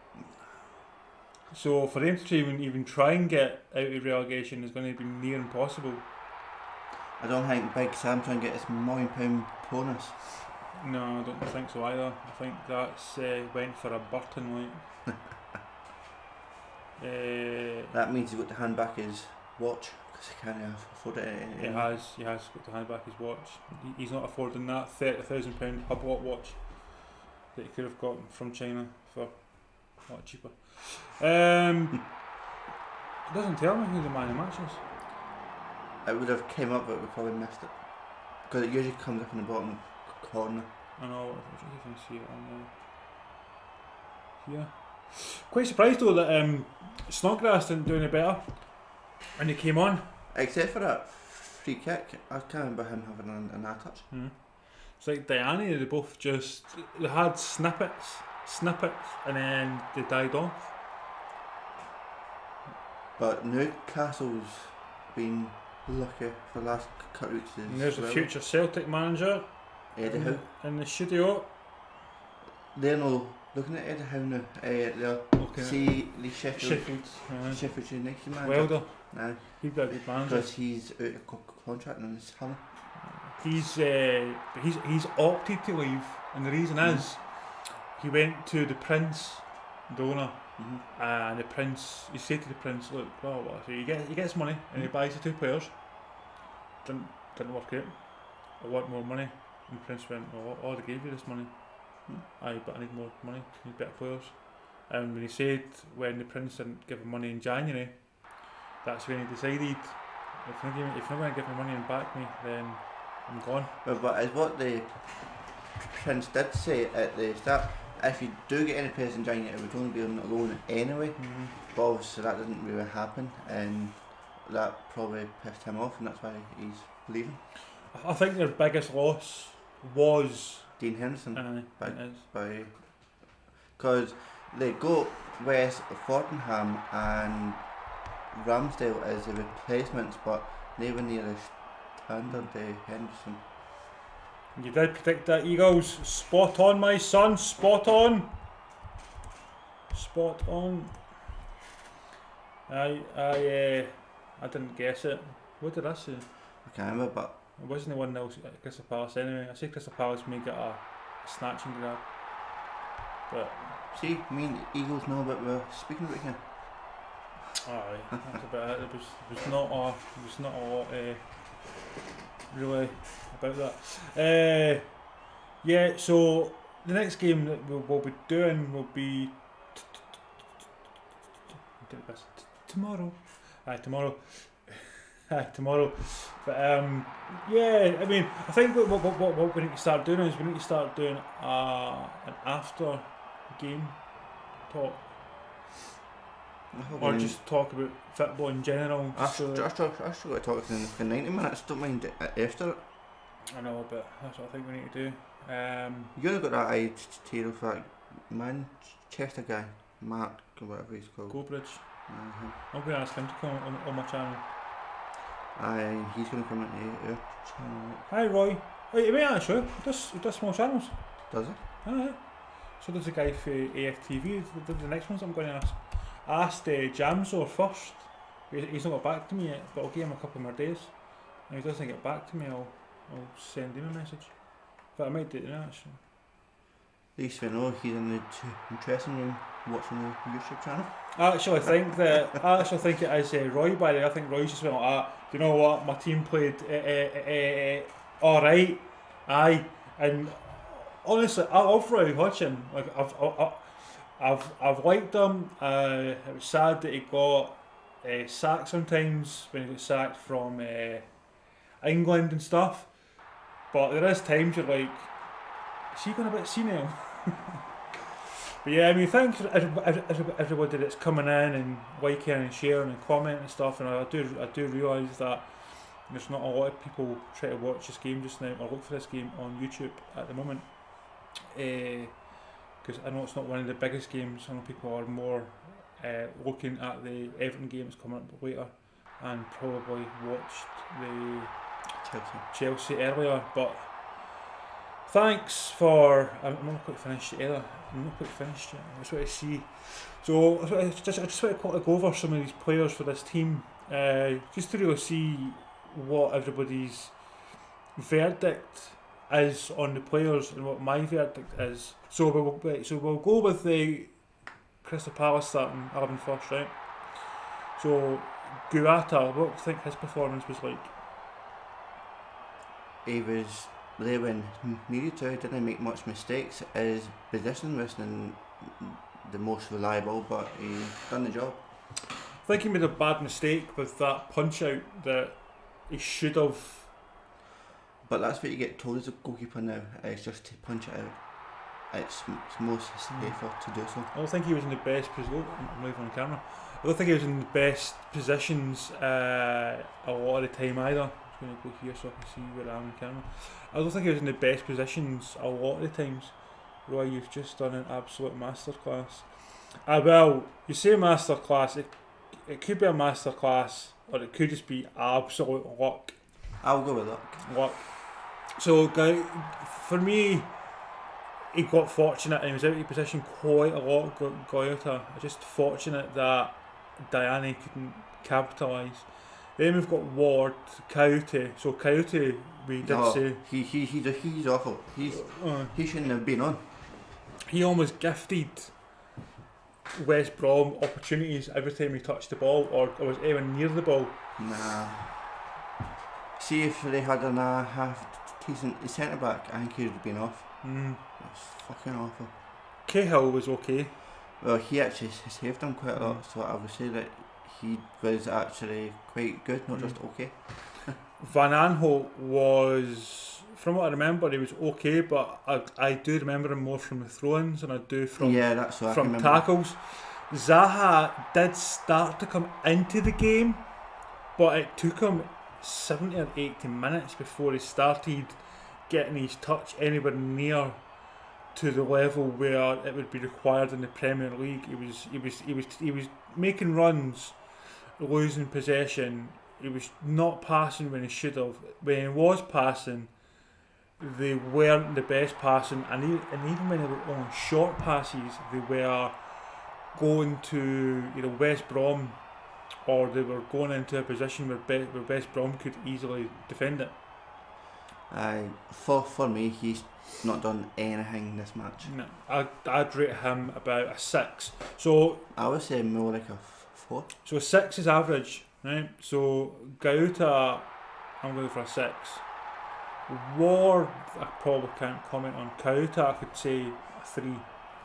So for them to even try and get out of relegation is going to be near impossible. I don't think Big Sam trying to get his £1 million bonus. No, I don't think so either. I think that's went for a Burton like. That means he's got to hand back his watch, because he can't afford it. He has got to hand back his watch. He's not affording that £30,000 Hublot watch that he could have gotten from China for a lot cheaper. It doesn't tell me who the man of the match is. It would have came up, but we probably missed it, because it usually comes up in the bottom corner. I know, if you can see it on there. Here. Quite surprised though that Snodgrass didn't do any better when he came on. Except for that free kick, I can't remember him having an eye touch. It's like Diani, they had snippets, and then they died off. But Newcastle's been lucky for the last couple of weeks. And there's the future Celtic manager Eddie Howe in the studio. They're no looking at Eddie Howe now. They're see the Sheffield United manager. Wilder. Nah, He'd be a good manager. because he's out of contract and it's Hull. He's opted to leave, and the reason is he went to the Prince, the owner, and the Prince. He said to the Prince, "Look, well, so he gets money and he buys the 2 players. Didn't work out. I want more money." And the Prince went, "Well, I already gave you this money. Aye, but I need more money. I need better players." And when he said when the Prince didn't give him money in January, that's when he decided, if you're not going to give me money and back me, then I'm gone. But as what the Prince did say at the start, if you do get any players in January, it would only be on a loan anyway. But obviously that didn't really happen, and that probably pissed him off, and that's why he's leaving. I think their biggest loss was Dean Henderson, by because they got West Fortingham and Ramsdale as the replacements, but they were near the standard Henderson. You did predict that, Eagles. Spot on, my son. Spot on. Spot on. I didn't guess it. What did I say? I can't remember, but it wasn't the 1-0 at Crystal Palace anyway. I said Crystal Palace may get a snatch and grab. But see, me and the Eagles know what we're speaking about here. Aye, that's about it. There was not a lot really about that. Yeah, so the next game that we'll be doing will be tomorrow. Tomorrow. Tomorrow. But yeah, I mean, I think what we need to start doing is we need to start doing an after game talk. Or just talk about football in general. I still got to talk for 90 minutes, don't mind it after it. I know, but that's what I think we need to do. You only got that idea for that Manchester guy. Mark, or whatever he's called. Gobridge. Uh-huh. I'm going to ask him to come on my channel. Aye, he's going to come into our channel. Hi Roy. Wait, he may actually. He does small channels. Does he? Alright. So there's a guy for AFTV. The next ones I'm going to ask. I asked Jamzor first. He's not got back to me yet, but I'll give him a couple more days. And if he doesn't get back to me, I'll send him a message. But I might do that actually. At least we know he's in the dressing room watching the YouTube channel. I actually think it is Roy, by the way. I think Roy's just went like that. Do you know what? My team played alright. Aye. And honestly, I love Roy Hodgson. Like I've liked him. It was sad that he got sacked sometimes when he got sacked from England and stuff. But there is times you're like, is he going a bit senile? But yeah, I mean, thanks for everybody that's coming in and liking and sharing and commenting and stuff. And I do realise that there's not a lot of people try to watch this game just now or look for this game on YouTube at the moment. Because I know it's not one of the biggest games. I know people are more looking at the Everton game that's coming up later and probably watched the Chelsea earlier. But thanks for. I'm not quite finished yet either. I'm not quite finished yet. I just want to see. So I just want to go over some of these players for this team, just to really see what everybody's verdict is on the players and what my verdict is. So we'll go with the Crystal Palace starting 11 first, right? So Guata, what do you think his performance was like? He was there when needed to. Didn't make much mistakes. His position wasn't the most reliable, but he done the job. I think he made a bad mistake with that punch out that he should have. But that's what you get told as a goalkeeper now. It's just to punch it out. It's most safer to do so. I don't think he was in the best position. I'm live on camera. I don't think he was in the best positions a lot of the time either. I'm just going to go here so I can see where I am on camera. I don't think he was in the best positions a lot of the times. Roy, you've just done an absolute masterclass. Well, you say masterclass, it could be a masterclass or it could just be absolute luck. I'll go with luck. So, for me, he got fortunate and he was out of position quite a lot, Goyota. Just fortunate that Diane couldn't capitalise. Then we've got Ward, Coyote. So Coyote, we did say he's awful. He shouldn't have been on. He almost gifted West Brom opportunities every time he touched the ball or was even near the ball. Nah. See if they had a half decent centre back, I think he would have been off. That's fucking awful. Cahill was okay. Well, he actually saved him quite a lot, so I would say that he was actually quite good, not just okay. Van Aanholt was, from what I remember, he was okay, but I do remember him more from the throw-ins than I do from tackles. Zaha did start to come into the game, but it took him 70 or 80 minutes before he started getting his touch anywhere near to the level where it would be required in the Premier League. He was making runs, losing possession. He was not passing when he should have. When he was passing, they weren't the best passing, and even when they were on short passes, they were going to West Brom, or they were going into a position where West Brom could easily defend it. For me, he's not done anything this match. No, I'd rate him about a 6. So I would say more like a 4. So a 6 is average, right? So Gauta, I'm going for a 6. Ward, I probably can't comment on. Gauta, I could say a 3.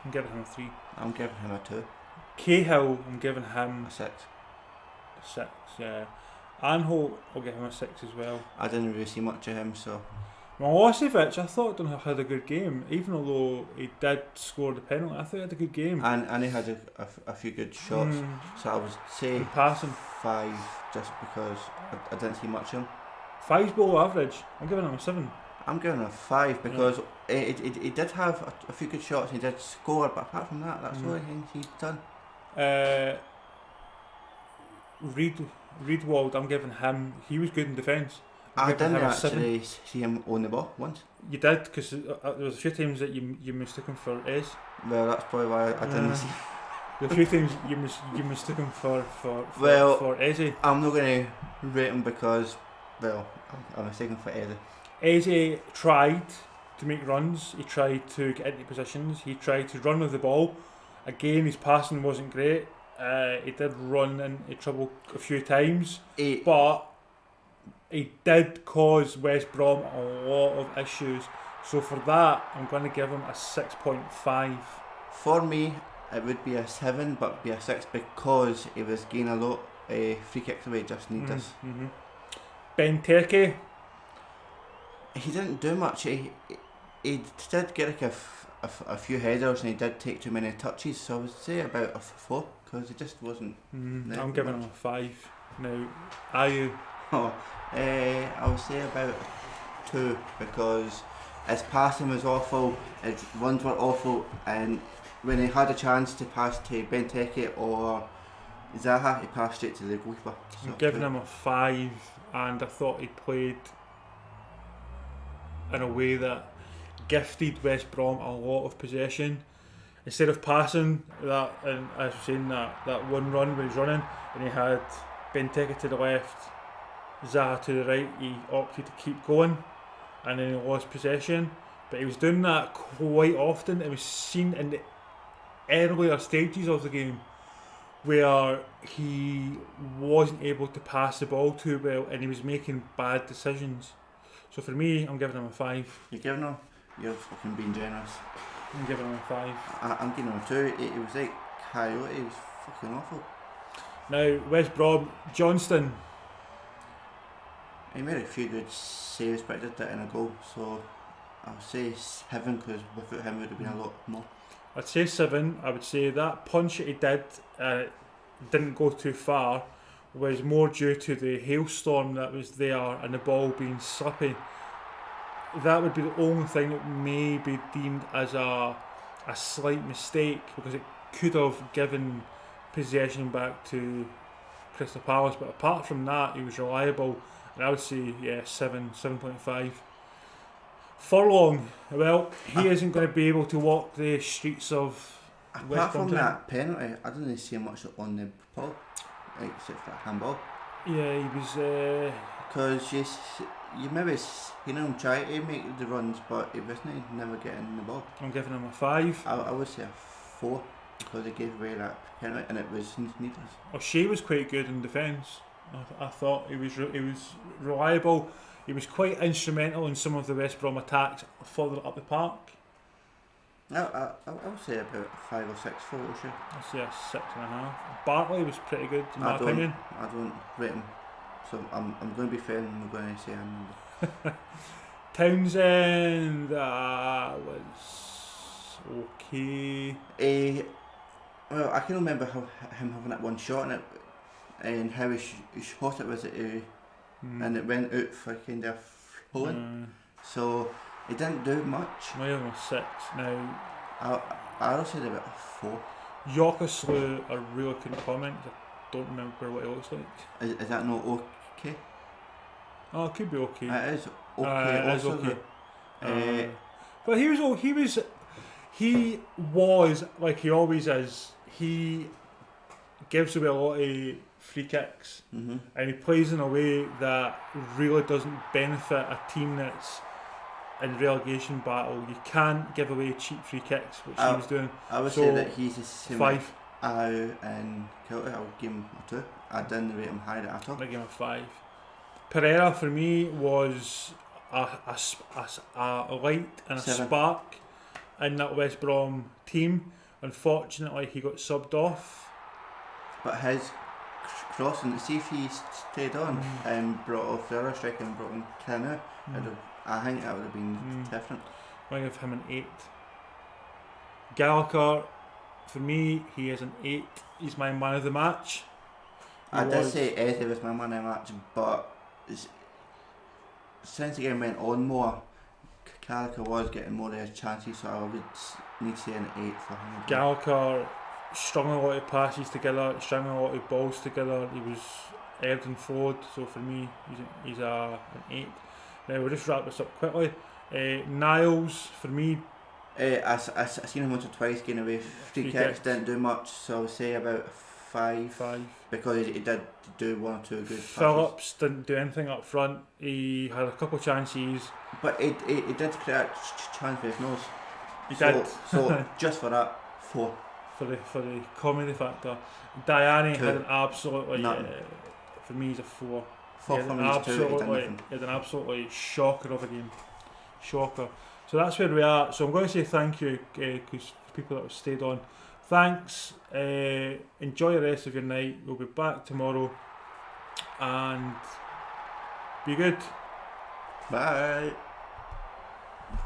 I'm giving him a 3. I'm giving him a 2. Cahill, I'm giving him a 6. A 6, yeah. Aanholt, I'll give him a 6 as well. I didn't really see much of him, so. Milosevic, I thought had a good game, even although he did score the penalty. I thought he had a good game. And he had a few good shots, so I would say passing 5, just because I didn't see much of him. 5's below average. I'm giving him a 7. I'm giving him a 5 because he did have a few good shots. He did score, but apart from that, that's the only thing he's done. Reedwald, I'm giving him. He was good in defence. I didn't actually see him on the ball once. You did, because there was a few times that you mistook him for Ez. Well, that's probably why I didn't see. There were a few times you mistook him for Eze. I'm not going to rate him because, well, I'm mistaken for Eze. Eze tried to make runs. He tried to get into positions. He tried to run with the ball. Again, his passing wasn't great. He did run into trouble a few times, but he did cause West Brom a lot of issues. So for that, I'm going to give him a 6.5. For me, it would be a 7, but be a 6 because he was getting a lot free kicks away. Just need this. Benteke. He didn't do much. He did get like a few headers, and he did take too many touches. So I would say about a 4 because it just wasn't. I'm giving him a 5. Now, are you? I would say about 2 because his passing was awful, his runs were awful, and when he had a chance to pass to Benteke or Zaha, he passed straight to the goalkeeper. So I'm giving him a 5, and I thought he played in a way that gifted West Brom a lot of possession. Instead of passing that, and as I was saying, that one run where he's running and he had Benteke to the left, Zaha to the right, he opted to keep going and then he lost possession. But he was doing that quite often. It was seen in the earlier stages of the game where he wasn't able to pass the ball too well and he was making bad decisions. So for me, I'm giving him a 5. You're giving him? You're fucking being generous. I'm giving him a 5. I'm giving him a 2. It was like Coyote. It was fucking awful. Now, West Brom, Johnston. He made a few good saves, but he did that in a goal. So I would say 7 because without him it would have been a lot more. I'd say 7. I would say that punch that he did didn't go too far was more due to the hailstorm that was there and the ball being slippy. That would be the only thing that may be deemed as a slight mistake because it could have given possession back to Crystal Palace, but apart from that he was reliable, and I would say 7.5. Furlong, well, he isn't going to be able to walk the streets of West Brom. Apart from that penalty, I didn't see much on the ball, except for that handball. Yeah, he was. Because you maybe seen him try to make the runs, but he wasn't never getting the ball. I'm giving him a 5. I would say a 4 because he gave away that penalty and it was needless. O'Shea was quite good in defence. I thought he was reliable. He was quite instrumental in some of the West Brom attacks further up the park. I would say about 5 or 6 for O'Shea. I'd say a 6.5. Bartley was pretty good in my opinion. I don't rate him, so I'm going to be fair and I'm going to say him. Townsend was okay. Well, I can remember him having that one shot in it and how he shot it was and it went out for kind of flowing. So he didn't do much. I gave him a 6. Now I would say about a 4. Jokerslew, I really couldn't comment. I don't remember what he looks like. Is that not okay? Oh, it could be okay. It is okay. It is also, okay. But he was like he always is. He gives away a lot of free kicks, and he plays in a way that really doesn't benefit a team that's in relegation battle. You can't give away cheap free kicks, which he was doing. I would say that he's the same 5. And Kilty, I would give him a 2. I didn't rate him high at all. I give him a 5. Pereira for me was a light and a 7. spark in that West Brom team. Unfortunately, he got subbed off. But his crossing, see if he stayed on and brought off the other striker and brought in Kanu, I think that would have been different. I give him an 8. Gallagher, for me, he is an 8. He's my man of the match. I did say Eze was my man of the match, but since the game went on more, Gallagher was getting more of his chances, so I would need to say an 8 for him. Gallagher strung a lot of passes together, strung a lot of balls together. He was ebbed and flowed, so for me, he's an 8. Now we'll just wrap this up quickly. Niles, for me, I seen him once or twice getting away free kicks, didn't do much, so I'll say about 5. Because he did do 1 or 2 good passes. Phillips didn't do anything up front. He had a couple of chances. But he did create a chance with his nose. He did. So just for that, 4. For the comedy factor. Diani 2. had an absolutely, for me he's a 4. 4 for me is 2. He had an absolutely shocker of a game. Shocker. So that's where we are. So I'm going to say thank you because people that have stayed on. Thanks. Enjoy the rest of your night. We'll be back tomorrow. And be good. Bye.